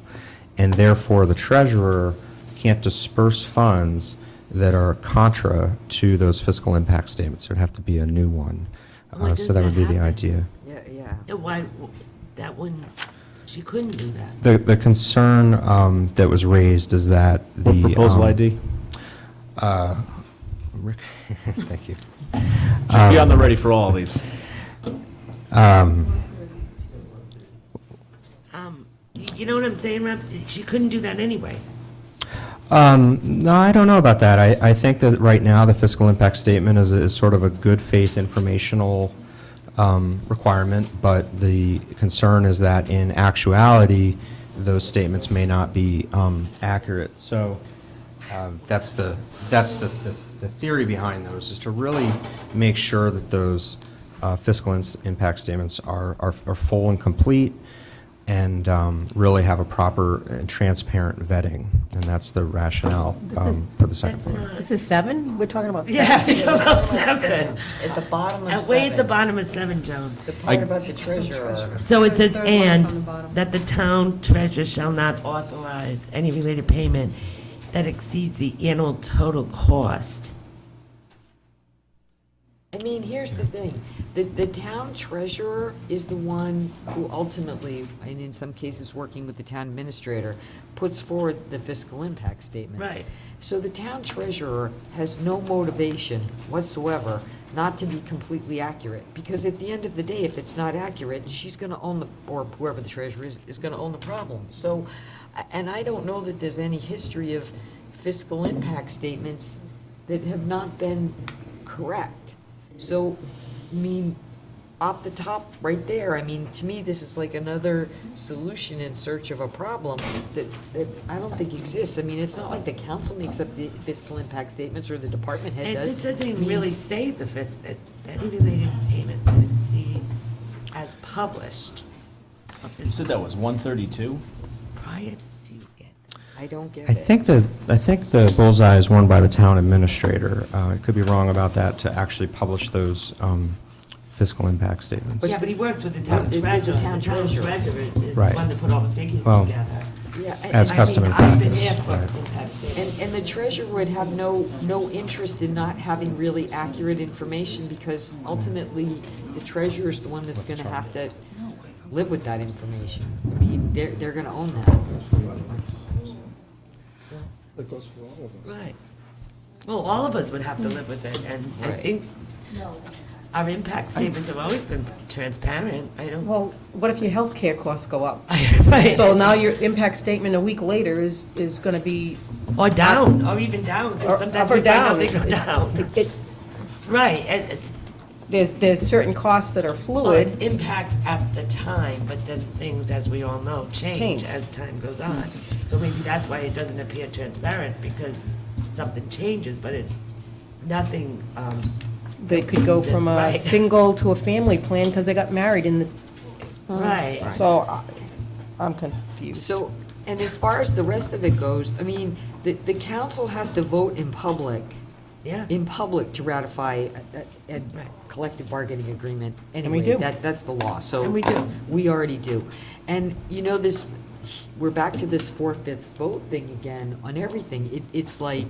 and therefore the treasurer can't disperse funds that are contra to those fiscal impact statements. There'd have to be a new one. Why does So that would be the happen? idea. Yeah. Why, that wouldn't, she couldn't do that. The concern that was raised is that the... What proposal ID? Rick, thank you. Just be on the ready for all these. You know what I'm saying, Rob? She couldn't do that anyway. No, I don't know about that. I think that right now the fiscal impact statement is sort of a good faith informational requirement, but the concern is that in actuality, those statements may not be accurate. So that's the theory behind those, is to really make sure that those fiscal impact statements are full and complete, and really have a proper and transparent vetting, and that's the rationale for the second part. This is 7? We're talking about 7? Yeah, it's about 7. At the bottom of 7. Way at the bottom of 7, Jones. The part about the treasurer. So it says, Third one from the and, bottom. that the town treasurer shall not authorize any related payment that exceeds the annual total cost. I mean, here's the thing, the town treasurer is the one who ultimately, and in some cases working with the town administrator, puts forward the fiscal impact statements. Right. So the town treasurer has no motivation whatsoever not to be completely accurate, because at the end of the day, if it's not accurate, she's gonna own the, or whoever the treasurer is gonna own the problem. So, and I don't know that there's any history of fiscal impact statements that have not been correct. So, I mean, off the top, right there, I mean, to me, this is like another solution in search of a problem that I don't think exists. I mean, it's not like the council makes up the fiscal impact statements or the department head And does. this doesn't I even mean, really say any related payments and exceeds as published. You said that was 132? Prior, do you get? I don't get I it. think the bullseye is won by the town administrator. I could be wrong about that, to actually publish those fiscal impact statements. Yeah, but he works with the town With the treasurer. town treasurer. is the Right. one that put all the figures Well, together. Yeah, As and- custom and I've been practice. there for Right. impact statements. And the treasurer would have no interest in not having really accurate information, because ultimately, the treasurer is the one that's gonna have to live with that information. I mean, they're gonna own that. That goes for all of us. Right. Well, all of us would have to live with it, and I think our impact statements have always been transparent. I don't. Well, what if your healthcare costs go up? Right. So now your impact statement a week later is gonna be. Or down, or even down, Or because sometimes up or we find out down. they go down. Right, There's certain costs that are well, it's fluid. impact at the time, but then things, as we all know, change Change. as time goes on. So maybe that's why it doesn't appear transparent, because something changes, but it's nothing, They could go from a Right. single to a family plan because they got married in the, right. so I'm confused. So, and as far as the rest of it goes, I mean, the council has to vote in public Yeah. to ratify a Right. collective bargaining agreement. we Anyway, do. that's the law, so. And we do. We already do. And, you know, we're back to this 4/5 vote thing again on everything. It's like.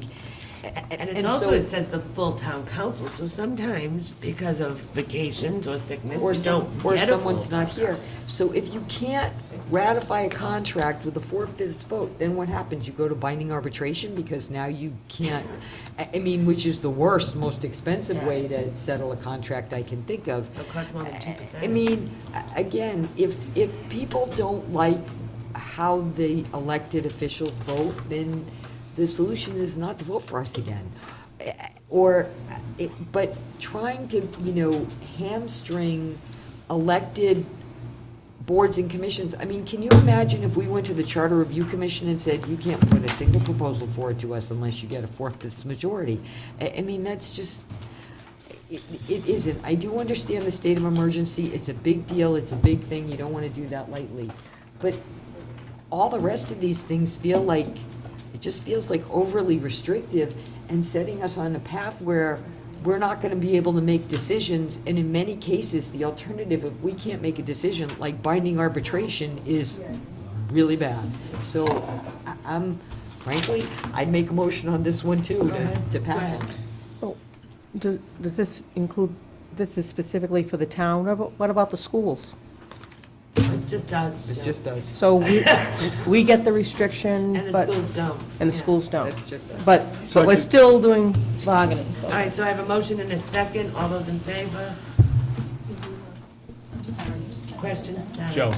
And it's also, it says the full town council, so sometimes, because of vacations or sickness, Or you don't or get a someone's full not town here. council. So if you can't ratify a contract with a 4/5 vote, then what happens? You go to binding arbitration because now you can't, I mean, which is the worst, most expensive way to settle a contract I can think of. It'll cost more than 2%. I mean, again, if people don't like how the elected officials vote, then the solution is not to vote for us again. But trying to, hamstring elected boards and commissions, I mean, can you imagine if we went to the Charter Review Commission and said, you can't put a single proposal forward to us unless you get a 4/5 majority? I mean, that's just, it isn't. I do understand the state of emergency, it's a big deal, it's a big thing, you don't want to do that lightly. But all the rest of these things feel like, it just feels like overly restrictive and setting us on a path where we're not going to be able to make decisions. And in many cases, the alternative, if we can't make a decision, like binding arbitration, is really bad. So frankly, I'd make a motion on this one too, to pass it. So, does this include, this is specifically for the town, what about the schools? It's just us. It's just us. So we get the restriction, And the but, schools don't. and the Yeah. schools don't. It's just us. But we're still doing bargaining. All right, so I have a motion and a second. All those in favor? Questions? Joe?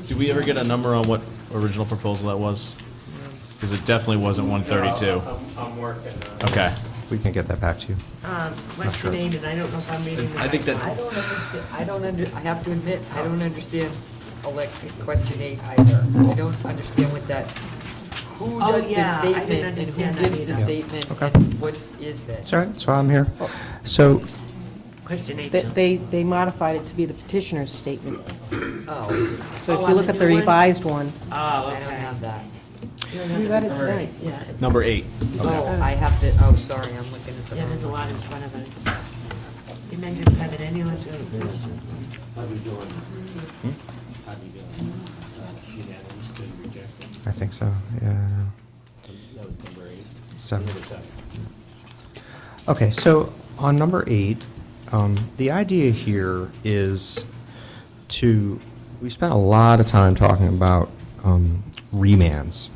Did we ever get a number on what original proposal that was? Because it definitely wasn't 132. I'm working on it. Okay. We can get that back to you. Question 8, and I don't know if I'm reading the I think right that- I don't understand, I have to admit, I don't understand question 8 either. I don't understand what that, who Oh, does the yeah, I didn't statement and understand who that gives the either. statement Okay. and what is this? That's all right, that's why I'm here. So, Question 8, They, Jill. they modified it to be the petitioner's statement. Oh, So if Oh, you on look the at the new one? revised one, Oh, I okay. don't have that. we got it tonight. Yeah, it's- Number 8. Oh, I have to, oh, sorry, I'm looking at the yeah, there's a wrong one. lot in front of us. You mentioned private ambulance. How we doing? How we doing? Unanimous to reject it? I think so, yeah. That was number 8. 7. Number 7. Okay, so on number 8, the idea here is we spent a lot of time talking about remands.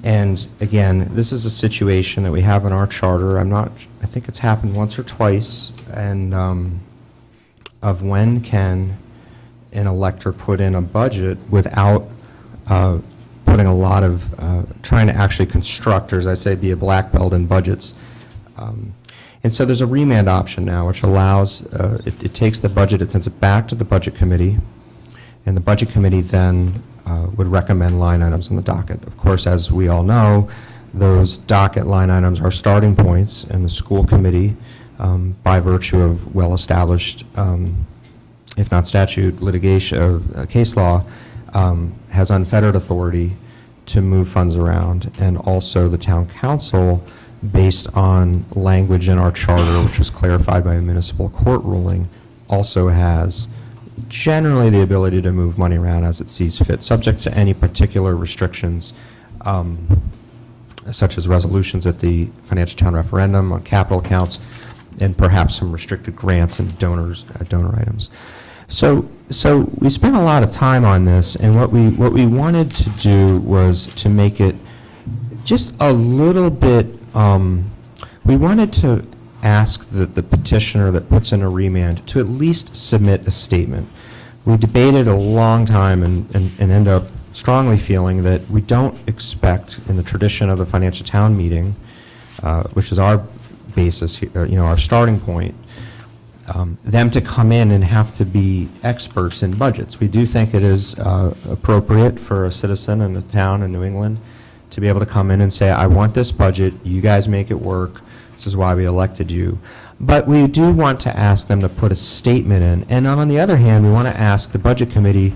And again, this is a situation that we have in our charter. I think it's happened once or twice, and of when can an elector put in a budget without putting a lot of, trying to actually construct, or as I say, be a black belt in budgets. And so there's a remand option now, which allows, it takes the budget, it sends it back to the Budget Committee, and the Budget Committee then would recommend line items on the docket. Of course, as we all know, those docket line items are starting points, and the school committee, by virtue of well-established, if not statute, litigation, case law, has unfettered authority to move funds around, and also the town council, based on language in our charter, which was clarified by a municipal court ruling, also has generally the ability to move money around as it sees fit, subject to any particular restrictions, such as resolutions at the financial town referendum on capital accounts, and perhaps some restricted grants and donor items. So we spent a lot of time on this, and what we wanted to do was to make it just a little bit. We wanted to ask the petitioner that puts in a remand to at least submit a statement. We debated a long time and end up strongly feeling that we don't expect, in the tradition of the financial town meeting, which is our basis, our starting point, them to come in and have to be experts in budgets. We do think it is appropriate for a citizen in a town in New England to be able to come in and say, I want this budget, you guys make it work, this is why we elected you. But we do want to ask them to put a statement in, and on the other hand, we want to ask the Budget Committee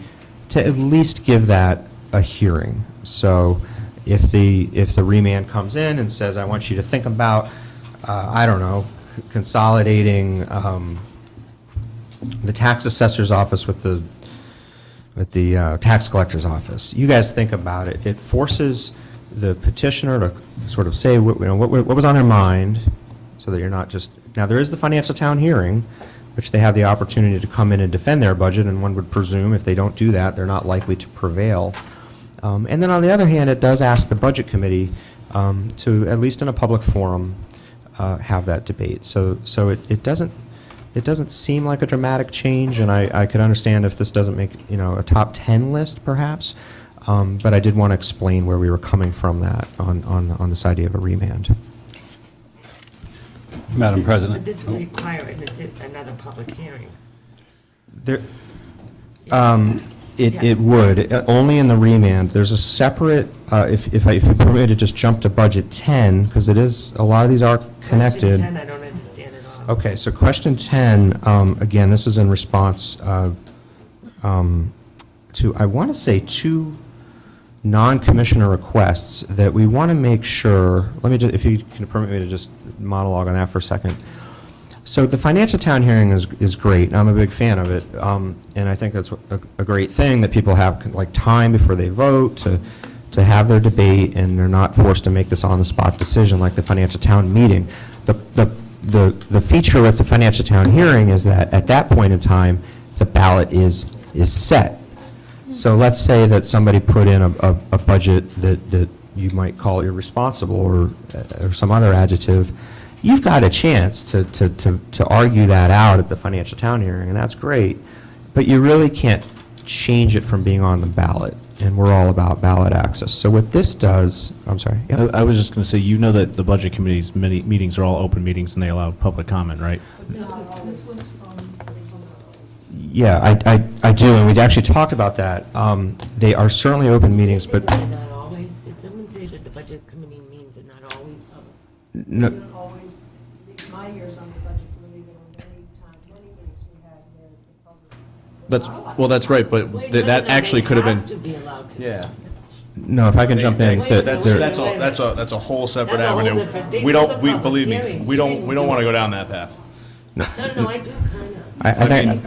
to at least give that a hearing. So if the remand comes in and says, I want you to think about, I don't know, consolidating the tax assessor's office with the tax collector's office. You guys think about it. It forces the petitioner to sort of say what was on their mind, so that you're not just, now there is the financial town hearing, which they have the opportunity to come in and defend their budget, and one would presume if they don't do that, they're not likely to prevail. And then on the other hand, it does ask the Budget Committee to, at least in a public forum, have that debate. So it doesn't seem like a dramatic change, and I could understand if this doesn't make a top 10 list perhaps, but I did want to explain where we were coming from that on this idea of a remand. Madam President. But this would require another public hearing. It would, only in the remand. There's a separate, if you permit me to just jump to budget 10, because it is, a lot of these are connected. Question 10, I don't understand at all. Okay, so question 10, again, this is in response to, I want to say, 2 non-commissioner requests that we want to make sure, let me just, if you can permit me to just monologue on that for a second. So the financial town hearing is great, and I'm a big fan of it, and I think that's a great thing, that people have like time before they vote to have their debate, and they're not forced to make this on-the-spot decision like the financial town meeting. The feature with the financial town hearing is that at that point in time, the ballot is set. So let's say that somebody put in a budget that you might call irresponsible or some other adjective. You've got a chance to argue that out at the financial town hearing, and that's great, but you really can't change it from being on the ballot, and we're all about ballot access. So what this does, I'm sorry. Yeah. I was just going to say, that the Budget Committee's meetings are all open meetings and they allow public comment, right? Yeah, I do, and we actually talked about that. They are certainly open meetings, but They're not always, did someone say that the Budget Committee meetings are not always public? no, Always, my years on the budget committee, there were many meetings we had where the public. That's right, but Wait, no, that no, actually they could have have been. to be allowed to. Yeah. no, if I can jump in. That's a whole separate That's a whole avenue. different thing. That's a public Believe me, hearing. we don't want to go down that path. No, I do kind of. I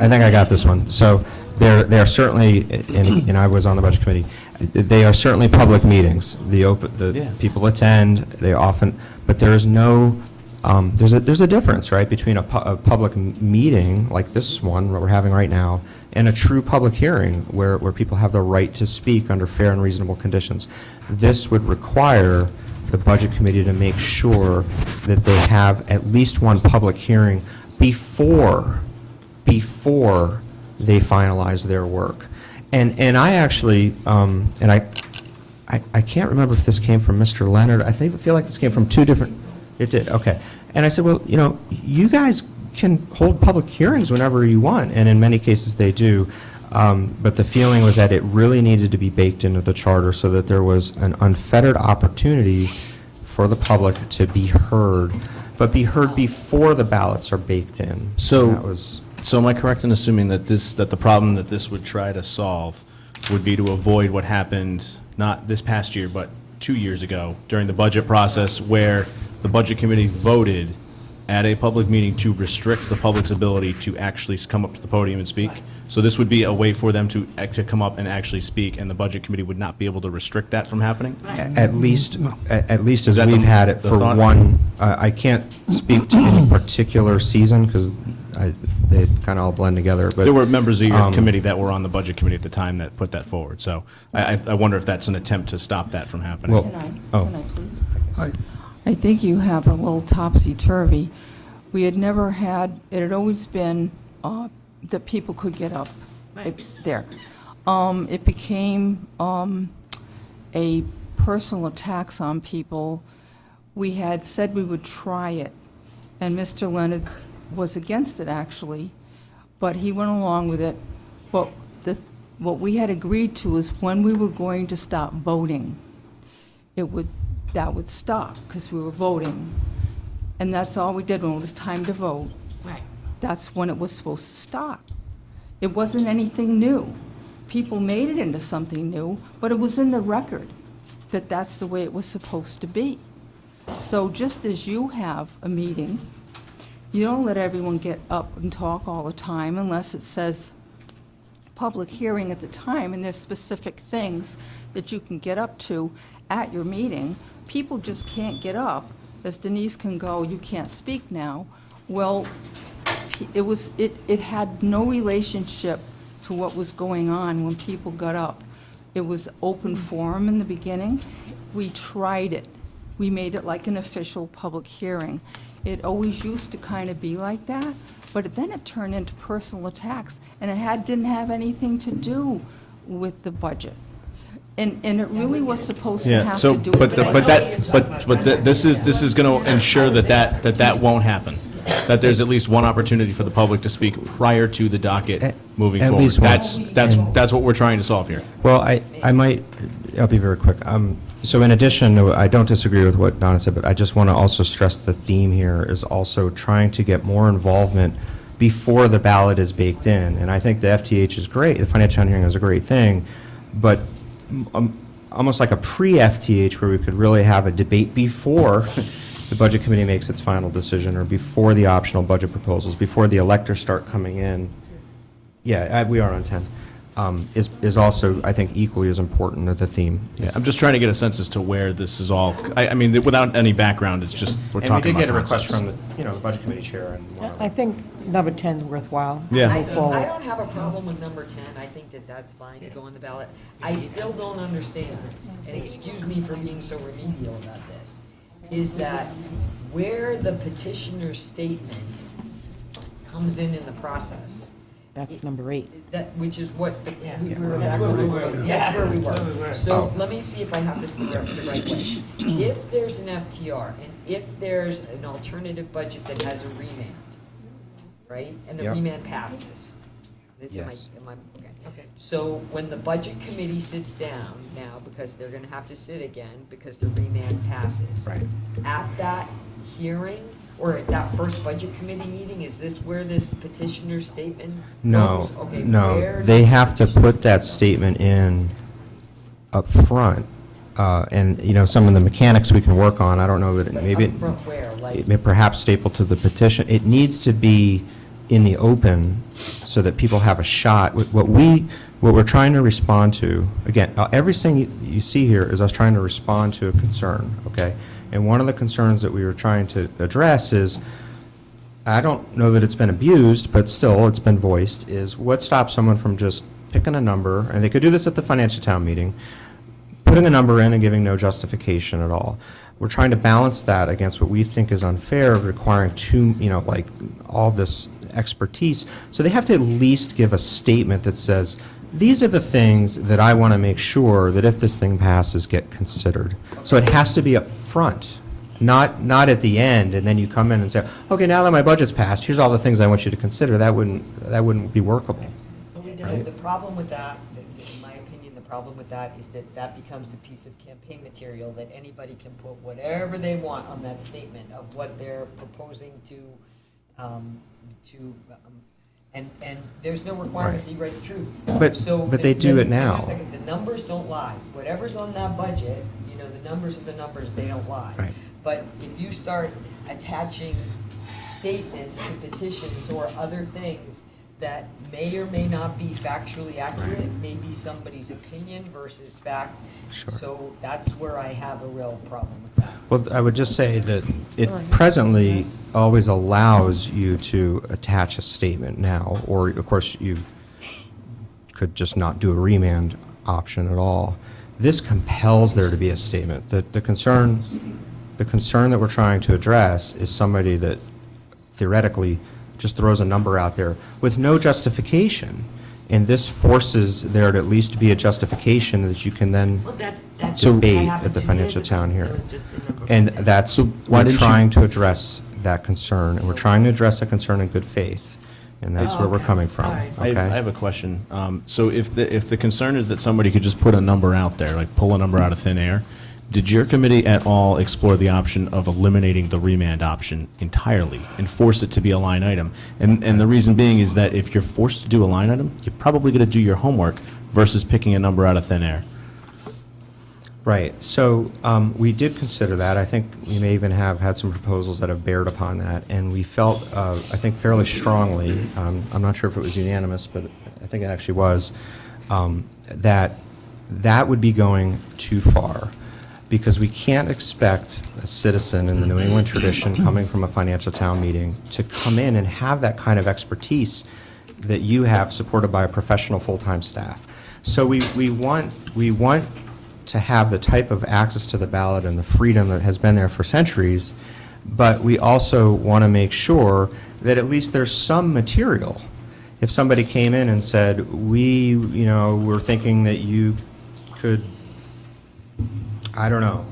think I got this one. So they are certainly, and I was on the Budget Committee, they are certainly public meetings. The people attend, they often, but there is no, there's a difference, right, between a public meeting like this one, what we're having right now, and a true public hearing where people have the right to speak under fair and reasonable conditions. This would require the Budget Committee to make sure that they have at least one public hearing before they finalize their work. And I actually, and I can't remember if this came from Mr. Leonard. I feel like this came from 2 different, It did, okay. And I said, well, you know, you guys can hold public hearings whenever you want, and in many cases they do. But the feeling was that it really needed to be baked into the charter so that there was an unfettered opportunity for the public to be heard, but be heard before the ballots are baked in. And that was, So am I correct in assuming that the problem that this would try to solve would be to avoid what happened, not this past year, but 2 years ago, during the budget process, where the Budget Committee voted at a public meeting to restrict the public's ability to actually come up to the podium and speak? So this would be a way for them to come up and actually speak, and the Budget Committee would not be able to restrict that from happening? at least as that we've the- had it the for thought? one, I can't speak to any particular season, because they kind of all blend together, but. There were members of your um, committee that were on the Budget Committee at the time that put that forward, so I wonder if that's an attempt to stop that from happening. Well, Can I please? I- I think you have a little topsy-turvy. We had never had, it had always been that people could get up there. It became a personal attacks on people. We had said we would try it, and Mr. Leonard was against it, actually, but he went along with it. But what we had agreed to is when we were going to stop voting, that would stop, because we were voting. And that's all we did when it was time to vote. Right. That's when it was supposed to stop. It wasn't anything new. People made it into something new, but it was in the record that that's the way it was supposed to be. So just as you have a meeting, you don't let everyone get up and talk all the time unless it says public hearing at the time, and there's specific things that you can get up to at your meeting. People just can't get up. As Denise can go, you can't speak now. Well, it had no relationship to what was going on when people got up. It was open forum in the beginning. We tried it. We made it like an official public hearing. It always used to kind of be like that, but then it turned into personal attacks, and it didn't have anything to do with the budget. And it really was supposed to Yeah, have so, to do with the budget. this is going to ensure that won't happen. That there's at least one opportunity for the public to speak prior to the docket moving At forward. least one. That's what we're trying to solve here. Well, I'll be very quick. So in addition, I don't disagree with what Donna said, but I just want to also stress the theme here is also trying to get more involvement before the ballot is baked in. And I think the FTH is great, the financial town hearing is a great thing, but almost like a pre-FTH where we could really have a debate before the Budget Committee makes its final decision, or before the optional budget proposals, before the electors start coming in. Yeah, we are on 10. Is also, I think, equally as important as the theme. Yeah, I'm just trying to get a sense as to where this is all, I mean, without any background, it's just, we're And we talking did about get a request concepts. from the Budget Committee Chair and one of I think number 10 is worthwhile. Yeah. I Move forward. don't have a problem with number 10. I think that that's fine to go on the ballot. I still don't understand, and excuse me for being so remedial about this, is that where the petitioner's statement comes in the process. That's number 8. That, which is what, we were back where we were. Yeah, where we were. So let me see if I have this the right way. If there's an FTR, and if there's an alternative budget that has a remand, right? And the Yep. remand passes. Yes. Okay. So when the budget committee sits down now, because they're gonna have to sit again, because the remand passes. Right. At that hearing, or at that first budget committee meeting, is this where this petitioner statement No, goes? Okay, no, where they does have to the put that statement in up front. And, some of the mechanics we can work on, I don't know that, But maybe, upfront where, like- it may perhaps stapled to the petition. It needs to be in the open so that people have a shot. What we're trying to respond to, again, everything you see here is us trying to respond to a concern, okay? And one of the concerns that we were trying to address is, I don't know that it's been abused, but still, it's been voiced, is what stops someone from just picking a number, and they could do this at the financial town meeting, putting a number in and giving no justification at all. We're trying to balance that against what we think is unfair of requiring all this expertise. So they have to at least give a statement that says, these are the things that I want to make sure that if this thing passes, get considered. So it has to be up front. not at the end, and then you come in and say, okay, now that my budget's passed, here's all the things I want you to consider. That wouldn't be workable. The problem with that, in my opinion, the problem with that is that that becomes a piece of campaign material that anybody can put whatever they want on that statement of what they're proposing and there's no requirement that you write the truth. But they do it now. Wait a second, the numbers don't lie. Whatever's on that budget, the numbers are the numbers, they don't lie. Right. But if you start attaching statements to petitions or other things that may or may not be factually accurate, may be somebody's opinion versus fact. Sure. So that's where I have a real problem with that. Well, I would just say that it presently always allows you to attach a statement now, or of course you could just not do a remand option at all. This compels there to be a statement. The concern that we're trying to address is somebody that theoretically just throws a number out there with no justification. And this forces there to at least be a justification that you can then debate at the financial town here. And that's, we're trying to address that concern, and we're trying to address that concern in good faith. And that's where we're coming from. I have a question. So if the concern is that somebody could just put a number out there, like pull a number out of thin air, did your committee at all explore the option of eliminating the remand option entirely and force it to be a line item? And the reason being is that if you're forced to do a line item, you're probably going to do your homework versus picking a number out of thin air. Right. So we did consider that. I think we may even have had some proposals that have bared upon that, and we felt, I think, fairly strongly, I'm not sure if it was unanimous, but I think it actually was, that would be going too far, because we can't expect a citizen in the New England tradition coming from a financial town meeting to come in and have that kind of expertise that you have, supported by a professional full-time staff. So we want to have the type of access to the ballot and the freedom that has been there for centuries, but we also want to make sure that at least there's some material. If somebody came in and said, we're thinking that you could, I don't know,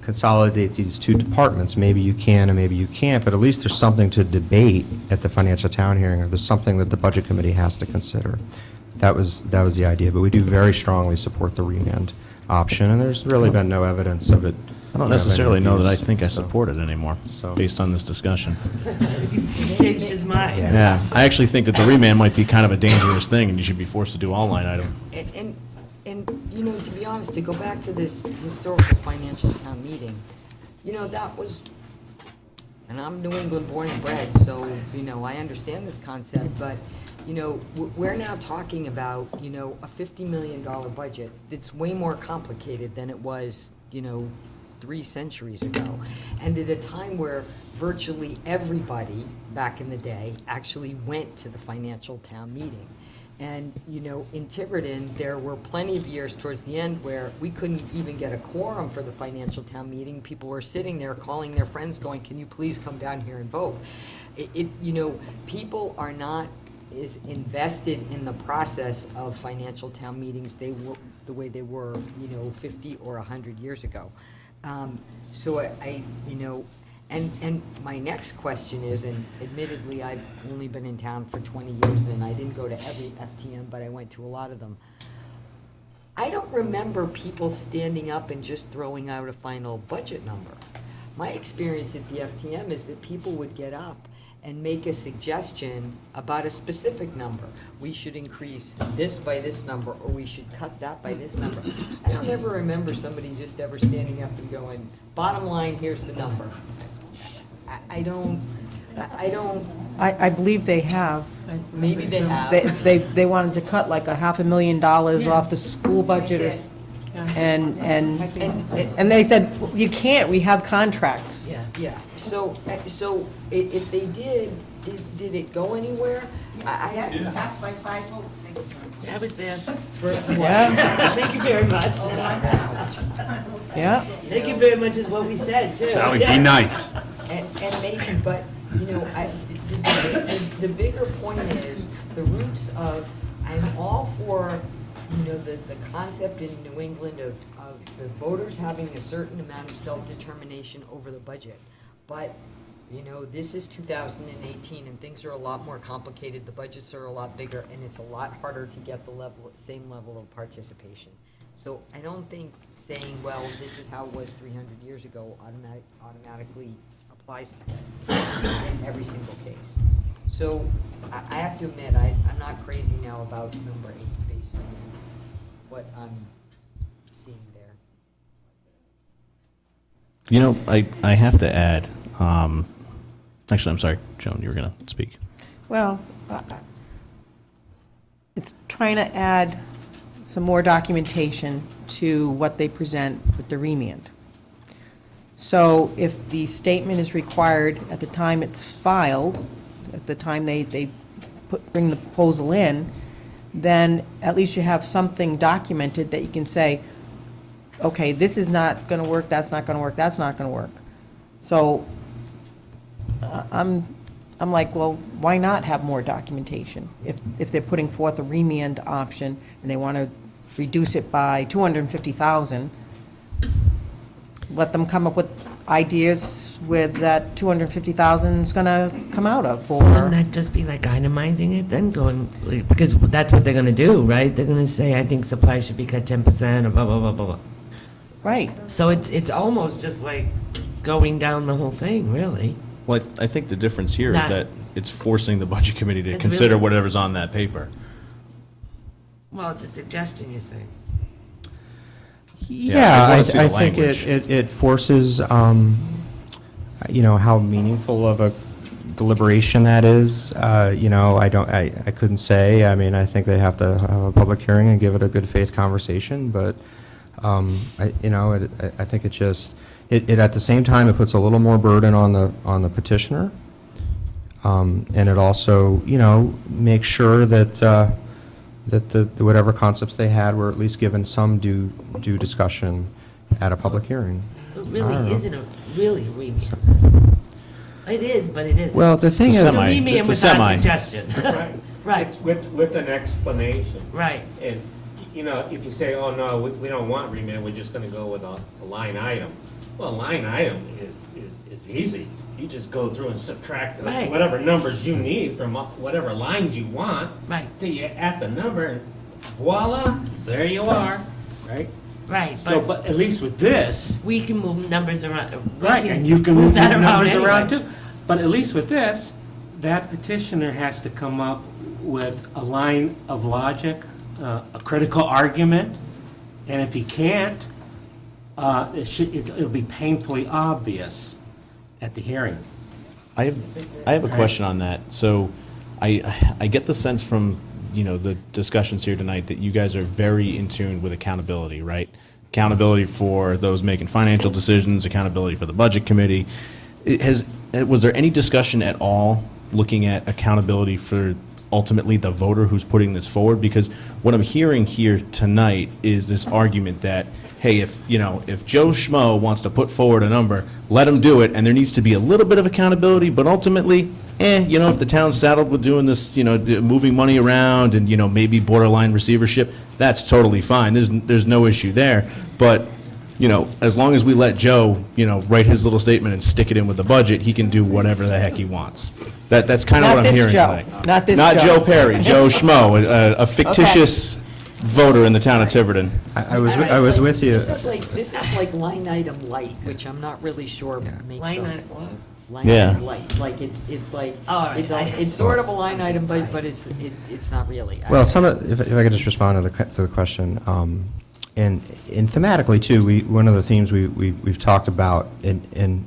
consolidate these two departments, maybe you can and maybe you can't, but at least there's something to debate at the financial town hearing, or there's something that the budget committee has to consider. That was the idea, but we do very strongly support the remand option, and there's really been no evidence of it. I don't necessarily know that I think I support it anymore, based on this discussion. He changed his mind. Yeah, I actually think that the remand might be kind of a dangerous thing, and you should be forced to do all line item. And to be honest, to go back to this historical financial town meeting, that was, and I'm New England born and bred, so, I understand this concept, but, we're now talking about, a $50 million budget that's way more complicated than it was, 3 centuries ago. And at a time where virtually everybody back in the day actually went to the financial town meeting. And, in Tiverton, there were plenty of years towards the end where we couldn't even get a quorum for the financial town meeting. People were sitting there calling their friends going, can you please come down here and vote? People are not as invested in the process of financial town meetings the way they were, 50 or 100 years ago. So and my next question is, and admittedly, I've only been in town for 20 years, and I didn't go to every FTM, but I went to a lot of them. I don't remember people standing up and just throwing out a final budget number. My experience at the FTM is that people would get up and make a suggestion about a specific number. We should increase this by this number, or we should cut that by this number. I don't ever remember somebody just ever standing up and going, bottom line, here's the number. I don't. I believe they have. Maybe they have. They wanted to cut like $500,000 off the school budget, and they said, you can't, we have contracts. Yeah. So if they did it go anywhere? That's my 5 votes. Thank you. I was there. Yeah. Thank you very much. Yeah. Thank you very much is what we said, too. Sally, be nice. And maybe, but, the bigger point is the roots of, I'm all for you know, the concept in New England of the voters having a certain amount of self-determination over the budget. But, you know, this is 2018 and things are a lot more complicated, the budgets are a lot bigger, and it's a lot harder to get the same level of participation. So I don't think saying, well, this is how it was 300 years ago automatically applies to in every single case. So I have to admit, I'm not crazy now about number 8 based on what I'm seeing there. You know, I have to add, actually, I'm sorry, Joan, you were going to speak. Well, it's trying to add some more documentation to what they present with the remand. So if the statement is required at the time it's filed, at the time they bring the proposal in, then at least you have something documented that you can say, okay, this is not going to work, that's not going to work, that's not going to work. So I'm like, well, why not have more documentation? If they're putting forth a remand option and they want to reduce it by $250,000, let them come up with ideas with that $250,000 is going to come out of, or... Wouldn't that just be like itemizing it then, going, because that's what they're going to do, right? They're going to say, I think supplies should be cut 10% or blah, blah, blah, blah, blah. Right. So it's almost just like going down the whole thing, really. Well, I think the difference here is Not- that it's forcing the budget committee to It's consider really- whatever's on that paper. Well, it's a suggestion, you're saying. Yeah, I'd wanna I see the think language. it forces, you know, how meaningful of a deliberation that is. You know, I couldn't say. I mean, I think they have to have a public hearing and give it a good faith conversation, but, you know, I think it just, it at the same time, it puts a little more burden on the petitioner. And it also, you know, makes sure that, that whatever concepts they had were at least given some due discussion at a public hearing. So it I don't really know. isn't a remand. It is, but it isn't. Well, the thing It's is, a It's a semi. remand It's a without semi. suggestion. Right, It's with an explanation. right. And, you know, if you say, oh, no, we don't want remand, we're just gonna go with a line item. Well, a line item is easy. You just go through and subtract Right. whatever numbers you need from whatever lines you want. Right. Till you add the number, and voila, there you are, right? Right, So, but but at least with this, we can move numbers around. We right, and you can move that the numbers around anyway. too. But at least with this, that petitioner has to come up with a line of logic, a critical argument, and if he can't, it'll be painfully obvious at the hearing. I have a question on that. So I get the sense from, you know, the discussions here tonight that you guys are very in tune with accountability, right? Accountability for those making financial decisions, accountability for the budget committee. Was there any discussion at all looking at accountability for ultimately the voter who's putting this forward? Because what I'm hearing here tonight is this argument that, hey, if Joe Schmo wants to put forward a number, let him do it, and there needs to be a little bit of accountability, but ultimately, if the town's saddled with doing this, moving money around and, maybe borderline receivership, that's totally fine. There's no issue there. But, as long as we let Joe, write his little statement and stick it in with the budget, he can do whatever the heck he wants. That's kind of Not what I'm this hearing Joe. tonight. Not this Not Joe. Joe Perry, Joe Schmo, a fictitious voter in the town of Tiverton. I was with you. This is like line item light, which I'm not really sure makes Line sense. item what? Line Yeah. item light, like it's like, All right, it's sort of a line item, but it's not really. Well, if I could just respond to the question, and thematically too, one of the themes we've talked about, and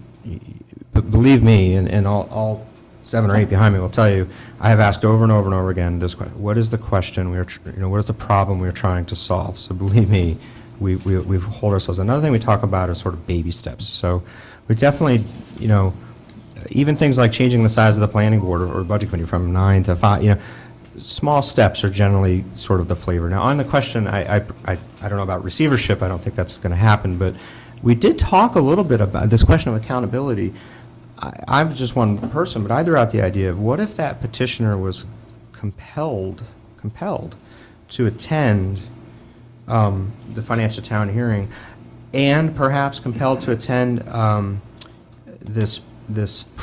believe me, and all 7 or 8 behind me will tell you, I have asked over and over and over again this question: what is the question what is the problem we're trying to solve? So believe me, we hold ourselves. Another thing we talk about are sort of baby steps. So we definitely, even things like changing the size of the planning board or budget committee from 9 to 5, small steps are generally sort of the flavor. Now, on the question, I don't know about receivership. I don't think that's going to happen, but we did talk a little bit about this question of accountability. I'm just one person, but I threw out the idea of what if that petitioner was compelled to attend the financial town hearing, and perhaps compelled to attend this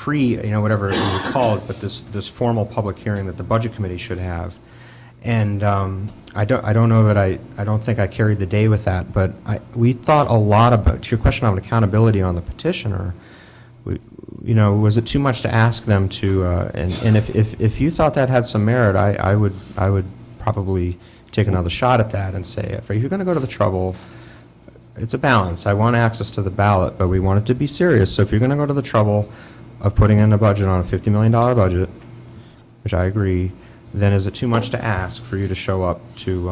whatever you would call it, but this formal public hearing that the Budget Committee should have. And I don't know that I don't think I carried the day with that, but we thought a lot about, to your question on accountability on the petitioner, was it too much to ask them to, and if you thought that had some merit, I would probably take another shot at that and say, if you're going to go to the trouble, it's a balance. I want access to the ballot, but we want it to be serious. So if you're going to go to the trouble of putting in a budget on a $50 million budget, which I agree, then is it too much to ask for you to show up to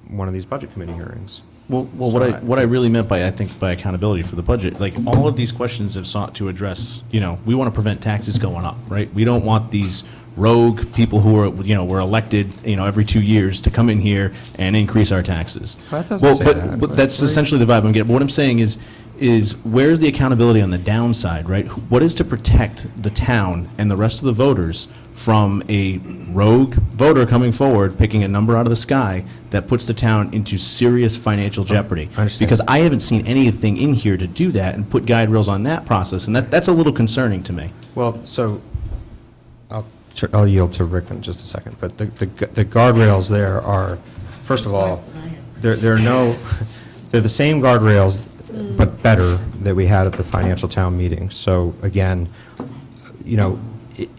one of these Budget Committee hearings? Well, what I really meant by accountability for the budget, like all of these questions have sought to address, we want to prevent taxes going up, right? We don't want these rogue people who are, were elected, every 2 years to come in here and increase our taxes. Well, that doesn't say that, but but- that's essentially the vibe I'm getting. But what I'm saying is where's the accountability on the downside, right? What is to protect the town and the rest of the voters from a rogue voter coming forward, picking a number out of the sky that puts the town into serious financial jeopardy? I understand. Because I haven't seen anything in here to do that and put guide rails on that process, and that's a little concerning to me. Well, so I'll yield to Rick in just a second, but the guardrails there are, first of all, they're the same guardrails, but better that we had at the financial town meeting. So again,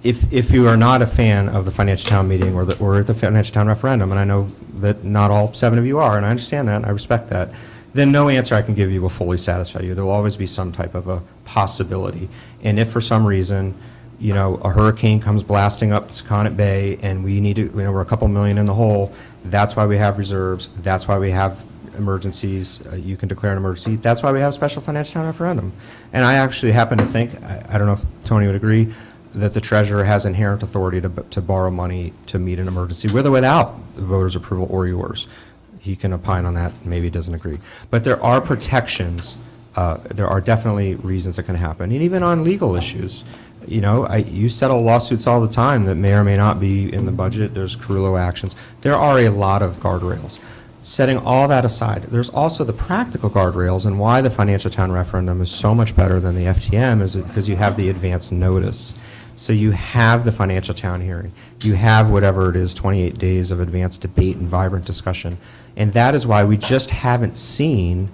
if you are not a fan of the financial town meeting or the financial town referendum, and I know that not all 7 of you are, and I understand that, and I respect that, then no answer I can give you will fully satisfy you. There will always be some type of a possibility. And if for some reason, a hurricane comes blasting up Secaucus Bay and we need to, we're a couple million in the hole, that's why we have reserves, that's why we have emergencies, you can declare an emergency, that's why we have special financial town referendum. And I actually happen to think, I don't know if Tony would agree, that the treasurer has inherent authority to borrow money to meet an emergency, with or without the voters' approval or yours. He can opine on that, maybe he doesn't agree. But there are protections, there are definitely reasons that can happen, and even on legal issues. You settle lawsuits all the time that may or may not be in the budget. There's Carrillo actions. There are a lot of guardrails. Setting all that aside, there's also the practical guardrails, and why the financial town referendum is so much better than the FTM is because you have the advance notice. So you have the financial town hearing. You have whatever it is, 28 days of advanced debate and vibrant discussion. And that is why we just haven't seen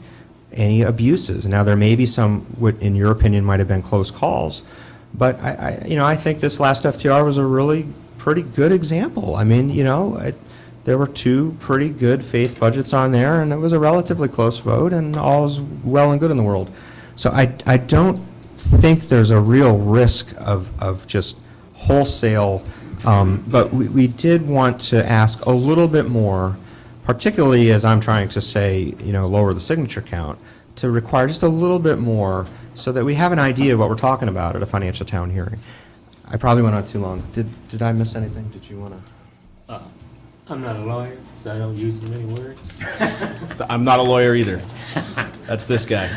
any abuses. Now, there may be some, what in your opinion might have been close calls, but I think this last FTR was a really pretty good example. I mean, there were 2 pretty good faith budgets on there, and it was a relatively close vote, and all is well and good in the world. So I don't think there's a real risk of just wholesale, but we did want to ask a little bit more, particularly as I'm trying to say, lower the signature count, to require just a little bit more so that we have an idea of what we're talking about at a financial town hearing. I probably went on too long. Did I miss anything? Did you want to? I'm not a lawyer, so I don't use as many words. I'm not a lawyer either. That's this guy.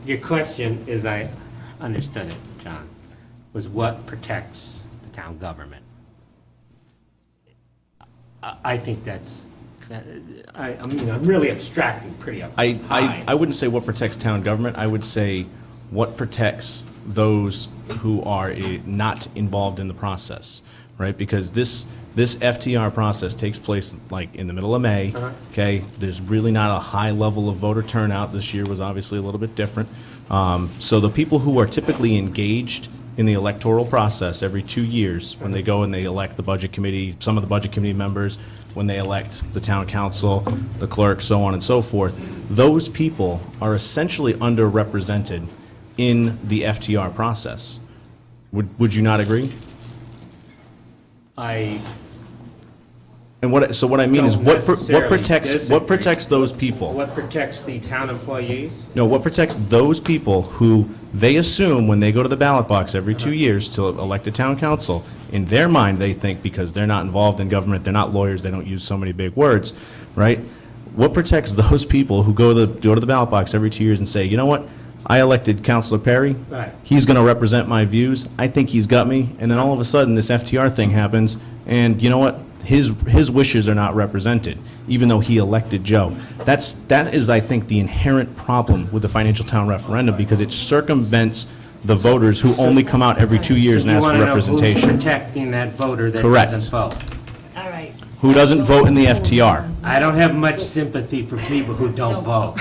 Your question, as I understood it, John, was what protects the town government? I think that's, I'm really abstracting pretty up high. I wouldn't say what protects town government. I would say what protects those who are not involved in the process, right? Because this FTR process takes place like in the middle of May, okay? There's really not a high level of voter turnout. This year was obviously a little bit different. So the people who are typically engaged in the electoral process every 2 years, when they go and they elect the budget committee, some of the budget committee members, when they elect the town council, the clerk, so on and so forth, those people are essentially underrepresented in the FTR process. Would you not agree? And what I mean is, what protects those people? What protects the town employees? No, what protects those people who they assume when they go to the ballot box every 2 years to elect a town council, in their mind they think because they're not involved in government, they're not lawyers, they don't use so many big words, right? What protects those people who go to the ballot box every 2 years and say, you know what, I elected Councilor Perry, Right. he's going to represent my views, I think he's got me, and then all of a sudden this FTR thing happens, and you know what, his wishes are not represented, even though he elected Joe. That is, I think, the inherent problem with the financial town referendum, because it circumvents the voters who only come out every 2 years and You ask for want to know who's representation. protecting that voter that Correct. doesn't vote. All right. Who doesn't vote in the FTR? I don't have much sympathy for people who don't vote.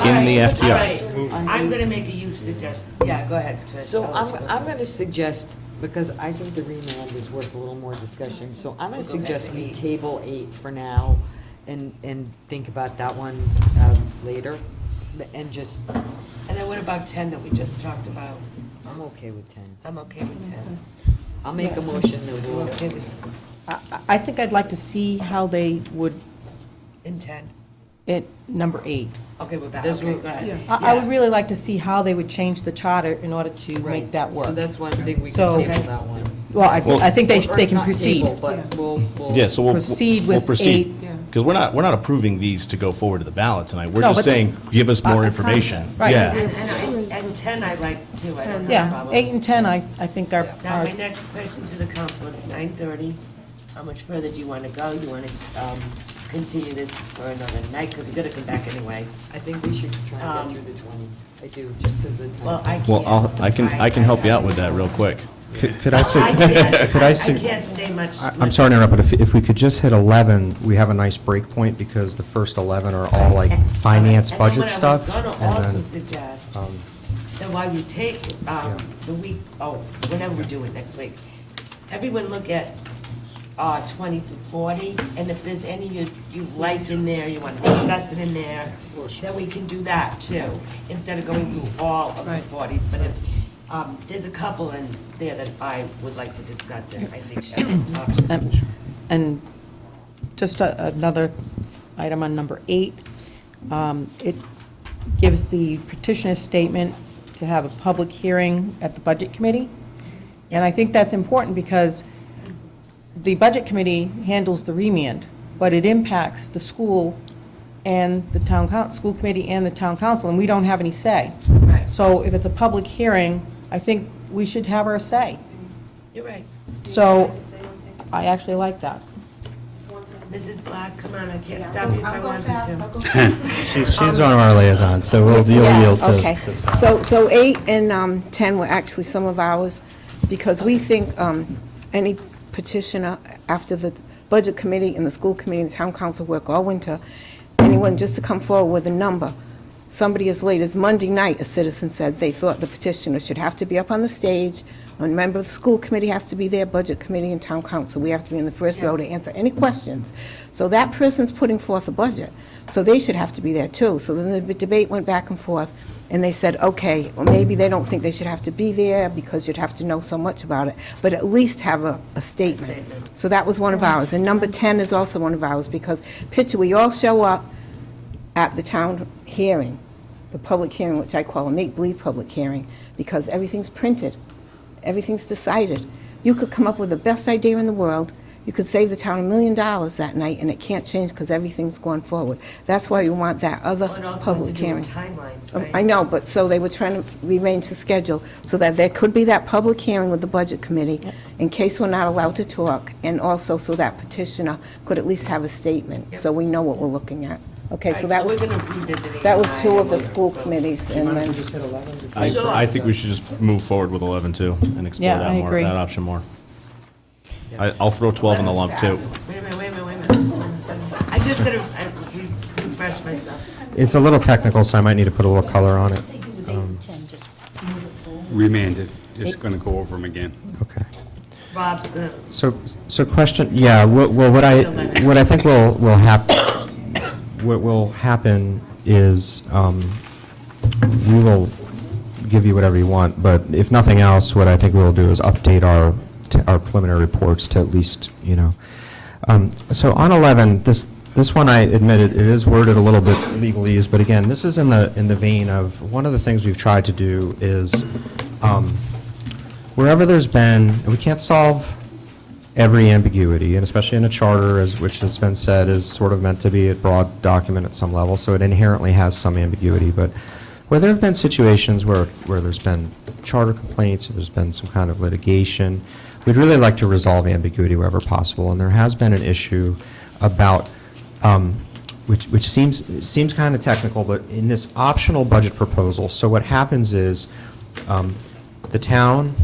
In the All FTR. right, I'm going to make a huge suggestion. Yeah, go ahead, Trish. So I'll let you go I'm first. going to suggest, because I think the remand is worth a little more discussion, so I'm going to We'll go back suggest to we 8. table 8 for now and think about that one later, and just, And then what about 10 that we just talked about? I'm okay with 10. I'm okay with 10. I'll make a motion that We're we'll, okay with I think I'd like to see how they would, in 10. number 8. Okay, we're back. This Okay, one- go ahead. I would really like to see how they would change the charter in order to make that work. so that's why I'm saying we So- can table that one. Well, I think they Or can not proceed. table, but we'll. Yeah, so we'll Proceed we'll with proceed. 8. Because we're not approving these to go forward to the ballot tonight. We're No, just but- saying, give us more information. Right. Yeah. And 10 I like too. I don't have a Yeah, problem. 8 and 10, I think are, Now, are my next question to the council, it's 9:30. How much further do you want to go? Do you want to continue this for another night? Because we're going to come back anyway. I think we should try and get through the 20. I do, just because the time. Well, I can't. Well, I can help you out with that real quick. Could I say, I can't. could I I say? can't stay much. I'm sorry to interrupt, but if we could just hit 11, we have a nice break point, because the first 11 are all like finance, budget stuff. And then what I was going to also suggest, um, that while you take the week, whenever we do it next week, everyone look at 20 through 40, and if there's any you like in there, you want to discuss it in there, then we can do that too, instead of going through all of the 40s. But if there's a couple in there that I would like to discuss, and I think that's options. and just another item on number 8. It gives the petitioner's statement to have a public hearing at the Budget Committee. And I think that's important because the Budget Committee handles the remand, but it impacts the school and the school committee and the town council, and we don't have any say. Right. So if it's a public hearing, I think we should have our say. You're right. So I actually like that. Mrs. Black, come on, I can't stop you if I wanted to. She's one of our liaisons, so we'll yield to. Okay, so 8 and 10 were actually some of ours, because we think any petitioner after the Budget Committee and the School Committee and the Town Council work all winter, anyone just to come forward with a number. Somebody as late as Monday night, a citizen said they thought the petitioner should have to be up on the stage, a member of the School Committee has to be there, Budget Committee and Town Council. We have to be in the first row to answer any questions. So that person's putting forth a budget, so they should have to be there too. So then the debate went back and forth, and they said, okay, well, maybe they don't think they should have to be there because you'd have to know so much about it, but at least have a statement. So that was one of ours. And number 10 is also one of ours, because picture, we all show up at the town hearing, the public hearing, which I call a make-believe public hearing, because everything's printed, everything's decided. You could come up with the best idea in the world, you could save the town $1 million that night, and it can't change because everything's going forward. That's why you want that other Well, it also has public to do hearing. with timelines, right? I know, but so they were trying to rearrange the schedule so that there could be that public hearing with the Budget Committee in case we're not allowed to talk, and also so that petitioner could at least have a statement, so we know what we're looking at. Okay, so All that right, was, we're gonna revisit it that was tonight, 2 of and the we'll school go. committees, and then, Sure. I think we should just move forward with 11 too and explore Yeah, that I more, agree. that option more. I'll throw 12 in the lump too. Wait a minute. I just gotta refresh myself. It's a little technical, so I might need to put a little color on it. Remanded, just going to go over them again. Okay. Rob, So question, yeah, well, what I think what will happen is, we will give you whatever you want, but if nothing else, what I think we'll do is update our preliminary reports to at least, so on 11, this one, I admit it is worded a little bit legalese, but again, this is in the vein of, one of the things we've tried to do is, wherever there's been, we can't solve every ambiguity, and especially in a charter, which has been said is sort of meant to be a broad document at some level, so it inherently has some ambiguity, but where there have been situations where there's been charter complaints, or there's been some kind of litigation, we'd really like to resolve ambiguity wherever possible, and there has been an issue about, which seems kind of technical, but in this optional budget proposal, so what happens is, the town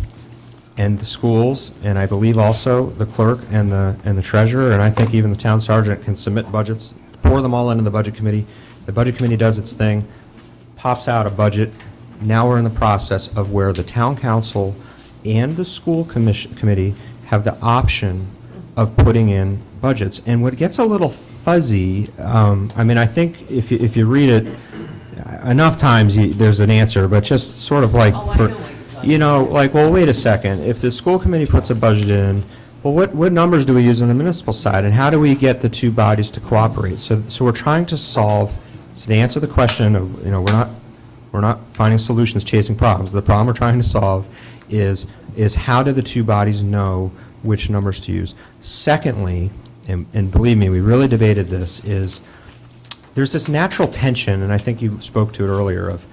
and the schools, and I believe also the clerk and the treasurer, and I think even the town sergeant can submit budgets, pour them all into the budget committee. The budget committee does its thing, pops out a budget. Now we're in the process of where the town council and the school committee have the option of putting in budgets. And what gets a little fuzzy, I mean, I think if you read it enough times, there's an answer, but just sort of like, like, well, wait a second, if the school committee puts a budget in, well, what numbers do we use on the municipal side, and how do we get the two bodies to cooperate? So we're trying to solve, so to answer the question of, we're not finding solutions, chasing problems. The problem we're trying to solve is how do the two bodies know which numbers to use? Secondly, and believe me, we really debated this, is there's this natural tension, and I think you spoke to it earlier, of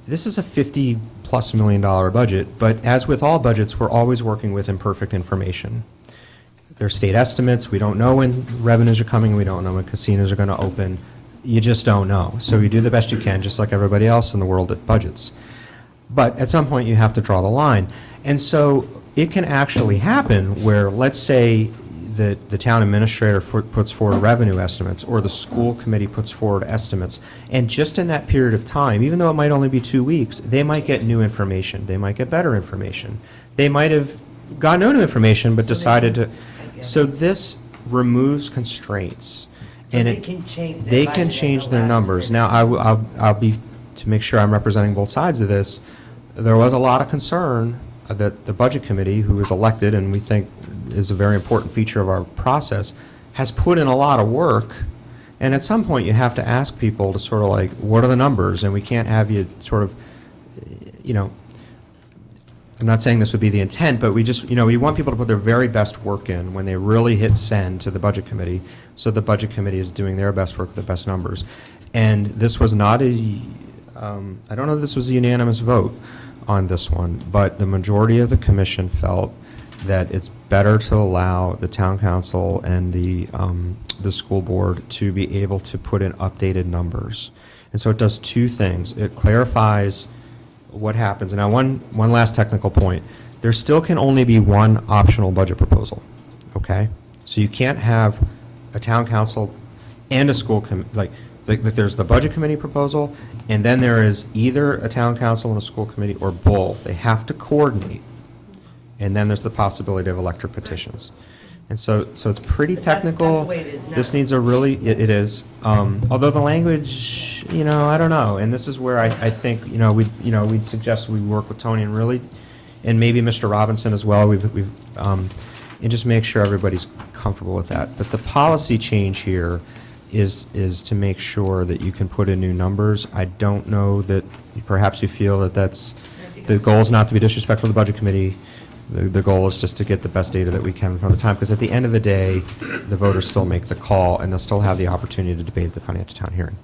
this is a $50+ million budget, but as with all budgets, we're always working with imperfect information. They're state estimates. We don't know when revenues are coming. We don't know when casinos are going to open. You just don't know. So you do the best you can, just like everybody else in the world at budgets. But at some point, you have to draw the line. And so it can actually happen where, let's say, the town administrator puts forward revenue estimates, or the school committee puts forward estimates, and just in that period of time, even though it might only be 2 weeks, they might get new information. They might get better information. They might have got no new information, but decided to. So this removes constraints. So And they can change their they budget can at change the their last numbers. minute. Now, I'll be, to make sure I'm representing both sides of this, there was a lot of concern that the Budget Committee, who is elected and we think is a very important feature of our process, has put in a lot of work. And at some point, you have to ask people to sort of like, what are the numbers? And we can't have you sort of, I'm not saying this would be the intent, but we just, we want people to put their very best work in when they really hit send to the Budget Committee, so the Budget Committee is doing their best work with the best numbers. And this was not I don't know if this was a unanimous vote on this one, but the majority of the commission felt that it's better to allow the town council and the school board to be able to put in updated numbers. And so it does two things. It clarifies what happens. And now one last technical point. There still can only be one optional budget proposal, okay? So you can't have a town council and a school like there's the budget committee proposal, and then there is either a town council and a school committee, or both. They have to coordinate. And then there's the possibility of electric petitions. And so it's pretty technical. That's the way it is now. This needs a really, it is. Although the language, I don't know. And this is where I think, we'd suggest we work with Tony and really, and maybe Mr. Robinson as well. And just make sure everybody's comfortable with that. But the policy change here is to make sure that you can put in new numbers. I don't know that perhaps you feel that the goal is not to be disrespectful to the Budget Committee. The goal is just to get the best data that we can from the time, because at the end of the day, the voters still make the call, and they'll still have the opportunity to debate the financial town hearing.